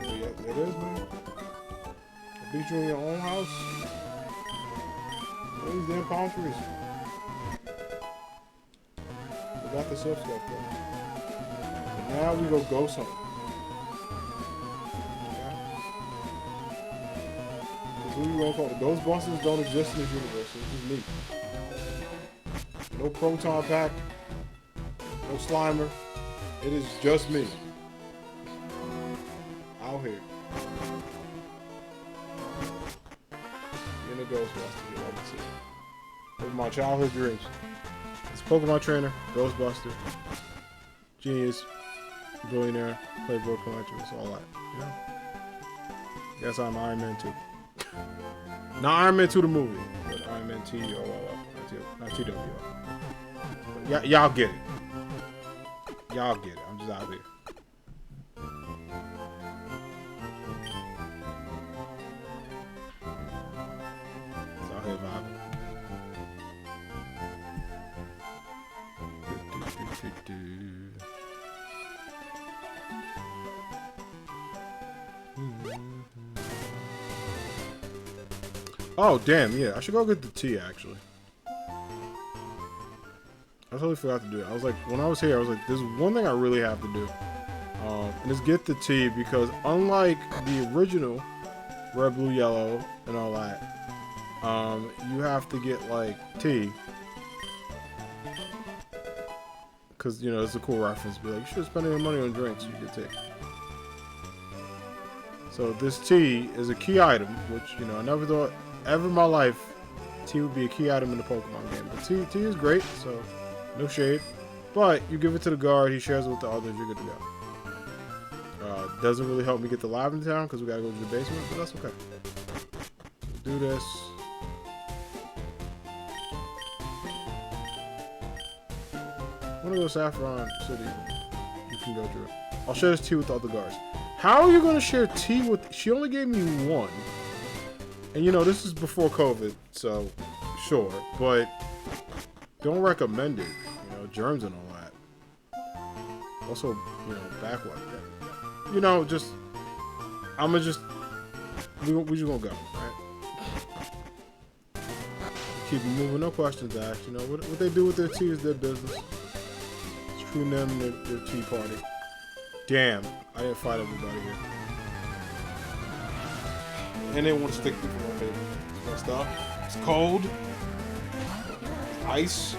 Yeah, it is, man. I beat you in your own house. What are these damn palm trees? We got the Silph Scuff though. And now we go ghost hunting. What you gonna call it? Ghostbusters don't exist in this universe. This is me. No Proton Pack. No Slimer. It is just me. Out here. In a Ghostbuster. You love to see it. Those are my childhood dreams. It's Pokemon trainer, Ghostbuster, genius, billionaire, play Pokemon, it's all that. You know? Guess I'm Iron Man 2. Not Iron Man 2 the movie, but Iron Man T-O-L-L, not T-W-O. Y'all get it. Y'all get it. I'm just out here. It's out here vibing. Oh, damn, yeah. I should go get the tea, actually. I totally forgot to do it. I was like, when I was here, I was like, there's one thing I really have to do. And it's get the tea, because unlike the original Red, Blue, Yellow, and all that, you have to get, like, tea. Because, you know, it's a cool reference. Be like, you should spend your money on drinks, you get tea. So this tea is a key item, which, you know, I never thought ever in my life tea would be a key item in the Pokemon game. But tea is great, so no shade. But you give it to the guard, he shares it with the others, you're good to go. Doesn't really help me get the Lavender Town because we gotta go to the basement, but that's okay. Do this. I'm gonna go Saffron City. You can go through. I'll share this tea with the other guards. How are you gonna share tea with? She only gave me one. And you know, this is before COVID, so sure, but don't recommend it. You know, germs and all that. Also, you know, back like that. You know, just we just gonna go, right? Keep it moving, no questions asked. You know, what they do with their tea is their business. Screw them and their tea party. Damn, I didn't fight everybody here. And they want to stick people on paper. Messed up. It's cold. It's ice.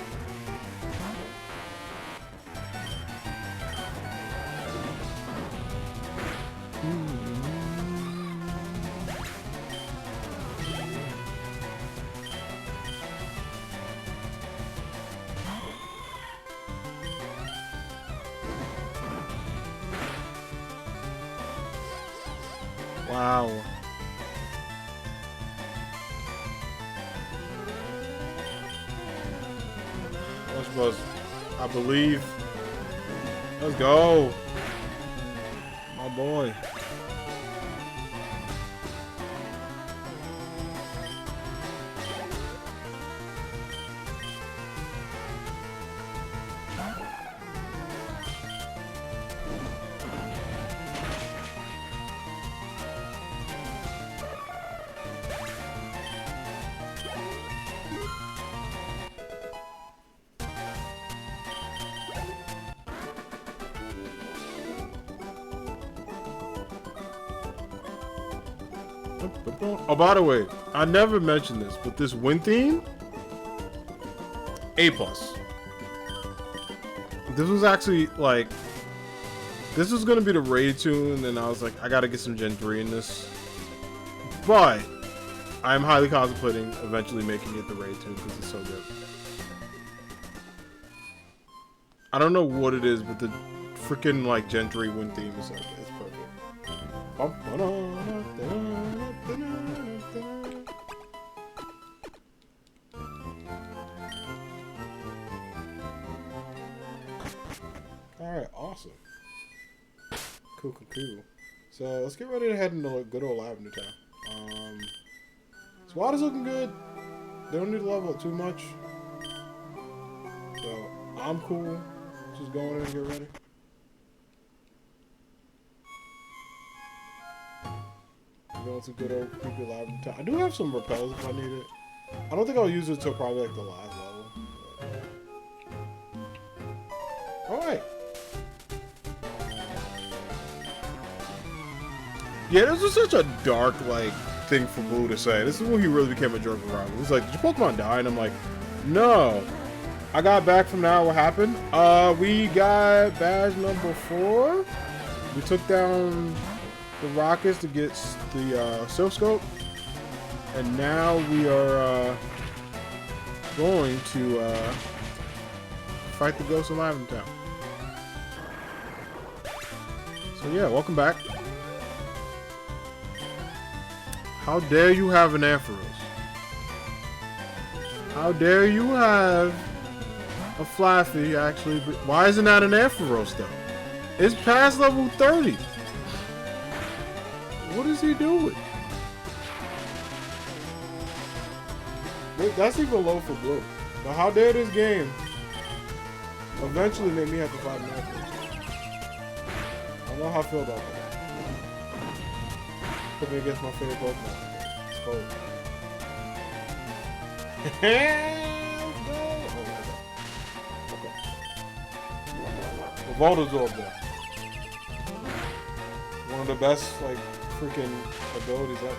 Wow. I believe. Let's go. My boy. Oh, by the way, I never mentioned this, but this wind theme, A+. This was actually, like, this was gonna be the raid tune, and I was like, I gotta get some Gen 3 in this. But I'm highly contemplating eventually making it the raid too because it's so good. I don't know what it is, but the freaking like Gentry wind theme is so good. It's perfect. Alright, awesome. Cool. So let's get ready to head into good old Lavender Town. Squad is looking good. They don't need to level up too much. So I'm cool. Just go in and get ready. Going to good old creepy Lavender Town. I do have some repels if I need it. I don't think I'll use it until probably like the last level. Alright. Yeah, this was such a dark, like, thing for Blue to say. This is when he really became a jerk around. He's like, did your Pokemon die? And I'm like, no. I got back from now. What happened? We got badge number 4. We took down the Rockets to get the Silph Scope. And now we are going to fight the Ghost of Lavender Town. So yeah, welcome back. How dare you have an Ampharos? How dare you have a Flaffy, actually? Why isn't that an Ampharos, though? It's past level 30. What is he doing? That's even low for Blue. But how dare this game eventually make me have to fight an Ampharos? I don't know how I feel about that. Put me against my favorite Pokemon. It's cold. Let's go! Okay. Voltazor there. One of the best, like, freaking abilities ever.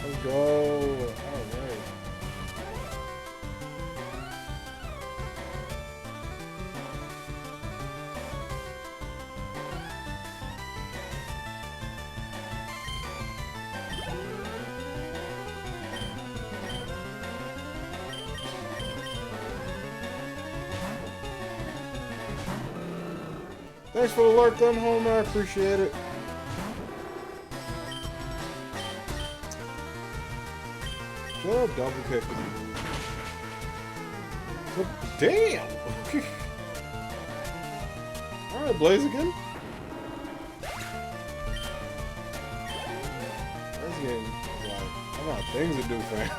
Let's go. Alright. Thanks for the alert, then, home. I appreciate it. Shut up, double kick. Damn! Alright, Blaziken. This game is like, I got things to do, fam.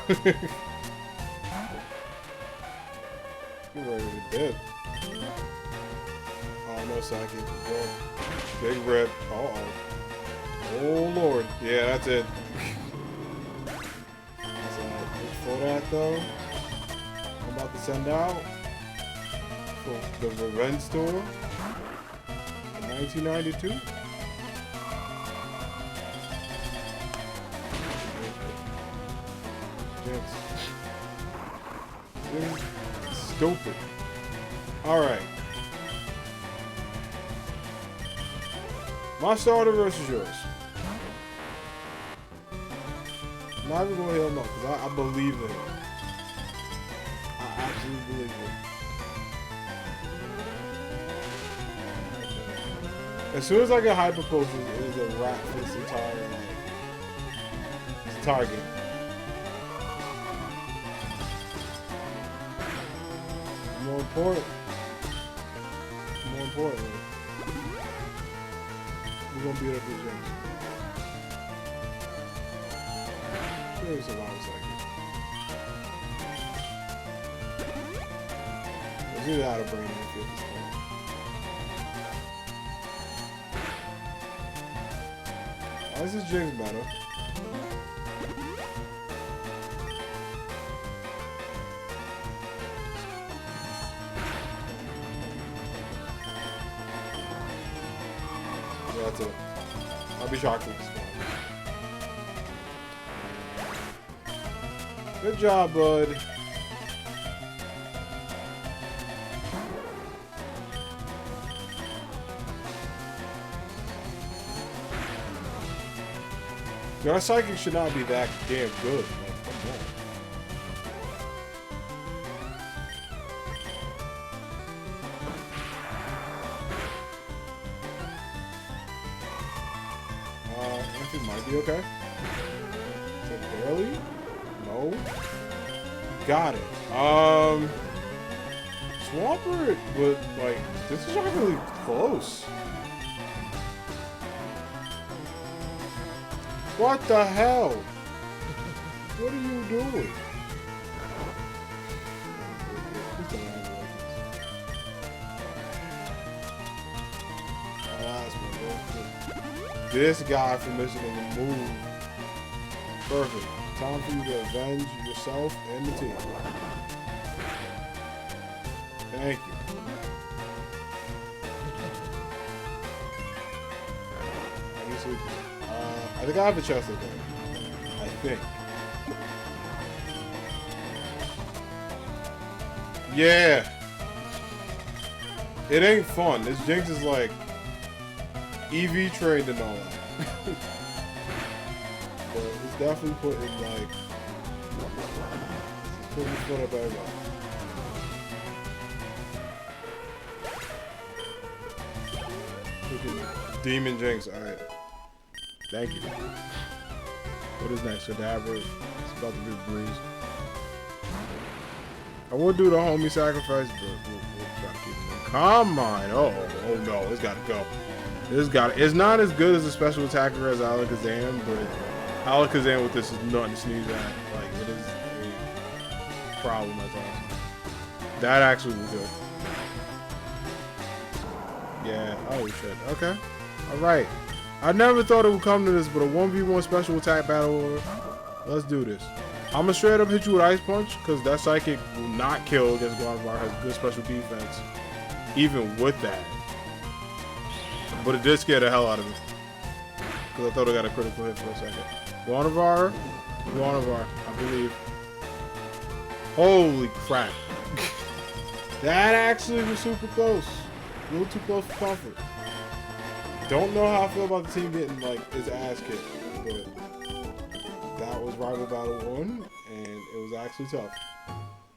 Get ready to dip. Oh, no psychic. Big rip. Uh-oh. Oh, Lord. Yeah, that's it. For that, though, I'm about to send out for the Revenge Store in 1992. Stupid. Alright. My starter versus yours. I'm not even going to heal him up because I believe in him. I absolutely believe in him. As soon as I get Hyper Potions, it is a wrap for this entire, this entire game. More importantly, we're going to beat up these games. There's a lot of seconds. Let's do that to bring in this point. Oh, this is Jinx better. That's it. I'll be shocked if it's fine. Good job, bud. Our psychic should not be that damn good. Like, come on. Anything might be okay. Is it barely? No. Got it. Swampert, but like this is not really close. What the hell? What are you doing? This guy for missing a move. Perfect. Time for you to avenge yourself and the team. Thank you. I think I have a chest right there. I think. Yeah. It ain't fun. This Jinx is like EV trained and all that. But it's definitely putting like putting his foot up everybody. Demon Jinx, alright. Thank you. What is next? Kadabra. It's about to be a breeze. I would do the homie sacrifice, but we'll try to keep it going. Come on. Oh no, it's gotta go. It's not as good as a special attacker as Alakazam, but Alakazam with this is nothing to sneeze at. Like, it is a problem that's awesome. That actually was good. Yeah, oh shit. Okay. Alright. I never thought it would come to this, but a 1v1 special attack battle. Let's do this. I'm gonna straight up hit you with Ice Punch, because that Psychic will not kill against Gardevoir. Has good special defense, even with that. But it did scare the hell out of me, because I thought I got a critical hit for a second. Gardevoir, I believe. Holy crap. That actually was super close. A little too close for comfort. Don't know how I feel about the team getting like his ass kicked, but that was Rival Battle 1, and it was actually tough.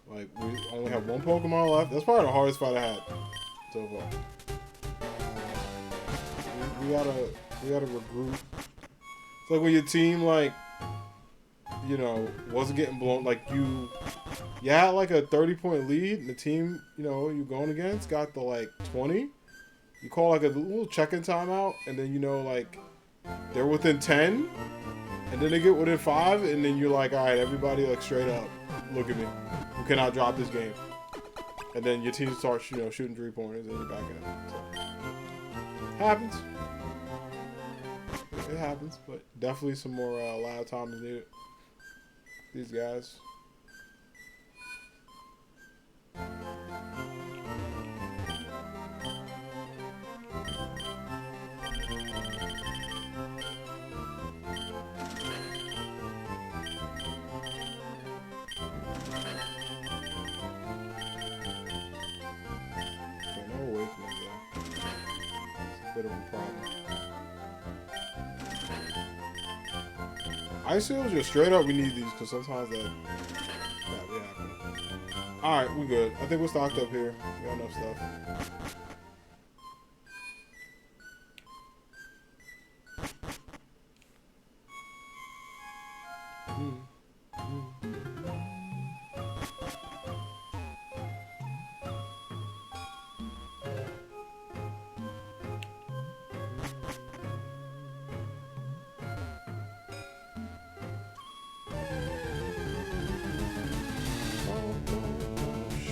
Like, we only have one Pokemon left. That's probably the hardest fight I had so far. We gotta regroup. It's like when your team, like, you know, wasn't getting blown. Like, you had like a 30-point lead, and the team, you know, you're going against got the like 20. You call like a little check-in timeout, and then, you know, like, they're within 10, and then they get within 5, and then you're like, all right, everybody, like, straight up, look at me. We cannot drop this game. And then your team starts, you know, shooting 3-pointers, and you're back in it. So, happens. It happens, but definitely some more loud time is needed. These guys. Bit of a problem. Ice Seals, just straight up, we need these because sometimes that be happening. Alright, we good. I think we're stocked up here. We got enough stuff.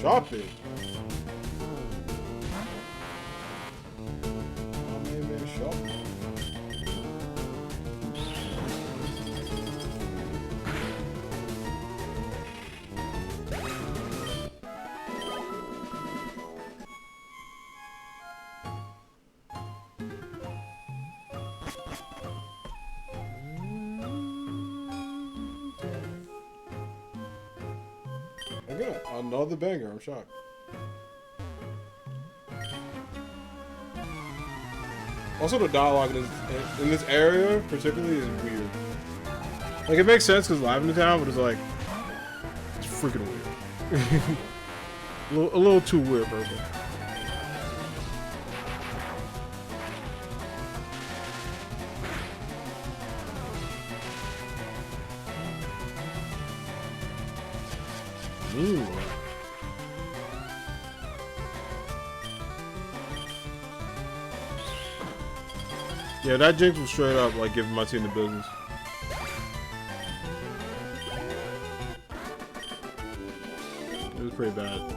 Shopping. My main man shopping. Again, another banger. I'm shocked. Also, the dialogue in this area, particularly, is weird. Like, it makes sense because live in the town, but it's like, it's freaking weird. a little too weird, personally. Ooh. Yeah, that Jinx was straight up like giving my team the business. It was pretty bad.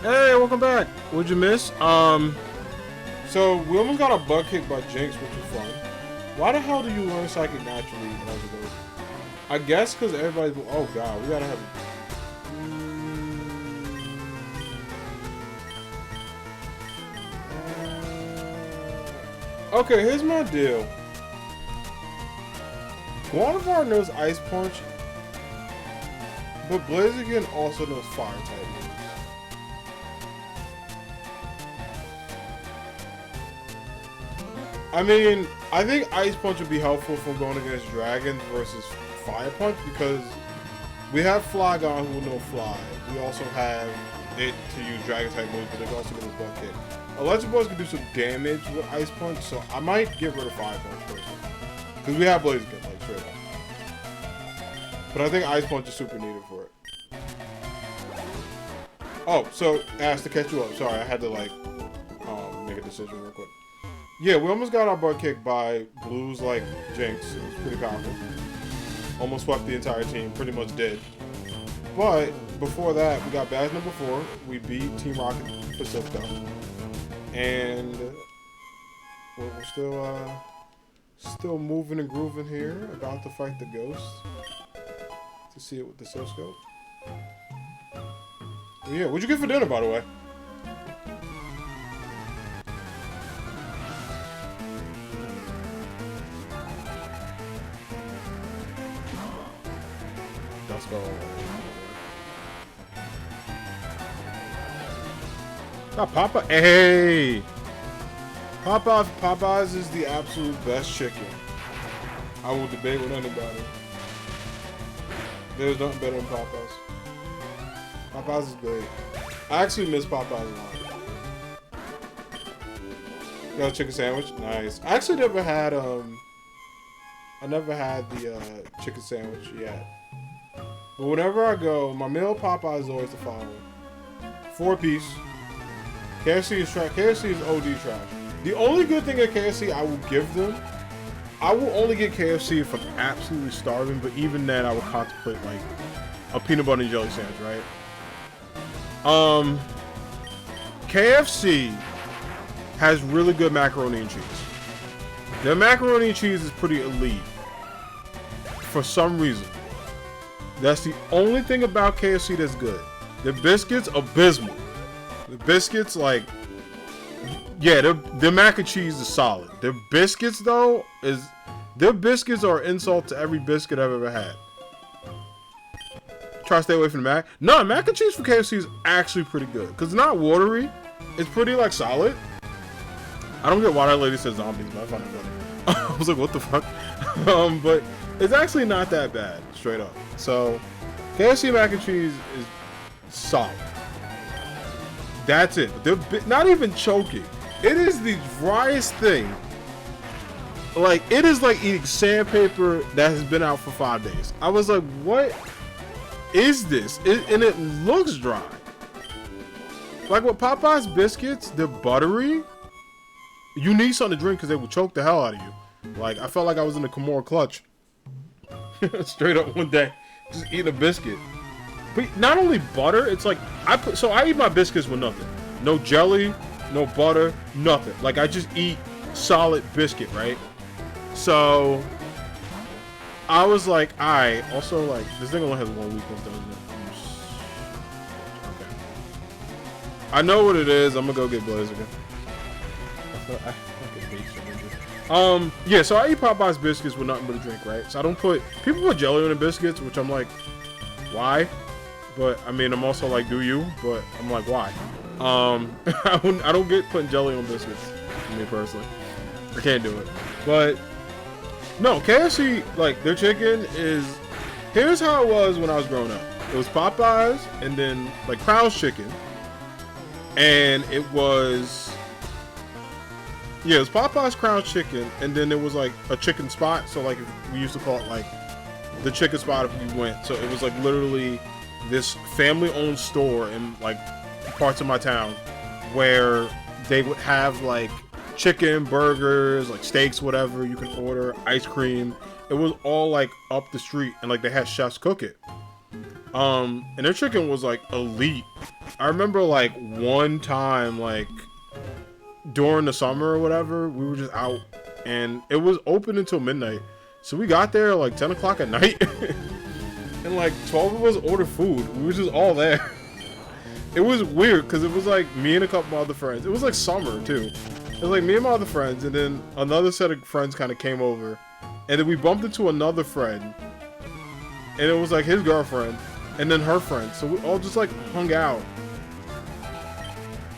Hey, welcome back. What'd you miss? So we almost got a butt kicked by Jinx, which was fun. Why the hell do you learn Psychic naturally as it goes? I guess because everybody's. Oh god, we gotta have. Okay, here's my deal. Gardevoir knows Ice Punch, but Blaziken also knows Fire type moves. I mean, I think Ice Punch would be helpful for going against Dragons versus Fire Punch because we have Flygon who will know Fly. We also have it to use Dragon type moves, but it's also going to butt kick. Electabuzz can do some damage with Ice Punch, so I might get rid of Fire Punch personally. Because we have Blaziken, like, straight up. But I think Ice Punch is super needed for it. Oh, so, Ash, to catch you up. Sorry, I had to, like, make a decision real quick. Yeah, we almost got our butt kicked by Blues like Jinx. It was pretty powerful. Almost swept the entire team. Pretty much did. But, before that, we got badge number 4. We beat Team Rocket Pacifica. And we're still moving and grooving here. About to fight the ghost. To see it with the Silscope. Yeah, what'd you get for dinner, by the way? Let's go. Not Papa. Hey! Popeyes is the absolute best chicken. I will debate with anybody. There's nothing better than Popeyes. Popeyes is great. I actually miss Popeyes a lot. You got a chicken sandwich? Nice. I actually never had the chicken sandwich yet. But whenever I go, my meal at Popeyes is always the following. 4-piece. KFC is trash. KFC is OD trash. The only good thing at KFC I will give them, I will only get KFC if I'm absolutely starving, but even then I would contemplate like a peanut butter and jelly sandwich, right? KFC has really good macaroni and cheese. Their macaroni and cheese is pretty elite. For some reason. That's the only thing about KFC that's good. Their biscuits, abysmal. The biscuits, like, yeah, their mac and cheese is solid. Their biscuits, though, their biscuits are an insult to every biscuit I've ever had. Try to stay away from the mac. No, mac and cheese from KFC is actually pretty good. Because it's not watery. It's pretty, like, solid. I don't get why that lady said zombies, but I find it funny. I was like, what the fuck? But it's actually not that bad, straight up. So, KFC mac and cheese is solid. That's it. They're not even choking. It is the driest thing. Like, it is like eating sandpaper that has been out for 5 days. I was like, what? is this? And it looks dry. Like with Popeye's biscuits, they're buttery. You need something to drink because they will choke the hell out of you. Like, I felt like I was in the Kimura Clutch. Straight up one day, just eating a biscuit. But not only butter, it's like I eat my biscuits with nothing. No jelly, no butter, nothing. Like, I just eat solid biscuit, right? So I was like, alright. Also, like, this thing only has one weakness, doesn't it? Okay. I know what it is. I'm gonna go get Blaziken. Yeah, so I eat Popeye's biscuits with nothing but a drink, right? So I don't put... People put jelly on the biscuits, which I'm like, why? But, I mean, I'm also like, do you? But I'm like, why? I don't get putting jelly on biscuits, for me personally. I can't do it. But, no, KFC, like, their chicken is... Here's how it was when I was growing up. It was Popeyes, and then, like, Crow's Chicken. And it was... Yeah, it was Popeye's Crow's Chicken, and then there was like a chicken spot. So like we used to call it like the chicken spot if we went. So it was like literally this family-owned store in like parts of my town where they would have like chicken, burgers, like steaks, whatever you can order, ice cream. It was all like up the street, and like they had chefs cook it. And their chicken was like elite. I remember like one time like during the summer or whatever, we were just out and it was open until midnight. So we got there like 10 o'clock at night and like 12 of us ordered food. We were just all there. It was weird because it was like me and a couple of other friends. It was like summer too. It was like me and my other friends, and then another set of friends kind of came over, and then we bumped into another friend, and it was like his girlfriend and then her friend. So we all just like hung out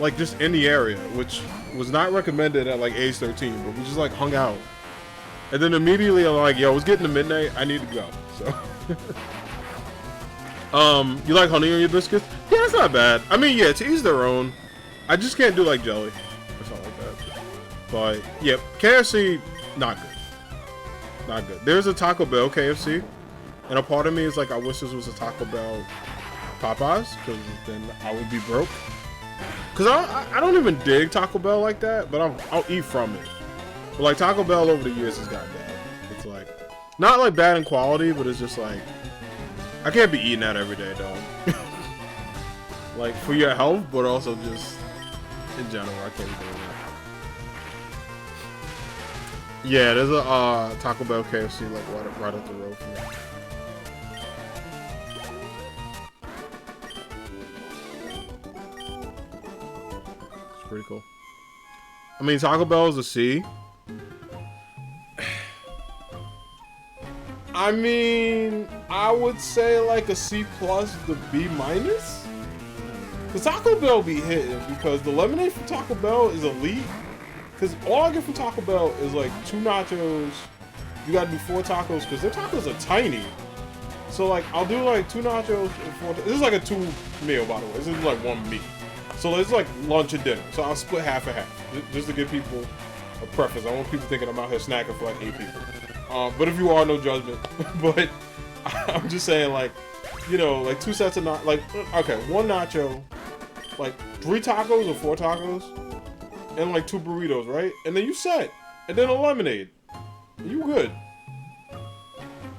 like just in the area, which was not recommended at like age 13, but we just like hung out. And then immediately I'm like, yo, it's getting to midnight, I need to go. So you like honey on your biscuits? Yeah, it's not bad. I mean, yeah, to each their own. I just can't do like jelly or something like that. But yeah, KFC, not good. Not good. There's a Taco Bell KFC, and a part of me is like, I wish this was a Taco Bell Popeyes, because then I would be broke. Because I don't even dig Taco Bell like that, but I'll eat from it. But like Taco Bell over the years has gotten bad. It's like, not like bad in quality, but it's just like, I can't be eating that every day, dog. Like for your health, but also just in general, I can't be doing that. Yeah, there's a Taco Bell KFC like right up the road from me. Pretty cool. I mean, Taco Bell is a C. I mean, I would say like a C plus to B minus. The Taco Bell be hitting because the lemonade from Taco Bell is elite. Because all I get from Taco Bell is like 2 nachos. You gotta do 4 tacos because their tacos are tiny. So like, I'll do like 2 nachos and 4. This is like a 2 meal, by the way. This is like 1 meat. So it's like lunch and dinner. So I'll split half and half, just to give people a preference. I want people thinking I'm out here snacking for like 8 people. But if you are, no judgment. But I'm just saying, like, you know, like 2 sets of like, okay, 1 nacho, like 3 tacos or 4 tacos, and like 2 burritos, right? And then you set, and then a lemonade. You good?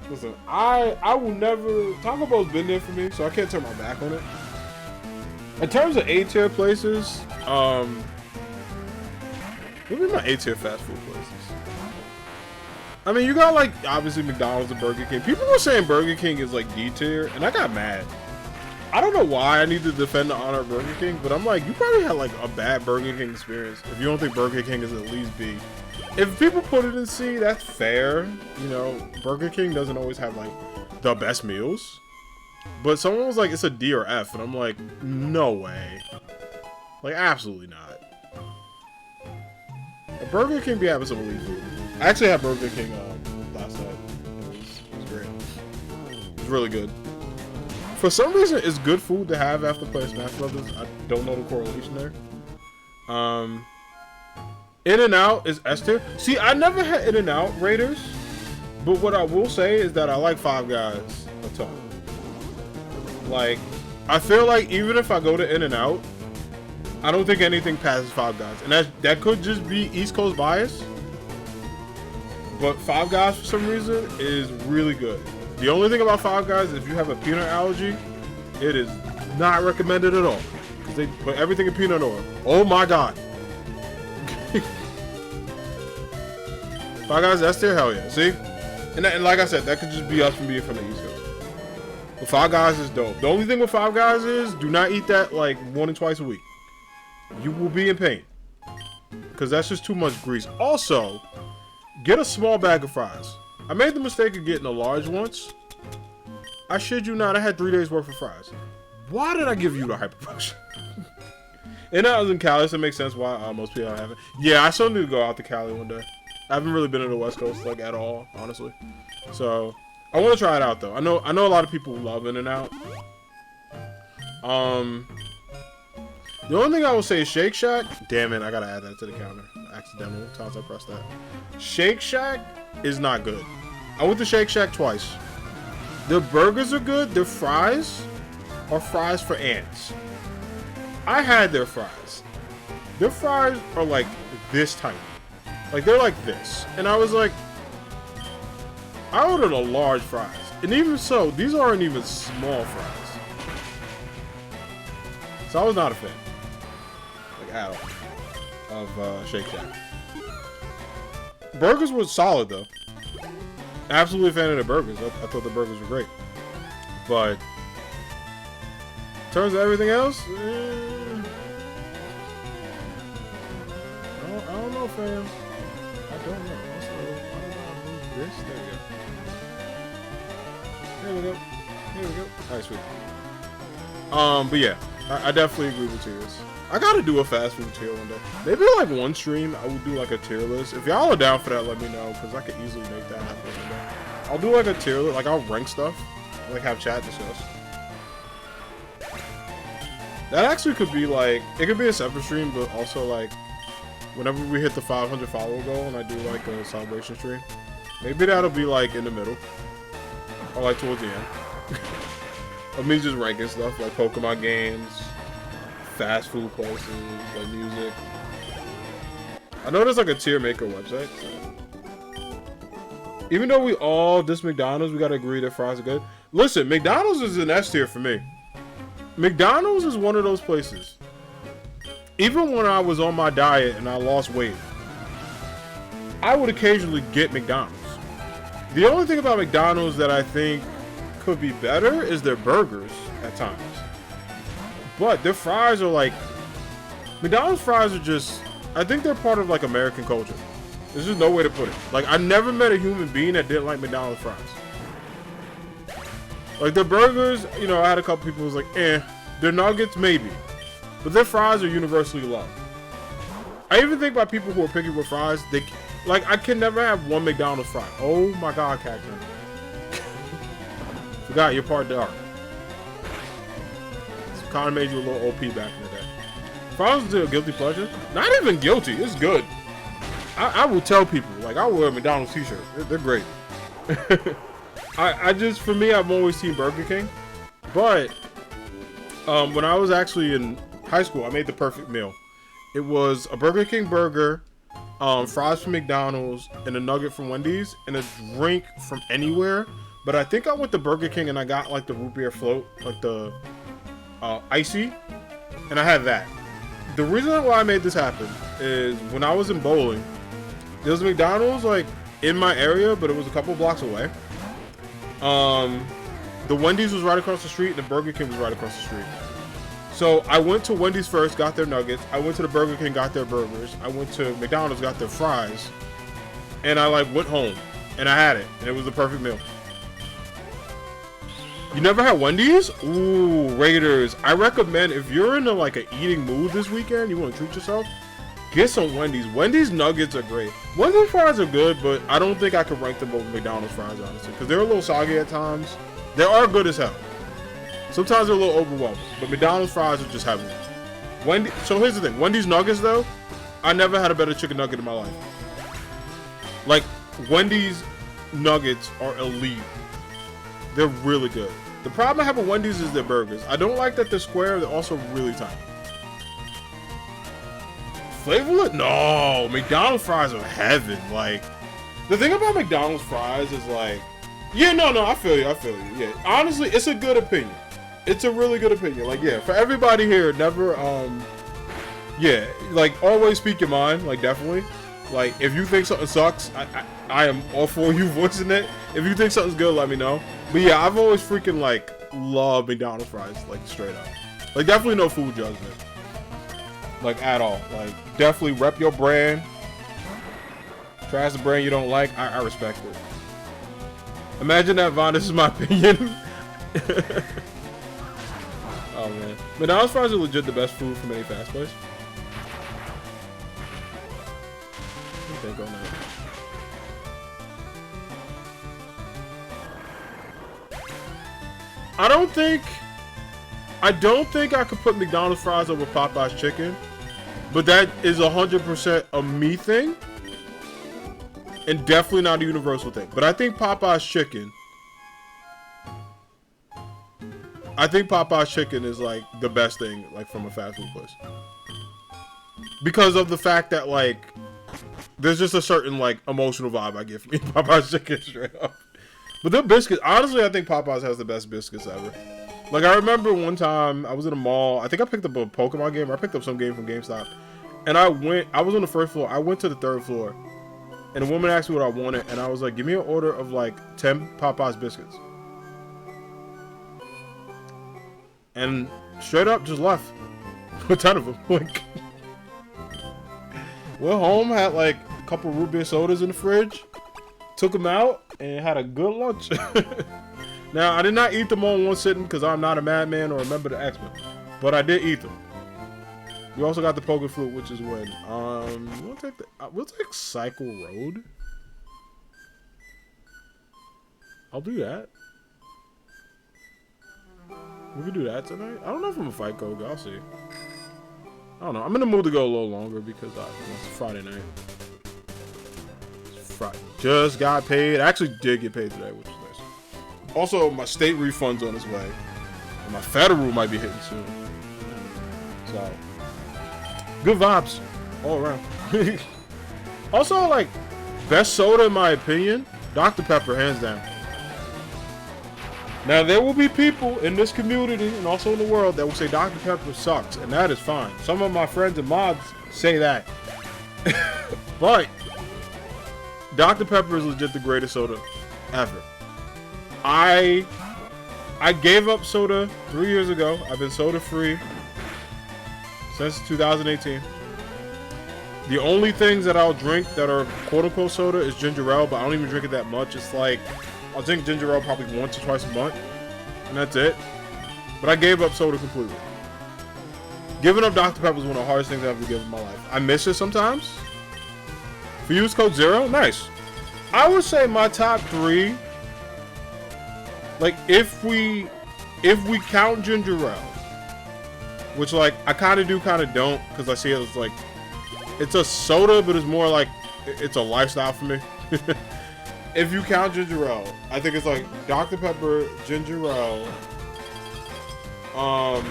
Listen, I will never. Taco Bell's been there for me, so I can't turn my back on it. In terms of A-tier places, what would be my A-tier fast food places? I mean, you got like obviously McDonald's and Burger King. People were saying Burger King is like D-tier, and I got mad. I don't know why I need to defend the honor of Burger King, but I'm like, you probably had like a bad Burger King experience if you don't think Burger King is at least B. If people put it in C, that's fair. You know, Burger King doesn't always have like the best meals. But someone was like, it's a D or F, and I'm like, no way. Like, absolutely not. A Burger King be having some elite food. I actually had Burger King last night. It was great. It was really good. For some reason, it's good food to have after playing Smash Brothers. I don't know the correlation there. In-N-Out is S tier. See, I never had In-N-Out Raiders, but what I will say is that I like Five Guys a ton. Like, I feel like even if I go to In-N-Out, I don't think anything passes Five Guys, and that could just be East Coast bias. But Five Guys for some reason is really good. The only thing about Five Guys, if you have a peanut allergy, it is not recommended at all because they put everything in peanut oil. Oh my god! Five Guys, that's their hell yeah. See, and like I said, that could just be us from being from the East Coast. But Five Guys is dope. The only thing with Five Guys is do not eat that like 1 or twice a week. You will be in pain because that's just too much grease. Also, get a small bag of fries. I made the mistake of getting a large once. I shit you not, I had 3 days worth of fries. Why did I give you the hyper potion? And I was in Cali, so it makes sense why most people haven't. Yeah, I still need to go out to Cali one day. I haven't really been to the West Coast like at all, honestly. So I want to try it out though. I know a lot of people love In-N-Out. The only thing I will say is Shake Shack. Damn it, I gotta add that to the counter. Accidental times I pressed that. Shake Shack is not good. I went to Shake Shack twice. Their burgers are good. Their fries are fries for ants. I had their fries. Their fries are like this tiny. Like they're like this. And I was like, I ordered a large fries. And even so, these aren't even small fries. So I was not a fan. Like at all. Of Shake Shack. Burgers were solid though. Absolutely a fan of the burgers. I thought the burgers were great. But in terms of everything else, I don't know, fam. I don't know. Also, I don't know how to move this. There we go. There we go. Here we go. Alright, sweet. But yeah, I definitely agree with tiers. I gotta do a fast food tier one day. Maybe like one stream, I would do like a tier list. If y'all are down for that, let me know, because I could easily make that happen one day. I'll do like a tier list, like I'll rank stuff, like have chat discuss. That actually could be like, it could be a separate stream, but also like, whenever we hit the 500 follower goal and I do like a celebration stream, maybe that'll be like in the middle, or like towards the end. Of me just ranking stuff, like Pokemon games, fast food places, like music. I know there's like a tier maker website. So. Even though we all diss McDonald's, we gotta agree that fries are good. Listen, McDonald's is an S tier for me. McDonald's is one of those places. Even when I was on my diet and I lost weight, I would occasionally get McDonald's. The only thing about McDonald's that I think could be better is their burgers at times. But their fries are like, McDonald's fries are just, I think they're part of like American culture. There's just no way to put it. Like I never met a human being that didn't like McDonald's fries. Like their burgers, you know, I had a couple people who was like, eh. Their nuggets, maybe. But their fries are universally loved. I even think about people who are picky with fries, they, like I can never have one McDonald's fry. Oh my god, Cactus. Forgot you're part dark. Kind of made you a little OP back in the day. Fries is a guilty pleasure. Not even guilty. It's good. I will tell people, like, I wear a McDonald's t-shirt. They're great. I just, for me, I've always seen Burger King. But, when I was actually in high school, I made the perfect meal. It was a Burger King burger, fries from McDonald's, and a nugget from Wendy's, and a drink from anywhere. But I think I went to Burger King and I got, like, the root beer float, like the icy, and I had that. The reason why I made this happen is when I was in bowling, there was a McDonald's like in my area, but it was a couple blocks away. The Wendy's was right across the street, and the Burger King was right across the street. So I went to Wendy's first, got their nuggets. I went to the Burger King, got their burgers. I went to McDonald's, got their fries, and I like went home and I had it, and it was the perfect meal. You never had Wendy's? Ooh, Raiders. I recommend if you're in like an eating mood this weekend, you want to treat yourself, get some Wendy's. Wendy's nuggets are great. Wendy's fries are good, but I don't think I could rank them over McDonald's fries, honestly, because they're a little soggy at times. They are good as hell. Sometimes they're a little overwhelming, but McDonald's fries are just heavenly. So here's the thing. Wendy's nuggets, though, I never had a better chicken nugget in my life. Like, Wendy's nuggets are elite. They're really good. The problem I have with Wendy's is their burgers. I don't like that they're square. They're also really tiny. Flavorless? No, McDonald's fries are heaven. Like, the thing about McDonald's fries is like, yeah, no, I feel you. Yeah, honestly, it's a good opinion. It's a really good opinion. Like, yeah, for everybody here, never, yeah, like, always speak your mind. Like, definitely. Like, if you think something sucks, I am all for you voicing it. If you think something's good, let me know. But yeah, I've always freaking, like, loved McDonald's fries, like, straight up. Like, definitely no food judgment. Like, at all. Like, definitely rep your brand. Trash the brand you don't like. I respect it. Imagine that, Vaughn. This is my opinion. Oh, man. McDonald's fries are legit the best food from any fast place. What do you think on that? I don't think I could put McDonald's fries over Popeye's chicken, but that is 100% a me thing, and definitely not a universal thing. But I think Popeye's chicken is like the best thing, like, from a fast food place, because of the fact that, like, there's just a certain, like, emotional vibe I get from eating Popeye's chicken straight up. But their biscuits, honestly, I think Popeyes has the best biscuits ever. Like, I remember one time I was in a mall. I think I picked up a Pokemon game, or I picked up some game from GameStop. And I was on the first floor. I went to the third floor. And a woman asked me what I wanted. And I was like, give me an order of, like, 10 Popeyes biscuits. And straight up just left. A ton of them. Like, went home, had, like, a couple root beer sodas in the fridge. Took them out and had a good lunch. Now, I did not eat them all in one sitting because I'm not a madman or a member of the X-Men. But I did eat them. We also got the Poké Flute, which is when we'll take Cycle Road. I'll do that. We can do that tonight. I don't know if I'm a fight code. I'll see. I don't know. I'm in the mood to go a little longer because it's Friday night. It's Friday. Just got paid. I actually did get paid today, which is nice. Also, my state refund's on its way. And my federal might be hitting soon. So, good vibes all around. Also, like, best soda in my opinion, Dr. Pepper, hands down. Now, there will be people in this community and also in the world that will say Dr. Pepper sucks, and that is fine. Some of my friends and mods say that. But Dr. Pepper is legit the greatest soda ever. I gave up soda 3 years ago. I've been soda free since 2018. The only things that I'll drink that are quote unquote soda is ginger ale, but I don't even drink it that much. It's like, I'll drink ginger ale probably once or twice a month, and that's it. But I gave up soda completely. Giving up Dr. Pepper is one of the hardest things I've ever given in my life. I miss it sometimes. For you, it's code 0. Nice. I would say my top 3, like, if we count ginger ale, which, like, I kind of do, kind of don't, because I see it as, like, it's a soda, but it's more like, it's a lifestyle for me. If you count ginger ale, I think it's like Dr. Pepper, ginger ale. I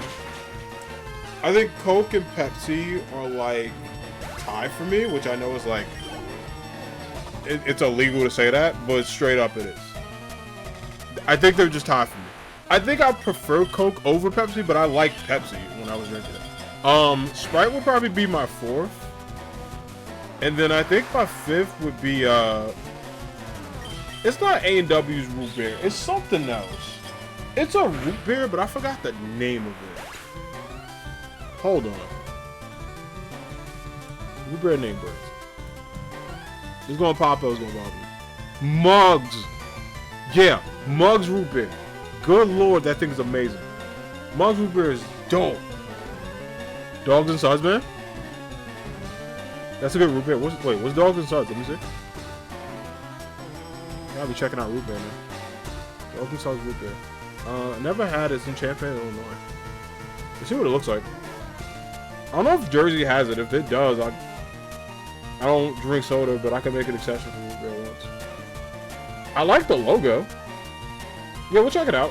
think Coke and Pepsi are like tied for me, which I know is like, it's illegal to say that, but straight up it is. I think they're just tied for me. I think I prefer Coke over Pepsi, but I like Pepsi when I was drinking it. Sprite would probably be my 4th. And then I think my 5th would be, it's not A&W's root beer. It's something else. It's a root beer, but I forgot the name of it. Hold on. Root beer name birds. It's gonna pop up. It's gonna pop up. Mugs. Yeah, Mugs root beer. Good lord, that thing is amazing. Mugs root beer is dope. Dogs and Suds, man. That's a good root beer. What's Dogs and Suds? Let me see. I'll be checking out root beer, man. Dogs and Suds root beer. I never had it. It's in Champaign, Illinois. Let's see what it looks like. I don't know if Jersey has it. If it does, I don't drink soda, but I can make an exception for root beer once. I like the logo. Yeah, we'll check it out.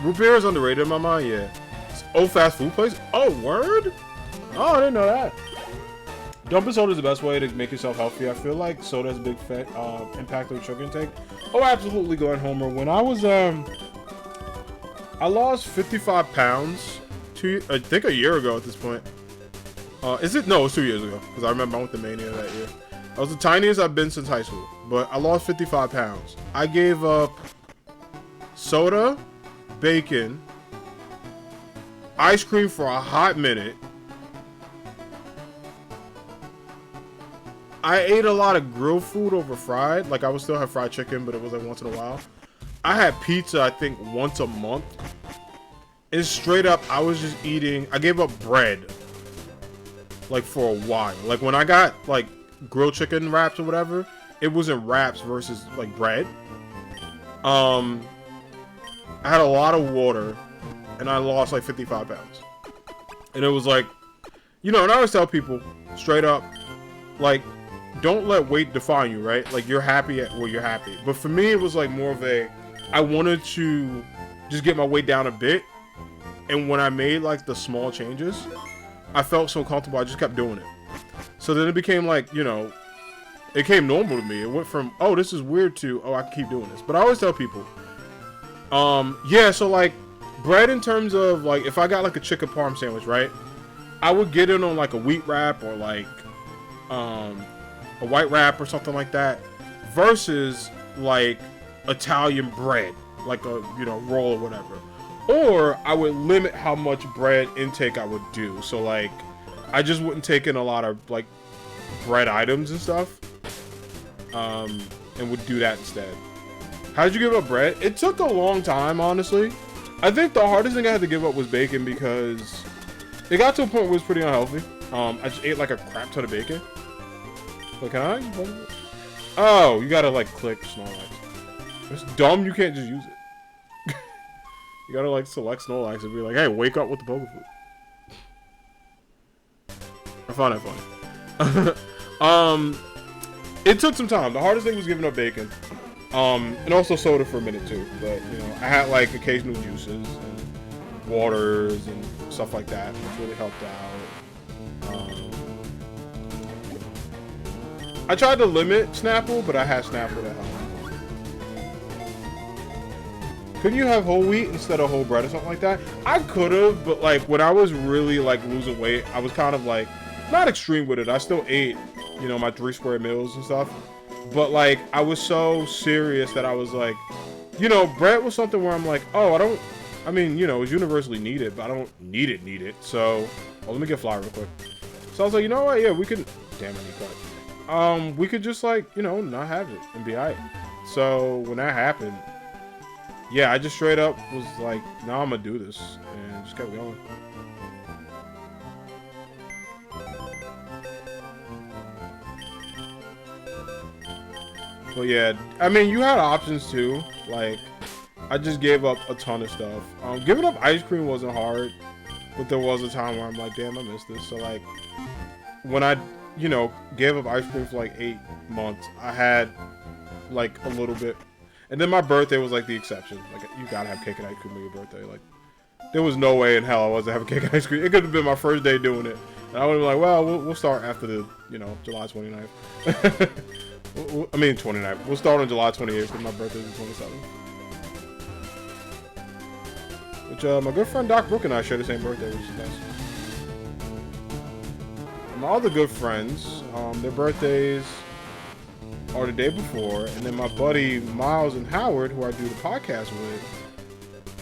Root beer is underrated in my mind, yeah. Oh, fast food place? Oh, word? Oh, I didn't know that. Dumping soda is the best way to make yourself healthy. I feel like soda has a big impact on sugar intake. Oh, absolutely, Glenn Homer. When I was, I lost 55 pounds, I think a year ago at this point. Is it? No, it was 2 years ago, because I remember I went to Mania that year. I was the tiniest I've been since high school, but I lost 55 pounds. I gave up soda, bacon, ice cream for a hot minute. I ate a lot of grilled food over fried. Like, I would still have fried chicken, but it was like once in a while. I had pizza, I think, once a month. And straight up, I was just eating. I gave up bread, like, for a while. Like, when I got, like, grilled chicken wraps or whatever, it wasn't wraps versus, like, bread. I had a lot of water, and I lost, like, 55 pounds. And it was like, you know, and I always tell people, straight up, like, don't let weight define you, right? Like, you're happy at where you're happy. But for me, it was like more of a, I wanted to just get my weight down a bit. And when I made like the small changes, I felt so comfortable, I just kept doing it. So then it became like, you know, it came normal to me. It went from, oh, this is weird to, oh, I can keep doing this. But I always tell people, yeah, so like bread in terms of like, if I got like a chicken parm sandwich, right? I would get it on like a wheat wrap or like, a white wrap or something like that versus like Italian bread, like a, you know, roll or whatever. Or I would limit how much bread intake I would do. So like I just wouldn't take in a lot of like bread items and stuff, and would do that instead. How did you give up bread? It took a long time, honestly. I think the hardest thing I had to give up was bacon because it got to a point where it was pretty unhealthy. I just ate like a crap ton of bacon. Like, can I? Oh, you gotta like click Snorlax. It's dumb, you can't just use it. You gotta like select Snorlax and be like, hey, wake up with the Poké Food. I found that funny. It took some time. The hardest thing was giving up bacon. And also soda for a minute too. But, you know, I had like occasional juices and waters and stuff like that, which really helped out. I tried to limit Snapple, but I had Snapple at home. Couldn't you have whole wheat instead of whole bread or something like that? I could have, but like when I was really like losing weight, I was kind of like not extreme with it. I still ate, you know, my 3 square meals and stuff. But like I was so serious that I was like, you know, bread was something where I'm like, oh, I mean, you know, it's universally needed, but I don't need it. So, let me get flour real quick. So I was like, you know what? Yeah, we can. Damn, I need cut. We could just like, you know, not have it and be alright. So when that happened, yeah, I just straight up was like, nah, I'm gonna do this, and just kept going. But yeah, I mean, you had options too. Like, I just gave up a ton of stuff. Giving up ice cream wasn't hard, but there was a time where I'm like, damn, I missed this. So like, when I, you know, gave up ice cream for like 8 months, I had like a little bit. And then my birthday was like the exception. Like, you gotta have cake and ice cream on your birthday. Like, there was no way in hell I wasn't having cake and ice cream. It could have been my first day doing it. And I would have been like, well, we'll start after the, you know, July 29th. I mean, 29th. We'll start on July 28th because my birthday is the 27th. Which, my good friend Doc Brook and I share the same birthday, which is nice. My other good friends, their birthdays are the day before, and then my buddy Miles and Howard, who I do the podcast with,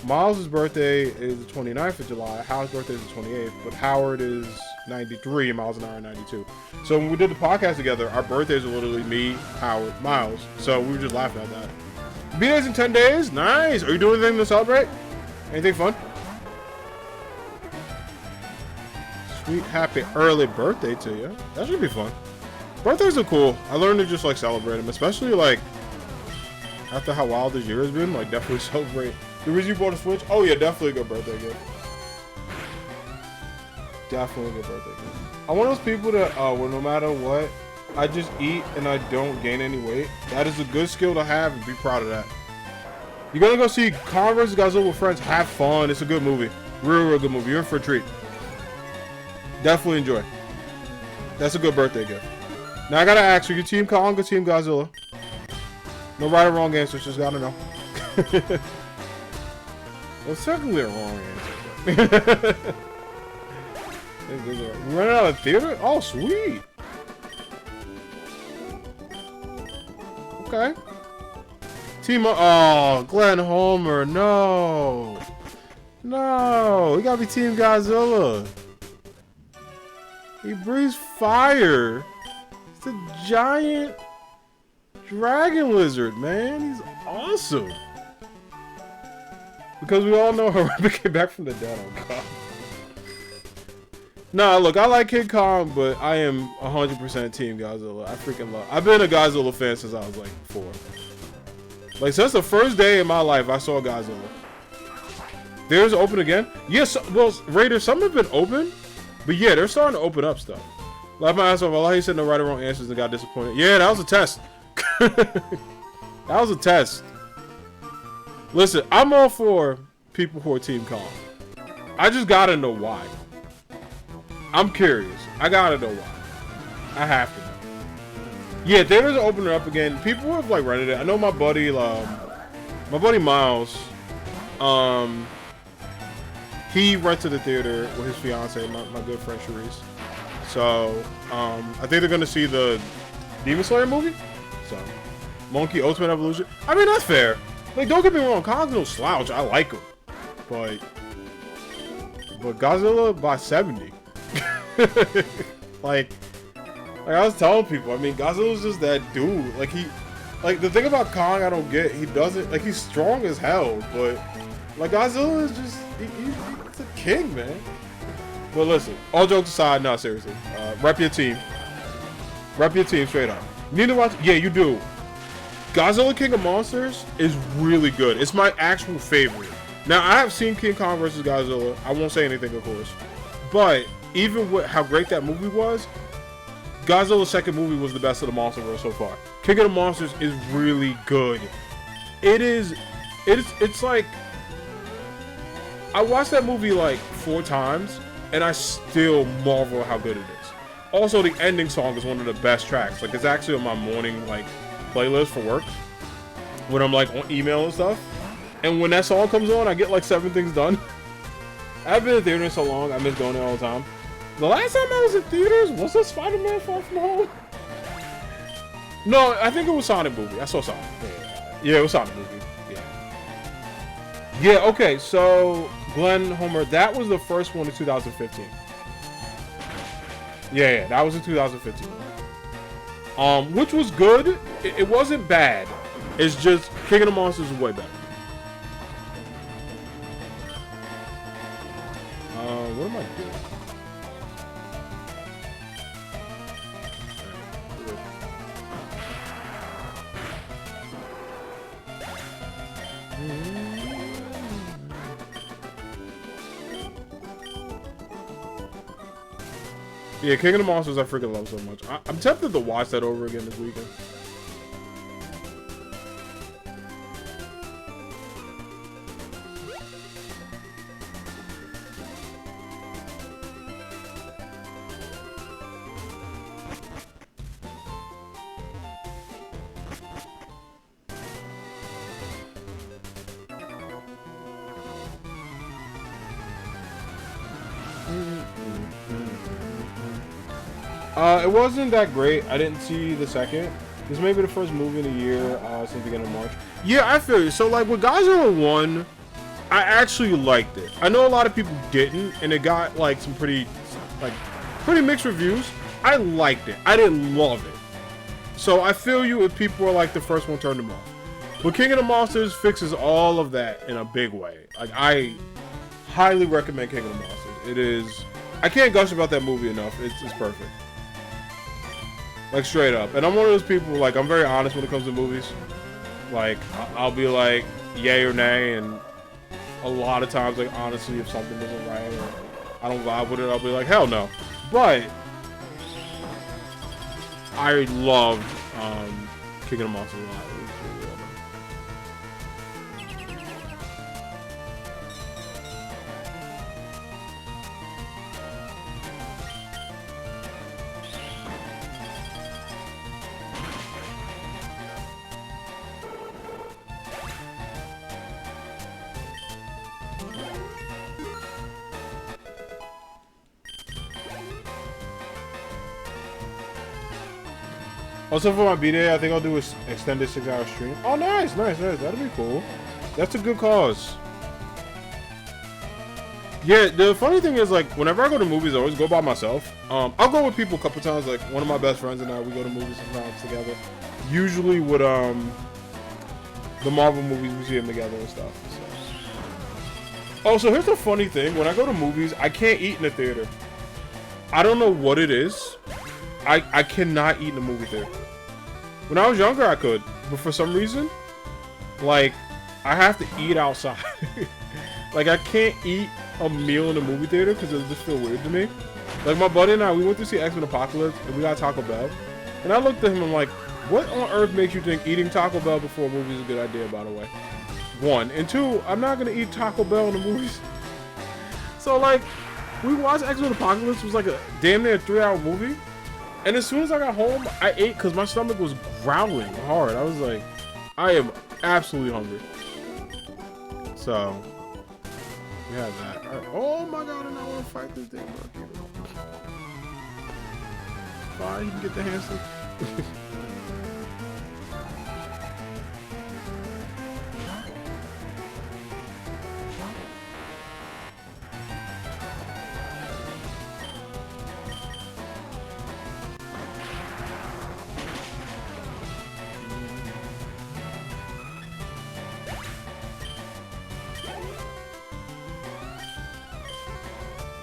Miles' birthday is the 29th of July, Howard's birthday is the 28th, but Howard is 93, and Miles and I are 92. So when we did the podcast together, our birthdays were literally me, Howard, Miles, so we were just laughing at that. B-Days in 10 days? Nice! Are you doing anything to celebrate? Anything fun? Sweet, happy, early birthday to you. That should be fun. Birthdays are cool. I learned to just like celebrate them, especially like after how wild this year has been. Like, definitely celebrate. The reason you bought a Switch? Oh yeah, definitely a good birthday gift. Definitely a good birthday gift. I'm one of those people that, where no matter what, I just eat and I don't gain any weight. That is a good skill to have, and be proud of that. You're gonna go see Kong vs. Godzilla with friends. Have fun. It's a good movie. Real good movie. You're in for a treat. Definitely enjoy. That's a good birthday gift. Now I gotta ask, are you Team Kong or Team Godzilla? No right or wrong answers, just gotta know. Well, it's technically a wrong answer. We running out of theater? Oh, sweet. Okay. Team, oh, Glenn Homer, no. No, we gotta be Team Godzilla. He breathes fire. It's a giant dragon lizard, man. He's awesome. Because we all know Harambe came back from the dead. Oh, God. Nah, look, I like King Kong, but I am 100% Team Godzilla. I freaking love. I've been a Godzilla fan since I was like 4. Like, since the first day in my life, I saw Godzilla. There's open again? Yes, well, Raiders, some have been open, but yeah, they're starting to open up stuff. Laugh my ass off. I like you said no right or wrong answers and got disappointed. Yeah, that was a test. That was a test. Listen, I'm all for people who are Team Kong. I just gotta know why. I'm curious. I gotta know why. I have to know. Yeah, theaters are opening up again. People have like rented it. I know my buddy Miles, he rented the theater with his fiance, my good friend Charisse. So, I think they're gonna see the Demon Slayer movie. So, Monkey Ultimate Evolution. I mean, that's fair. Like, don't get me wrong, Kong's no slouch. I like him, but Godzilla by 70. like I was telling people, I mean, Godzilla's just that dude. Like the thing about Kong I don't get, he doesn't, like, he's strong as hell, but like Godzilla is just, he's a king, man. But listen, all jokes aside, no, seriously, rep your team straight up. You need to watch, yeah, you do. Godzilla King of Monsters is really good. It's my actual favorite. Now, I have seen King Kong vs. Godzilla. I won't say anything, of course. But even with how great that movie was, Godzilla's second movie was the best of the Monsterverse so far. King of the Monsters is really good. It's like, I watched that movie like 4 times, and I still marvel how good it is. Also, the ending song is one of the best tracks. Like, it's actually on my morning, like, playlist for work when I'm like on email and stuff, and when that song comes on, I get like 7 things done. I've been in theaters so long, I miss going there all the time. The last time I was in theaters was it Spider-Man Far From Home? No, I think it was Sonic movie. I saw Sonic. Yeah, it was Sonic movie. Yeah, okay, so Glenn Homer, that was the first one in 2015. Yeah, that was in 2015. Which was good. It wasn't bad. It's just King of the Monsters is way better. What am I doing? Yeah, King of the Monsters I freaking love so much. I'm tempted to watch that over again this weekend. It wasn't that great. I didn't see the second. This may be the first movie in a year since the beginning of March. Yeah, I feel you. So, like, with Godzilla 1, I actually liked it. I know a lot of people didn't, and it got, like, some pretty mixed reviews. I liked it. I didn't love it. So, I feel you if people were like, the first one turned them off. But King of the Monsters fixes all of that in a big way. Like, I highly recommend King of the Monsters. It is... I can't gush about that movie enough. It's perfect. Like, straight up. And I'm one of those people, like, I'm very honest when it comes to movies. Like, I'll be like, yay or nay, and a lot of times, like, honestly, if something isn't right, or I don't vibe with it, I'll be like, hell no. But I loved King of the Monsters a lot. It was really well Also for my B-Day, I think I'll do an extended 6-hour stream. Oh, nice. That'd be cool. That's a good cause. Yeah, the funny thing is, like, whenever I go to movies, I always go by myself. I'll go with people a couple times. Like, one of my best friends and I, we go to movies sometimes together. Usually with the Marvel movies, we see them together and stuff. So. Oh, so here's the funny thing. When I go to movies, I can't eat in the theater. I don't know what it is. I cannot eat in the movie theater. When I was younger, I could. But for some reason, like, I have to eat outside. Like, I can't eat a meal in the movie theater because it'll just feel weird to me. Like, my buddy and I, we went to see X-Men Apocalypse and we got Taco Bell. And I looked at him and I'm like, what on earth makes you think eating Taco Bell before a movie is a good idea, by the way? One. And two, I'm not going to eat Taco Bell in the movies. So, like, we watched X-Men Apocalypse. It was like a damn near 3-hour movie. And as soon as I got home, I ate because my stomach was growling hard. I was like, I am absolutely hungry. So, we have that. Right. Oh my god, and I want to fight this thing, bro. Fine, you can get the hamster.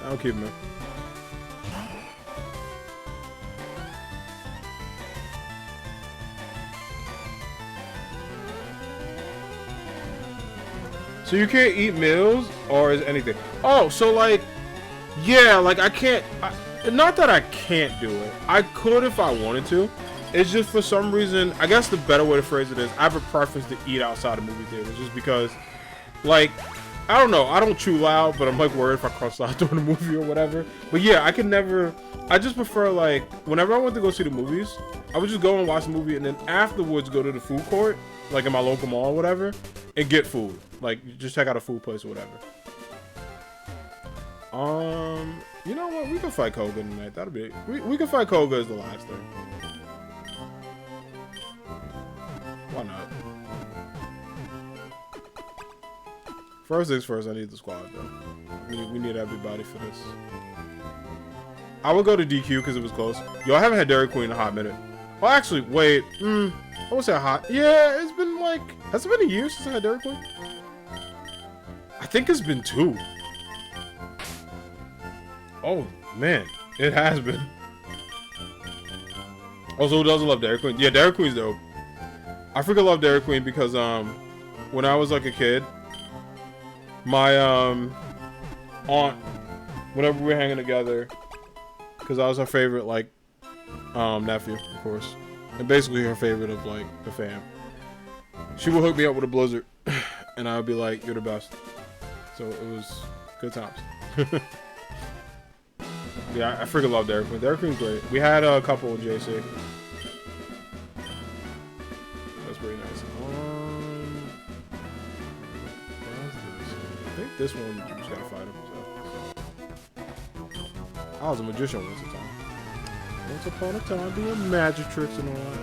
I'll keep him. So you can't eat meals or is anything? Oh, so like, yeah, like I can't. Not that I can't do it. I could if I wanted to. It's just for some reason. I guess the better way to phrase it is I have a preference to eat outside of movie theaters, just because, like. I don't know. I don't chew loud, but I'm like worried if I cross loud during the movie or whatever. But yeah, I can never. I just prefer like whenever I went to go see the movies, I would just go and watch the movie and then afterwards go to the food court, like in my local mall or whatever, and get food. Like just check out a food place or whatever. You know what? We can fight Koga tonight. That'll be. We can fight Koga as the last thing. Why not? First things first, I need the squad, though. We need everybody for this. I would go to DQ because it was close. Yo, I haven't had Dairy Queen in a hot minute. Well, actually, wait. I won't say hot. Yeah, it's been like... Has it been a year since I had Dairy Queen? I think it's been 2. Oh, man. It has been. Also, who doesn't love Dairy Queen? Yeah, Dairy Queen's dope. I freaking love Dairy Queen because, when I was like a kid... My aunt, whenever we were hanging together, because I was her favorite like nephew, of course, and basically her favorite of like the fam. She would hook me up with a Blizzard, and I would be like, "You're the best." So it was good times. Yeah, I freaking love Dairy Queen. Dairy Queen's great. We had a couple with JC. That's pretty nice. I think this one you just gotta fight him. So. I was a magician once upon a time doing magic tricks and all that.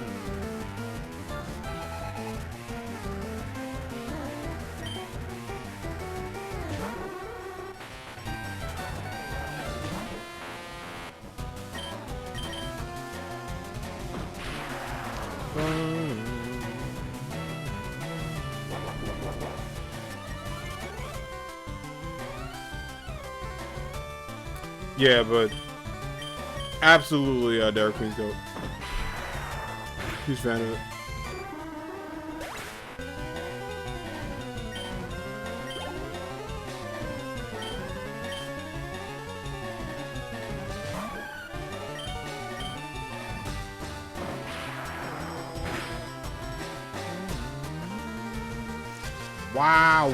Yeah, but absolutely, Dairy Queen's dope. Huge fan of it. Wow.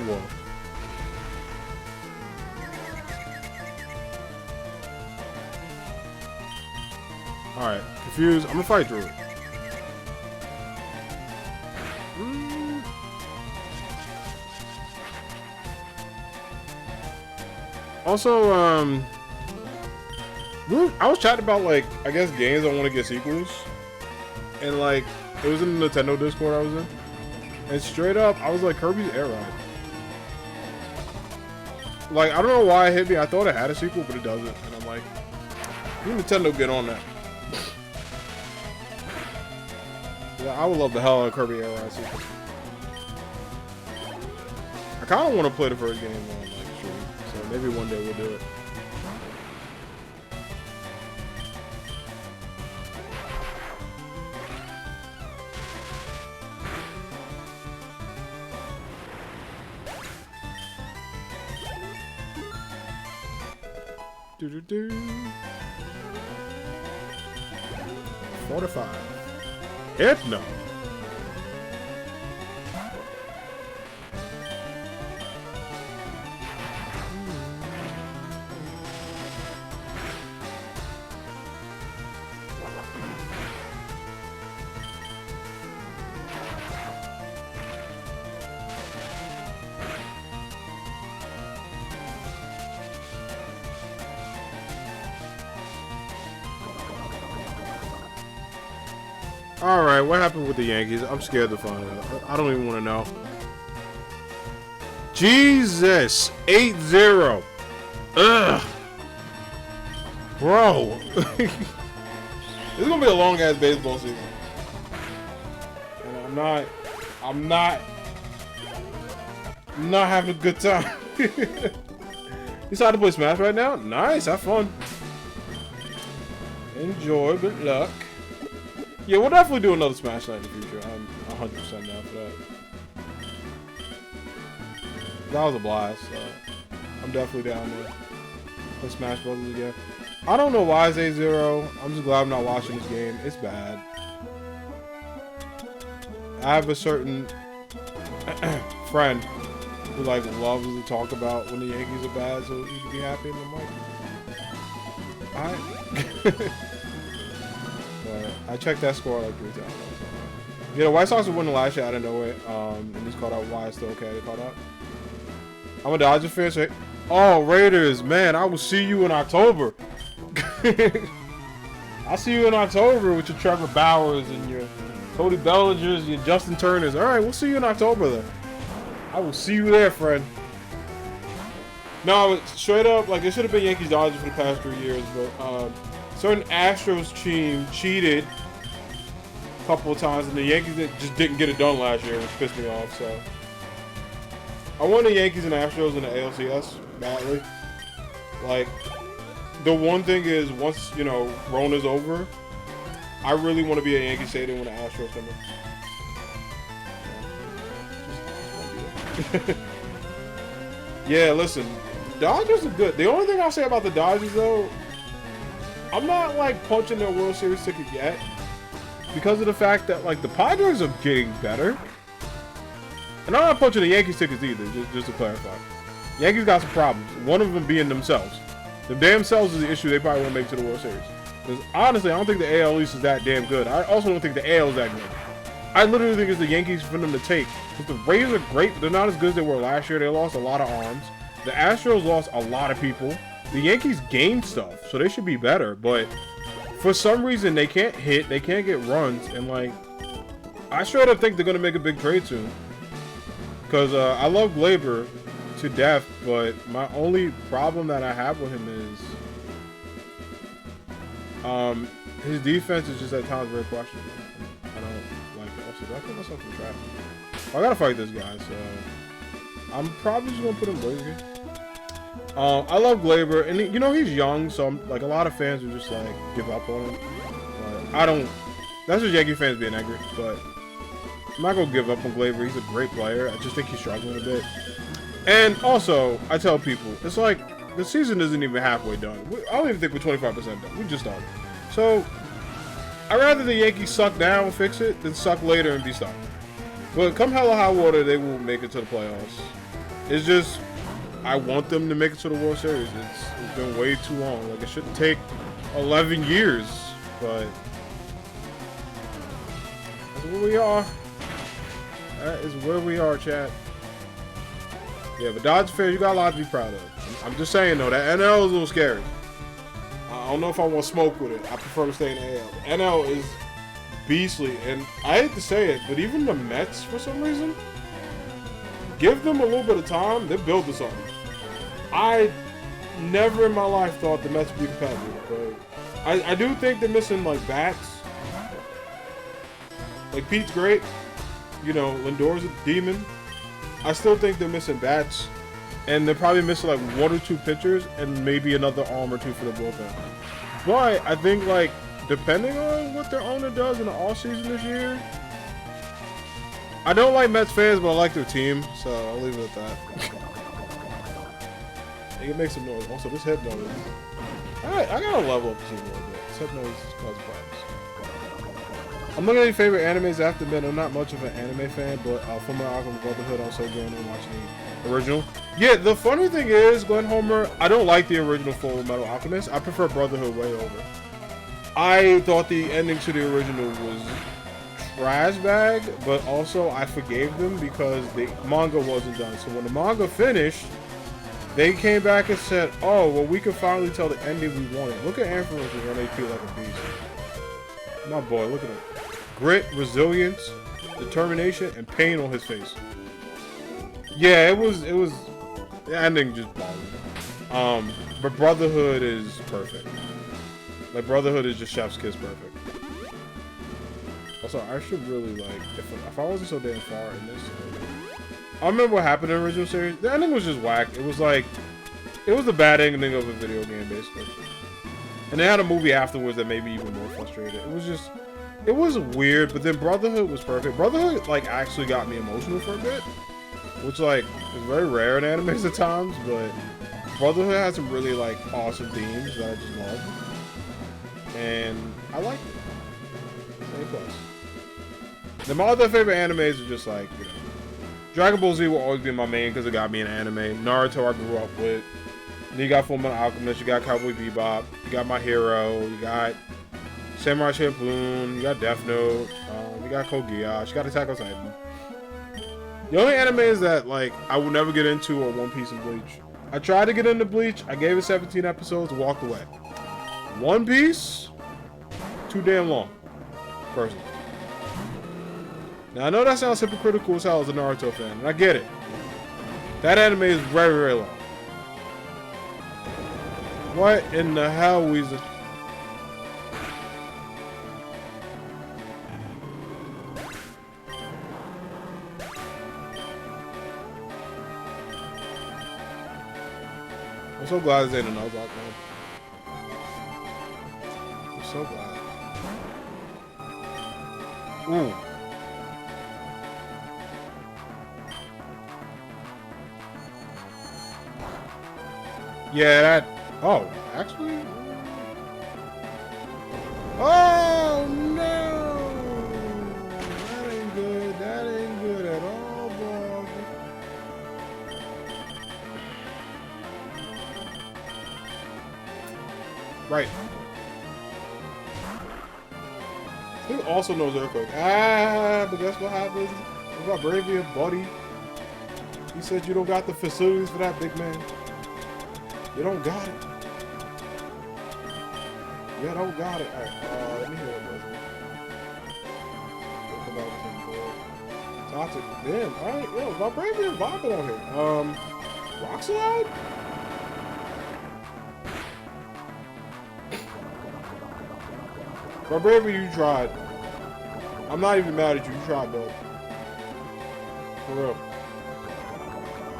Alright, confused. I'm gonna fight through it. Also, I was chatting about, like, I guess games I want to get sequels. and like it was in the Nintendo Discord I was in, and straight up I was like, Kirby's Air Ride. Like, I don't know why it hit me. I thought it had a sequel, but it doesn't. And I'm like, you Nintendo get on that. Yeah, I would love the hell out of Kirby Air Ride sequel. I kind of want to play the first game on like stream, so maybe one day we'll do it. Do-do-do. 45. Hit no. Alright, what happened with the Yankees? I'm scared to find out. I don't even want to know. Jesus! 8-0. Ugh. Bro. This is going to be a long-ass baseball season. And I'm not having a good time. You decided to play Smash right now? Nice, have fun. Enjoy, good luck. Yeah, we'll definitely do another Smash Night in the future. I'm 100% down for that. That was a blast. I'm definitely down to play Smash Brothers again. I don't know why it's 8-0. I'm just glad I'm not watching this game. It's bad. I have a certain friend who like loves to talk about when the Yankees are bad, so he can be happy. And I'm like, alright. I checked that score like 3 times. Yeah, the White Sox were winning last year. I didn't know it. And just called out why it's still okay. They called out. I'm a Dodger fan. So, oh, Raiders, man, I will see you in October. I'll see you in October with your Trevor Bauers and your Cody Bellingers, your Justin Turners. All right, we'll see you in October then. I will see you there, friend. No, straight up, like it should have been Yankees Dodgers for the past 3 years, but certain Astros team cheated a couple of times, and the Yankees just didn't get it done last year, which pissed me off. So I want the Yankees and Astros in the ALCS badly. Like, the one thing is, once you know Rona's over, I really want to be a Yankee Stadium when the Astros come in. Yeah, listen, Dodgers are good. The only thing I'll say about the Dodgers, though, I'm not like punching their World Series ticket yet because of the fact that like the Padres are getting better, and I'm not punching the Yankees tickets either. Just to clarify, Yankees got some problems. One of them being themselves. The damn selves is the issue. They probably won't make it to the World Series. Because honestly, I don't think the AL East is that damn good. I also don't think the AL is that good. I literally think it's the Yankees for them to take. Because the Rays are great, but they're not as good as they were last year. They lost a lot of arms. The Astros lost a lot of people. The Yankees gained stuff, so they should be better. But for some reason, they can't hit. They can't get runs. And, like, I straight up think they're going to make a big trade soon. Because I love Gleyber to death, but my only problem that I have with him is his defense is just at times very questionable. I don't like it. Also, do I put myself in trap? I gotta fight this guy, so I'm probably just gonna put him Blaziken. I love Gleyber, and you know he's young, so I'm like a lot of fans are just like give up on him. But I don't. That's just Yankee fans being angry, but I'm not gonna give up on Gleyber. He's a great player. I just think he's struggling a bit. And also, I tell people, it's like the season isn't even halfway done. I don't even think we're 25% done. We just started. So I'd rather the Yankees suck now and fix it than suck later and be stuck. But come hell or high water, they will make it to the playoffs. It's just, I want them to make it to the World Series. It's been way too long. Like, it shouldn't take 11 years, but that's where we are. That is where we are, chat. Yeah, but Dodgers fans, you got a lot to be proud of. I'm just saying, though, that NL is a little scary. I don't know if I want to smoke with it. I prefer to stay in the AL. NL is beastly. And I hate to say it, but even the Mets, for some reason, give them a little bit of time, they build to something. I never in my life thought the Mets would be competitive, but I do think they're missing like bats. Like Pete's great, you know, Lindor's a demon. I still think they're missing bats, and they're probably missing like 1 or 2 pitchers and maybe another arm or 2 for the bullpen. But I think like depending on what their owner does in the offseason this year, I don't like Mets fans, but I like their team, so I'll leave it at that. They can make some noise. Also, this head noise. I gotta level up the team a little bit. This head noise causes problems. I'm looking at your favorite animes. I have to admit, I'm not much of an anime fan, but Fullmetal Alchemist Brotherhood also going and watching the original. Yeah, the funny thing is, Glenn Homer, I don't like the original Fullmetal Alchemist. I prefer Brotherhood way over. I thought the ending to the original was trash bag, but also I forgave them because the manga wasn't done. So when the manga finished, they came back and said, oh, well, we can finally tell the ending we wanted. Look at Ampharos run AP like a beast. My boy, look at him. Grit, resilience, determination, and pain on his face. Yeah, it was, the ending just bothered me. But Brotherhood is perfect. Like, Brotherhood is just chef's kiss perfect. Also, I should really, like, if I wasn't so damn far in this, I remember what happened in the original series. The ending was just whack. It was like, it was the bad ending of a video game, basically. And they had a movie afterwards that made me even more frustrated. It was just, it was weird, but then Brotherhood was perfect. Brotherhood, like, actually got me emotional for a bit, which, like, is very rare in animes at times, but Brotherhood has some really, like, awesome themes that I just love. And I liked it. A plus. Then my other favorite animes are just, like, you know, Dragon Ball Z will always be my main because it got me in anime. Naruto I grew up with. Then you got Fullmetal Alchemist, you got Cowboy Bebop, you got My Hero, you got Samurai Champloo, you got Death Note, you got Code Geass, you got Attack on Titan. The only animes that like I will never get into are One Piece and Bleach. I tried to get into Bleach, I gave it 17 episodes, walked away. One Piece, too damn long, personally. Now, I know that sounds hypocritical as hell as a Naruto fan, and I get it. That anime is very, very long. What in the hell was it? I'm so glad this ain't a Nuzlocke, man. I'm so glad. Ooh. Yeah, that... Oh, actually... Oh, no! That ain't good. That ain't good at all, bro. Right. He also knows Earthquake. Ah, but guess what happens? What about Bravia, buddy? He said you don't got the facilities for that, big man. You don't got it. You don't got it. Alright, let me hear it, brother. Toxic. Damn, alright, yo, Vibranium vibing out here. Rock Slide? Vibranium, you tried. I'm not even mad at you. You tried, bro. For real.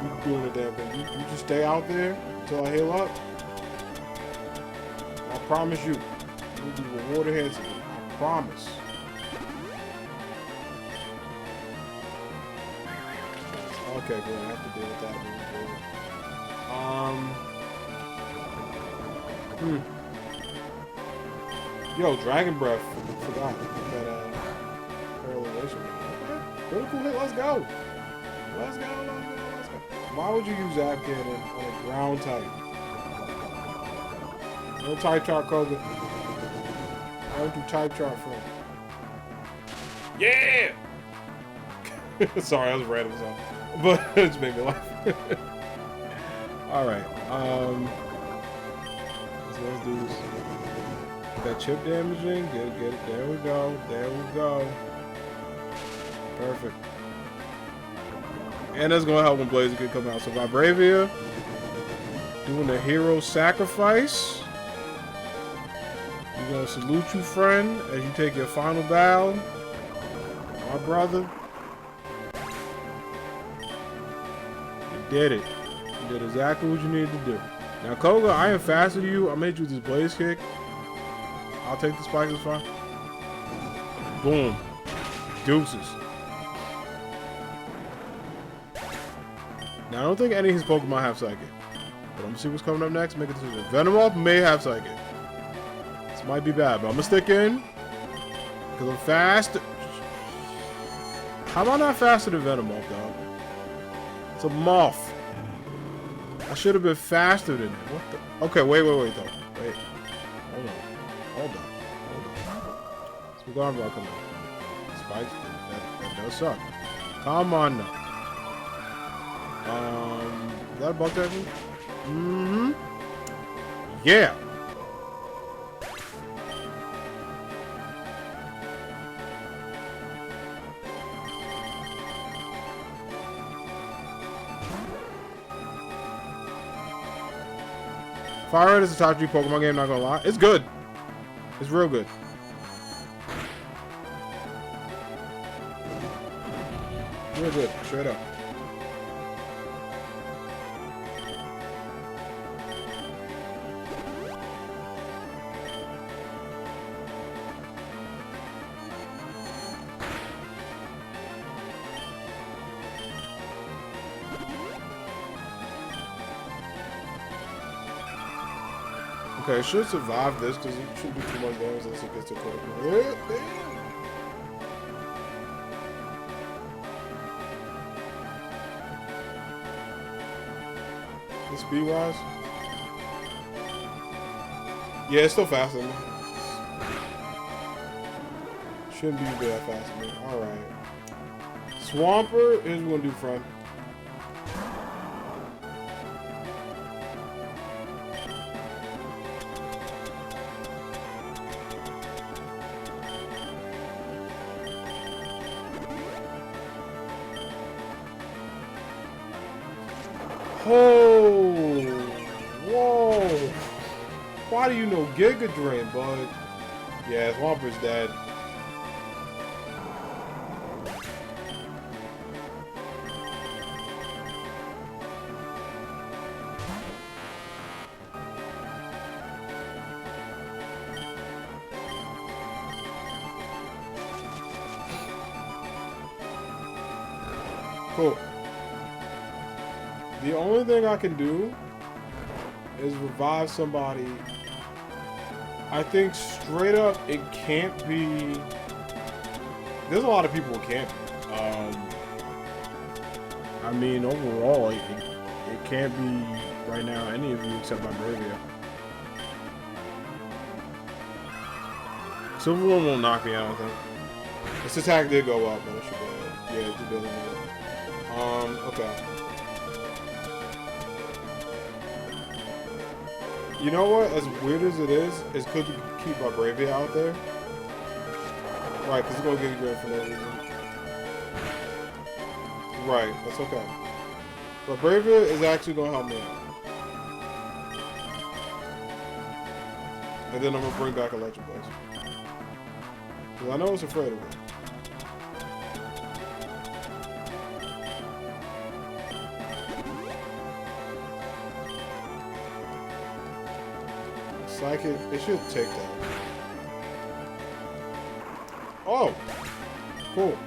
You doing the damn thing. You just stay out there until I heal up. I promise you. You'll be rewarded handsomely. I promise. Okay, good. I have to deal with that moving forward. Yo, Dragon Breath. Forgot that paralyzation. Okay. Critical hit. Let's go. Let's go. Why would you use Zap Cannon on a ground type? No type chart cover. Why would you type chart from? Yeah! Sorry, that was a random song. But it just made me laugh. Alright, so let's do this. Got chip damaging. Get it. There we go. There we go. Perfect. And that's gonna help when Blaziken come out. So Vibravia doing the hero sacrifice. We're gonna salute you, friend, as you take your final bow. My brother. You did it. You did exactly what you needed to do. Now, Koga, I am faster than you. I'm gonna hit you with this blaze kick. I'll take the spike, it's fine. Boom. Deuces. Now, I don't think any of his Pokemon have Psychic. But I'm gonna see what's coming up next. Make a decision. Venomoth may have Psychic. This might be bad, but I'm gonna stick in. Because I'm fast. How am I not faster than Venomoth, dog? It's a moth. I should have been faster than it. What the? Okay, wait, though. Wait. Hold on. So we're going to rock him out. Spikes, that does suck. Come on now. Is that a bug type? Mm-hmm. Yeah. Fire Red is a top 3 Pokemon game, not gonna lie. It's good. It's real good. Real good, straight up. Okay, it should survive this because it should do too much damage unless it gets to critical. Yeah, damn. The speed wise? Yeah, it's still faster than me. Shouldn't be that fast than me. Alright. Swampert, here's what we're gonna do, friend. Oh, whoa. Why do you know Giga Drain, bud? Yeah, Swampert's dead. Cool. The only thing I can do is revive somebody. I think straight up it can't be. There's a lot of people who can't be. I mean, overall, it can't be right now any of you except Vibravia. Silverwood won't knock me out, I think. Its attack did go up, but it should go up. Yeah, it did. Okay. You know what? As weird as it is, it's good to keep Vibravia out there. Right, because it's going to get you great for no reason. Right, that's okay. Vibravia is actually going to help me out. And then I'm going to bring back Electabuzz. Because I know it's afraid of it. Psychic, it should take that. Oh! Cool.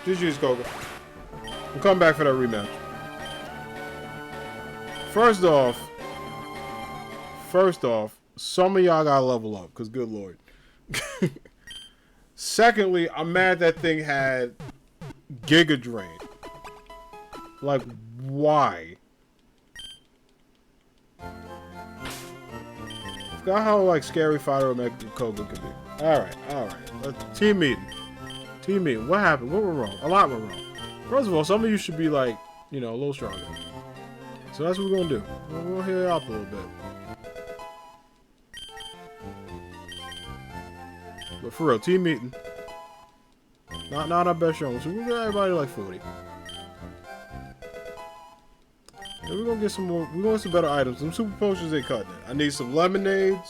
GG's, Koga. We'll come back for that rematch. First off, some of y'all gotta level up, because good lord. Secondly, I'm mad that thing had Giga Drain. Like, why? forgot how like scary Fighter Omega Koga could be. Alright. Team meeting. What happened? What went wrong? A lot went wrong. First of all, some of you should be like, you know, a little stronger. So that's what we're gonna do. We'll heal you up a little bit. But for real, team meeting. Not our best showing. So we got everybody like 40. And we're gonna get some more. We're gonna get some better items. Some super potions ain't cutting it. I need some lemonades.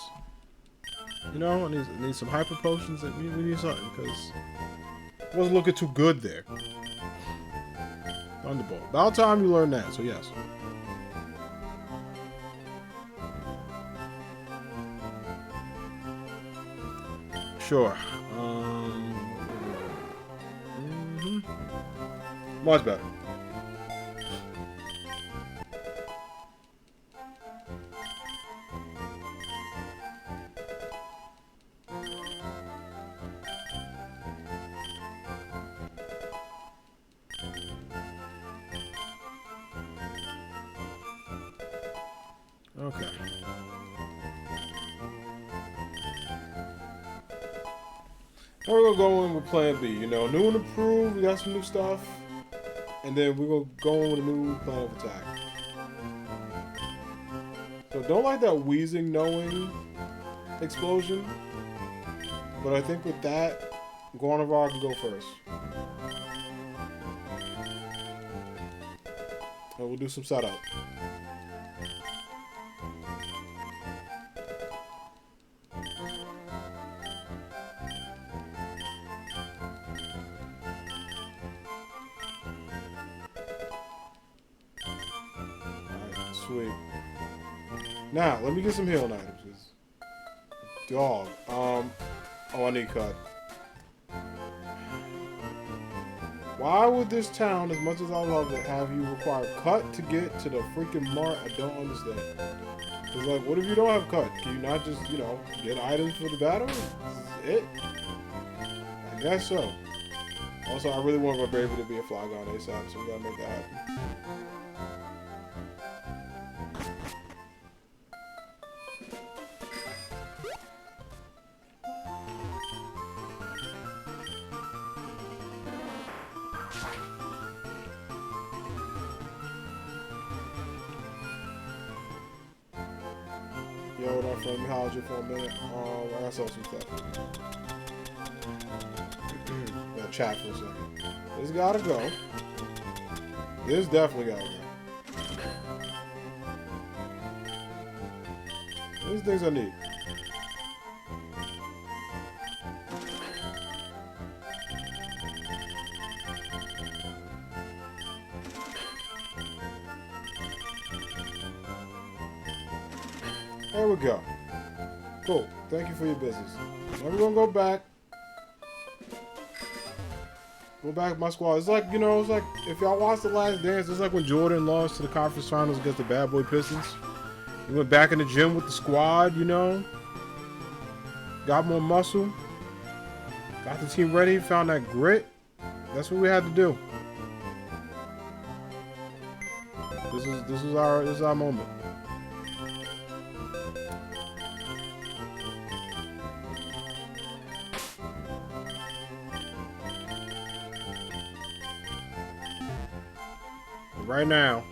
You know, I need some hyper potions. We need something because it wasn't looking too good there. Thunderbolt. About time you learn that. So yes. Sure. Much better. Okay. Now we're gonna go in with Plan B. You know, new and improved. We got some new stuff, and then we're gonna go in with a new plan of attack. So don't like that wheezing, knowing explosion. But I think with that, Gardevoir can go first. And we'll do some setup. Sweet. Now, let me get some healing items. Dog. Oh, I need cut. Why would this town, as much as I love it, have you require cut to get to the freaking mart? I don't understand. It's like, what if you don't have cut? Can you not just, you know, get items for the battle? Is it? I guess so. Also, I really want my Braver to be a Flygon ASAP, so we gotta make that happen. Yo, what up, friend? We hollered you for a minute. I gotta sell some stuff. Gotta chat for a second. This gotta go. This definitely gotta go. These things I need. There we go. Cool. Thank you for your business. Now we're gonna go back. Go back with my squad. It's like, you know, it's like if y'all watched The Last Dance, it's like when Jordan lost to the conference finals against the Bad Boy Pistons. He went back in the gym with the squad, you know. Got more muscle. Got the team ready, found that grit. That's what we had to do. This is our moment. Right now,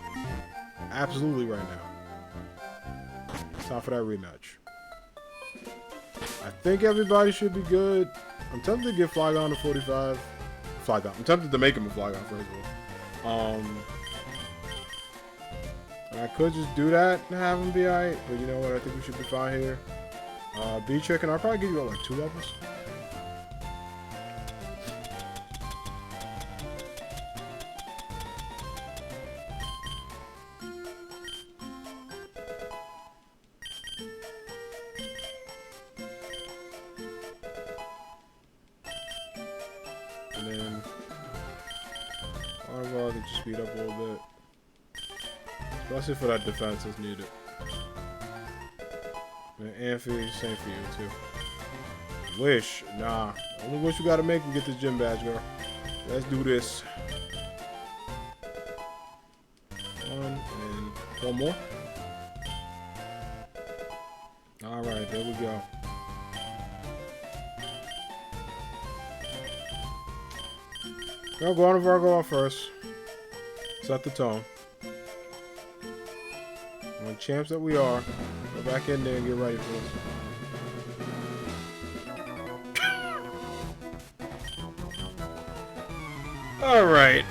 absolutely right now, it's time for that rematch. I think everybody should be good. I'm tempted to get Flygon to 45. Flygon. I'm tempted to make him a Flygon first of all. I could just do that and have him be alright, but you know what? I think we should be fine here. B-Chicken, I'll probably give you like 2 levels. And then I'll just speed up a little bit. Especially for that defense is needed. And Amphi, same for you too. Wish, nah. Only wish you gotta make and get this gym badge, girl. Let's do this. One and one more. Alright There we go. No, go on, Virgo on first. Set the tone. And the champs that we are, go back in there and get ready for this. Alright.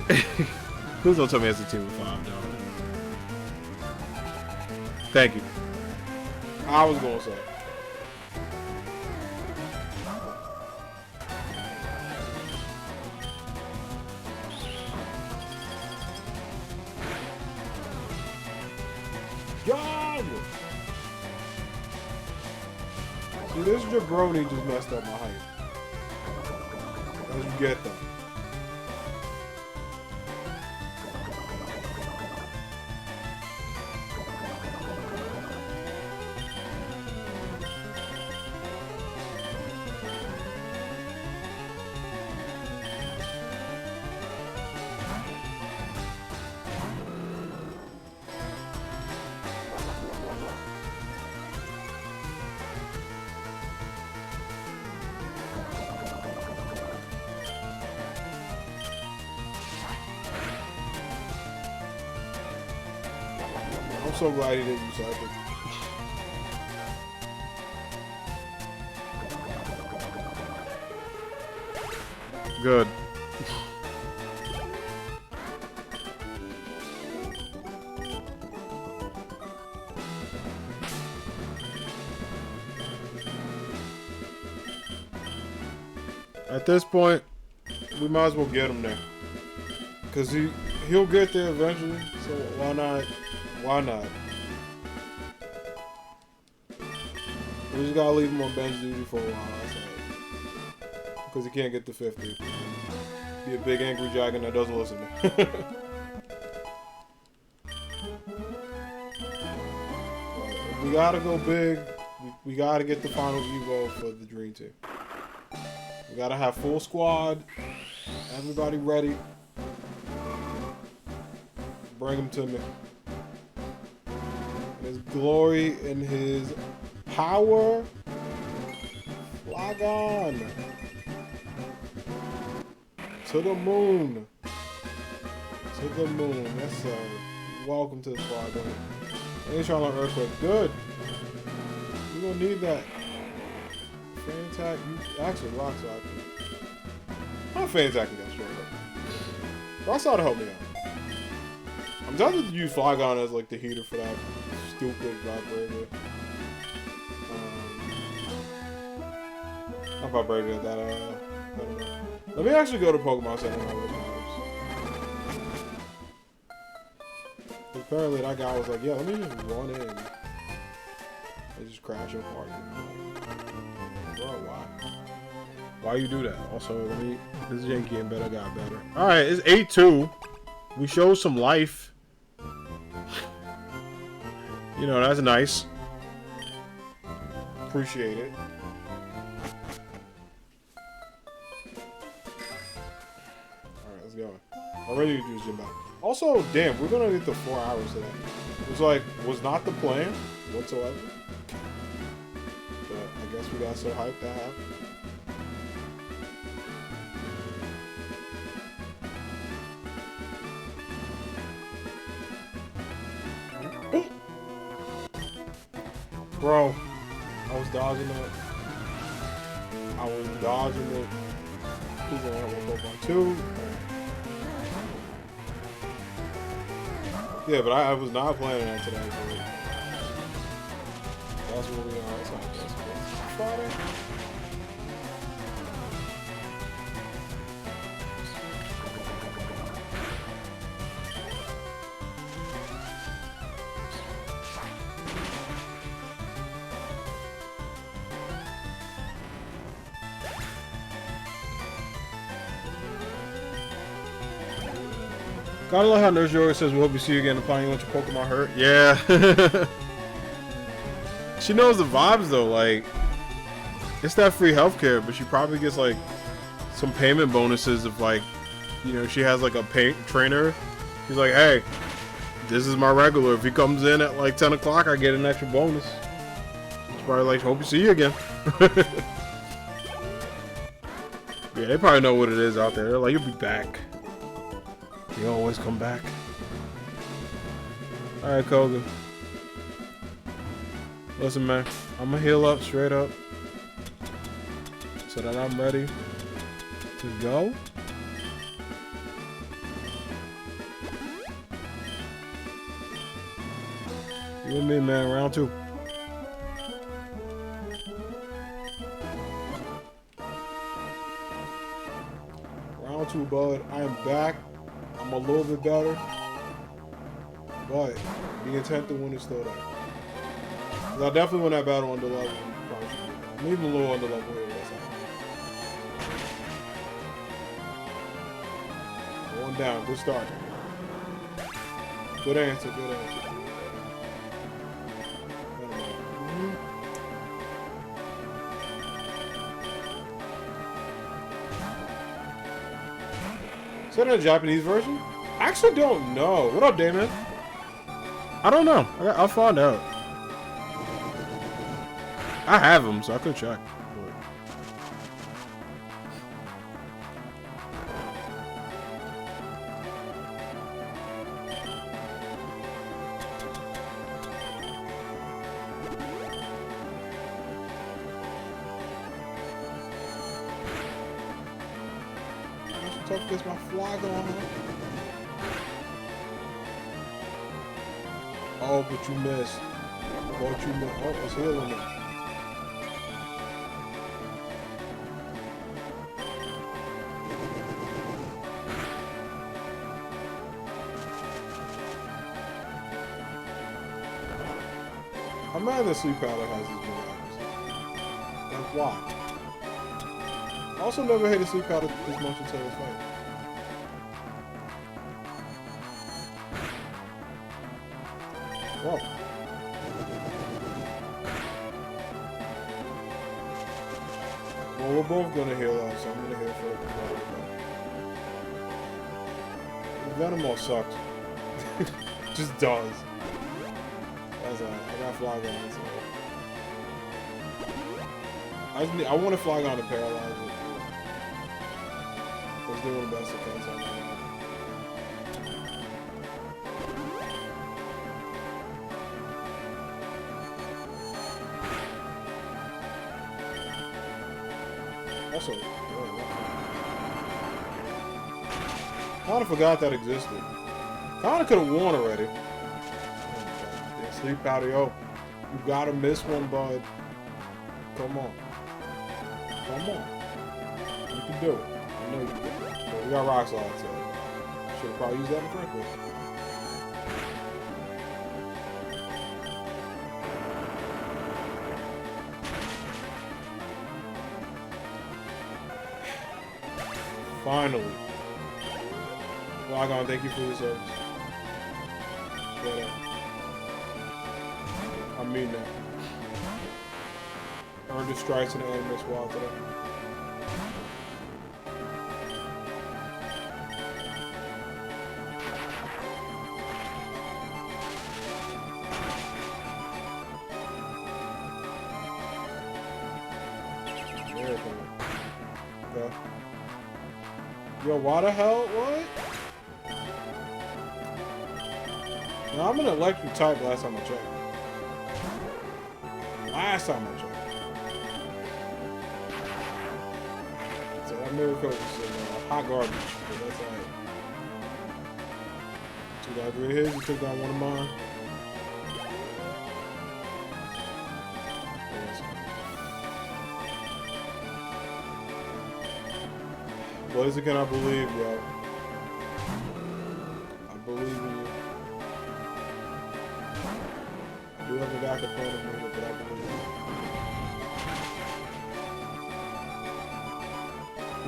Please don't tell me it's a team of 5, dog. Thank you. I was going to say. God! See, this jabroni just messed up my height. As you get them. I'm so glad he didn't recycle. Good. At this point, we might as well get him there. Cause he'll get there eventually, so why not? Why not? We just gotta leave him on bench duty for a while, because he can't get to 50. Be a big angry dragon that doesn't listen to me. We gotta go big. We gotta get the final Evo for the Dream Team. We gotta have full squad. Everybody ready. Bring him to me. His glory and his power. Flygon. To the moon. To the moon. Yes, sir. Welcome to the Flygon. And he's trying to learn Earthquake. Good. We're gonna need that. Fan attack. Actually, Rock Slide. My fan attack can get straight up. Rock Slide to help me out. I'm tempted to use Flygon as like the heater for that stupid Vibrator. Not Vibrator, that I don't know. Let me actually go to Pokemon Center and all those. Apparently that guy was like, yeah, let me just run in and just crash your party. Bro, why? Why you do that? Also, this Yankee and better got better. Alright, it's 8-2. We showed some life. You know, that's nice. Appreciate it. Alright, let's go. I'm ready to do this gym back. Also, damn, we're gonna get to 4 hours today. It was like, was not the plan whatsoever. But I guess we got so hyped that happened. Bro, I was dodging it. Please don't have one Pokemon 2. Yeah, but I was not planning on today. So that's where we are. It's Friday. Gotta love how Nurse Yoga says, we hope we see you again and finally let your Pokemon hurt. Yeah. She knows the vibes though, like, it's that free healthcare, but she probably gets like some payment bonuses if like, you know, she has like a trainer. She's like, hey, this is my regular. If he comes in at like 10 o'clock, I get an extra bonus. Probably like, hope you see you again. Yeah, they probably know what it is out there. They're like, you'll be back. You always come back. Alright, Koga. Listen, man. I'm gonna heal up straight up. So that I'm ready to go. You and me, man. Round 2. Round 2, bud. I am back. I'm a little bit better. But the intent to win is still there. I definitely won that battle under level. I'm even a little under level here. One down. Good start. Good answer. Good answer. Is that a Japanese version? I actually don't know. What up, Damon? I don't know. I'll find out. I have them, so I could check. Tough gets my fly going. Oh, but you missed. Oh, it's healing me. I'm mad that Sleep Powder has these reactions. Like, why? I also never hated Sleep Powder this much until this fight. Whoa. Well, we're both gonna heal out, so I'm gonna heal for the Venomoth sucks. Just does. That's alright. I got Flygon, so I want to Flygon to paralyze it. Let's do the best I can. Also, kinda forgot that existed. Kinda could have won already. Yeah, Sleep Powder, yo. You gotta miss one, bud. Come on. Come on. You can do it. I know you can. But we got Rock Slide, so should have probably used that in the first place. Finally. Flygon, thank you for your service. I mean that. Earned his stripes in the Animus Wild today. Okay. Yo, why the hell? What? Now, I'm an electric type last time I checked. Last time I checked. So that Miracle is hot garbage. But that's alright. 2 out of 3 hits. You took down one of mine. Blazer, can I believe, yo? I believe in you. I do have a backup plan of me, but I believe in you.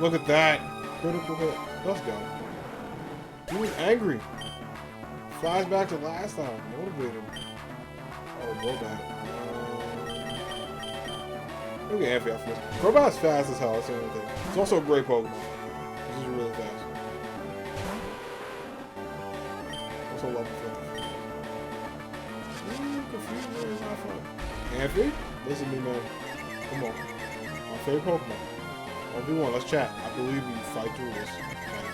Look at that! Critical hit. Let's go. He was angry. Flies back to last time. Motivated. Oh, go back. Look at Amphi after this. Crobat's fast as hell, that's the only thing. It's also a great Pokemon. This is really fast. Also level 50. Confused, it's not fun. Amphi? Listen to me, man. Come on. My favorite Pokemon. 1v1, let's chat. I believe you. Fight through this.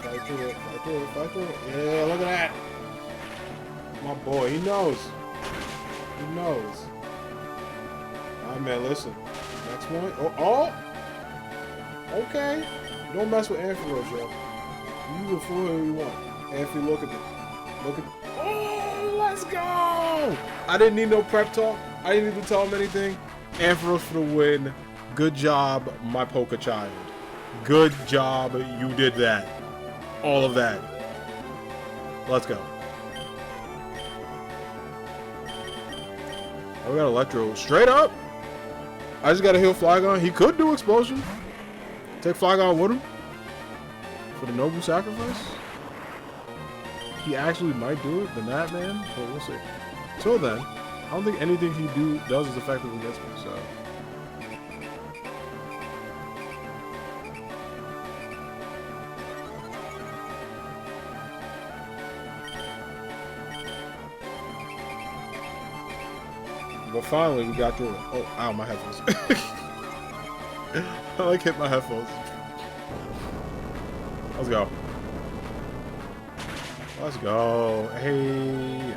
Fight through it. Fight through it. Fight through it. Yeah, look at that. My boy, he knows. He knows. Alright, man, listen. Next one. Oh! Okay. Don't mess with Ampharos, yo. You can fool who you want. Amphi, look at me. Look at me. Oh, let's go! I didn't need no prep talk. I didn't need to tell him anything. Ampharos for the win. Good job, my Poké child. Good job, you did that. All of that. Let's go. Oh, we got Electro. Straight up. I just got to heal Flygon. He could do Explosion. Take Flygon with him. For the noble sacrifice. He actually might do it, the Madman, but we'll see. Till then, I don't think anything he does is effective against me, so. But finally, we got through it. Oh, ow, my headphones. I like hit my headphones. Let's go. Let's go. Hey.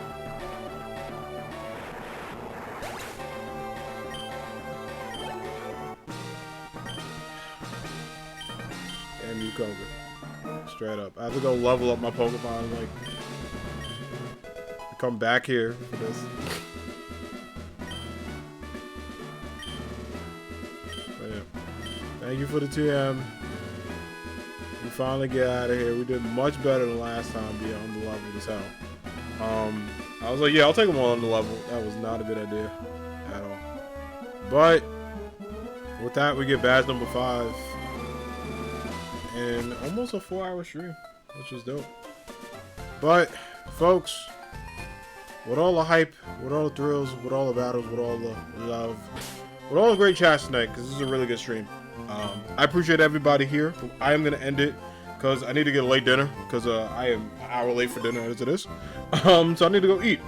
Damn you, Koga. Straight up. I have to go level up my Pokemon. Like, come back here for this. But yeah. Thank you for the TM. We finally get out of here. We did much better than last time being on the level as hell. I was like, yeah, I'll take them all on the level. That was not a good idea at all. But with that, we get badge number 5 and almost a 4-hour stream, which is dope. But folks, with all the hype, with all the thrills, with all the battles, with all the love, with all the great chats tonight, because this is a really good stream. I appreciate everybody here. I am going to end it because I need to get a late dinner because I am an hour late for dinner as it is. So I need to go eat.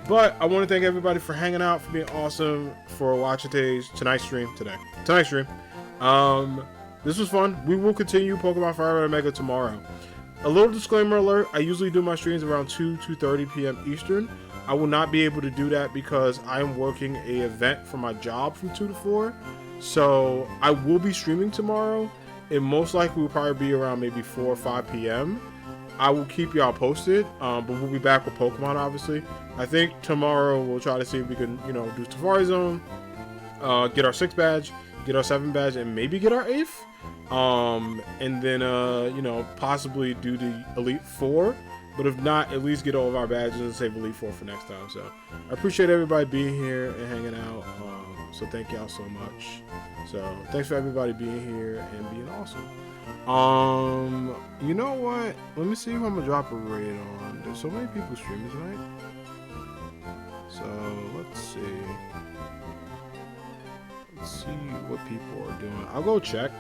But I want to thank everybody for hanging out, for being awesome, for watching tonight's stream. This was fun. We will continue Pokemon Fire Red Omega tomorrow. A little disclaimer alert. I usually do my streams around 2:30 p.m. Eastern. I will not be able to do that because I am working a event for my job from 2 to 4. So I will be streaming tomorrow. It most likely will probably be around maybe 4 or 5 p.m. I will keep y'all posted, but we'll be back with Pokemon, obviously. I think tomorrow we'll try to see if we can, do Safari Zone, get our 6th badge, get our 7th badge, and maybe get our 8th. And then, possibly do the Elite 4. But if not, at least get all of our badges and save Elite 4 for next time. So I appreciate everybody being here and hanging out. So thank y'all so much. So thanks for everybody being here and being awesome. You know what? Let me see if I'm gonna drop a raid on. There's so many people streaming tonight. So let's see. Let's see what people are doing. I'll go check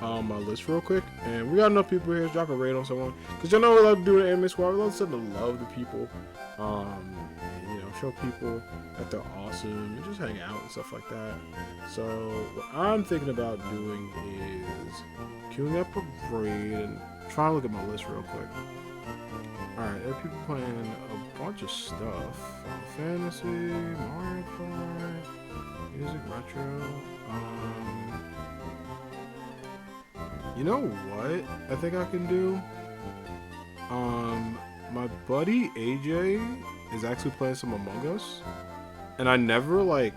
my list real quick, and we got enough people here to drop a raid on someone, because y'all know we love to do the anime squad. We love to send the love to people, and, show people that they're awesome and just hang out and stuff like that. So what I'm thinking about doing is queuing up a raid and trying to look at my list real quick. Alright, there are people playing a bunch of stuff. Final Fantasy, Mario Kart, music, retro. You know what I think I can do? My buddy AJ is actually playing some Among Us, and I never was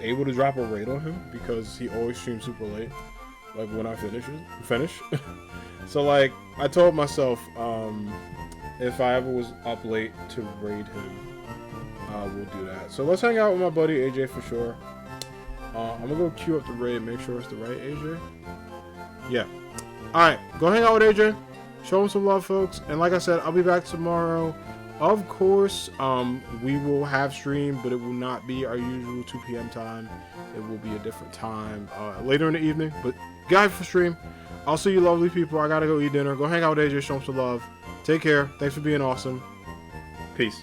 able to drop a raid on him because he always streams super late, when I finish. So I told myself if I ever was up late to raid him, we'll do that. So let's hang out with my buddy AJ for sure. I'm gonna go queue up the raid, make sure it's the right AJ. Yeah. Alright, go hang out with AJ. Show him some love, folks. And like I said, I'll be back tomorrow. Of course, we will have stream, but it will not be our usual 2 p.m. time. It will be a different time later in the evening. But guys, for stream, I'll see you lovely people. I gotta go eat dinner. Go hang out with AJ, show him some love. Take care. Thanks for being awesome. Peace.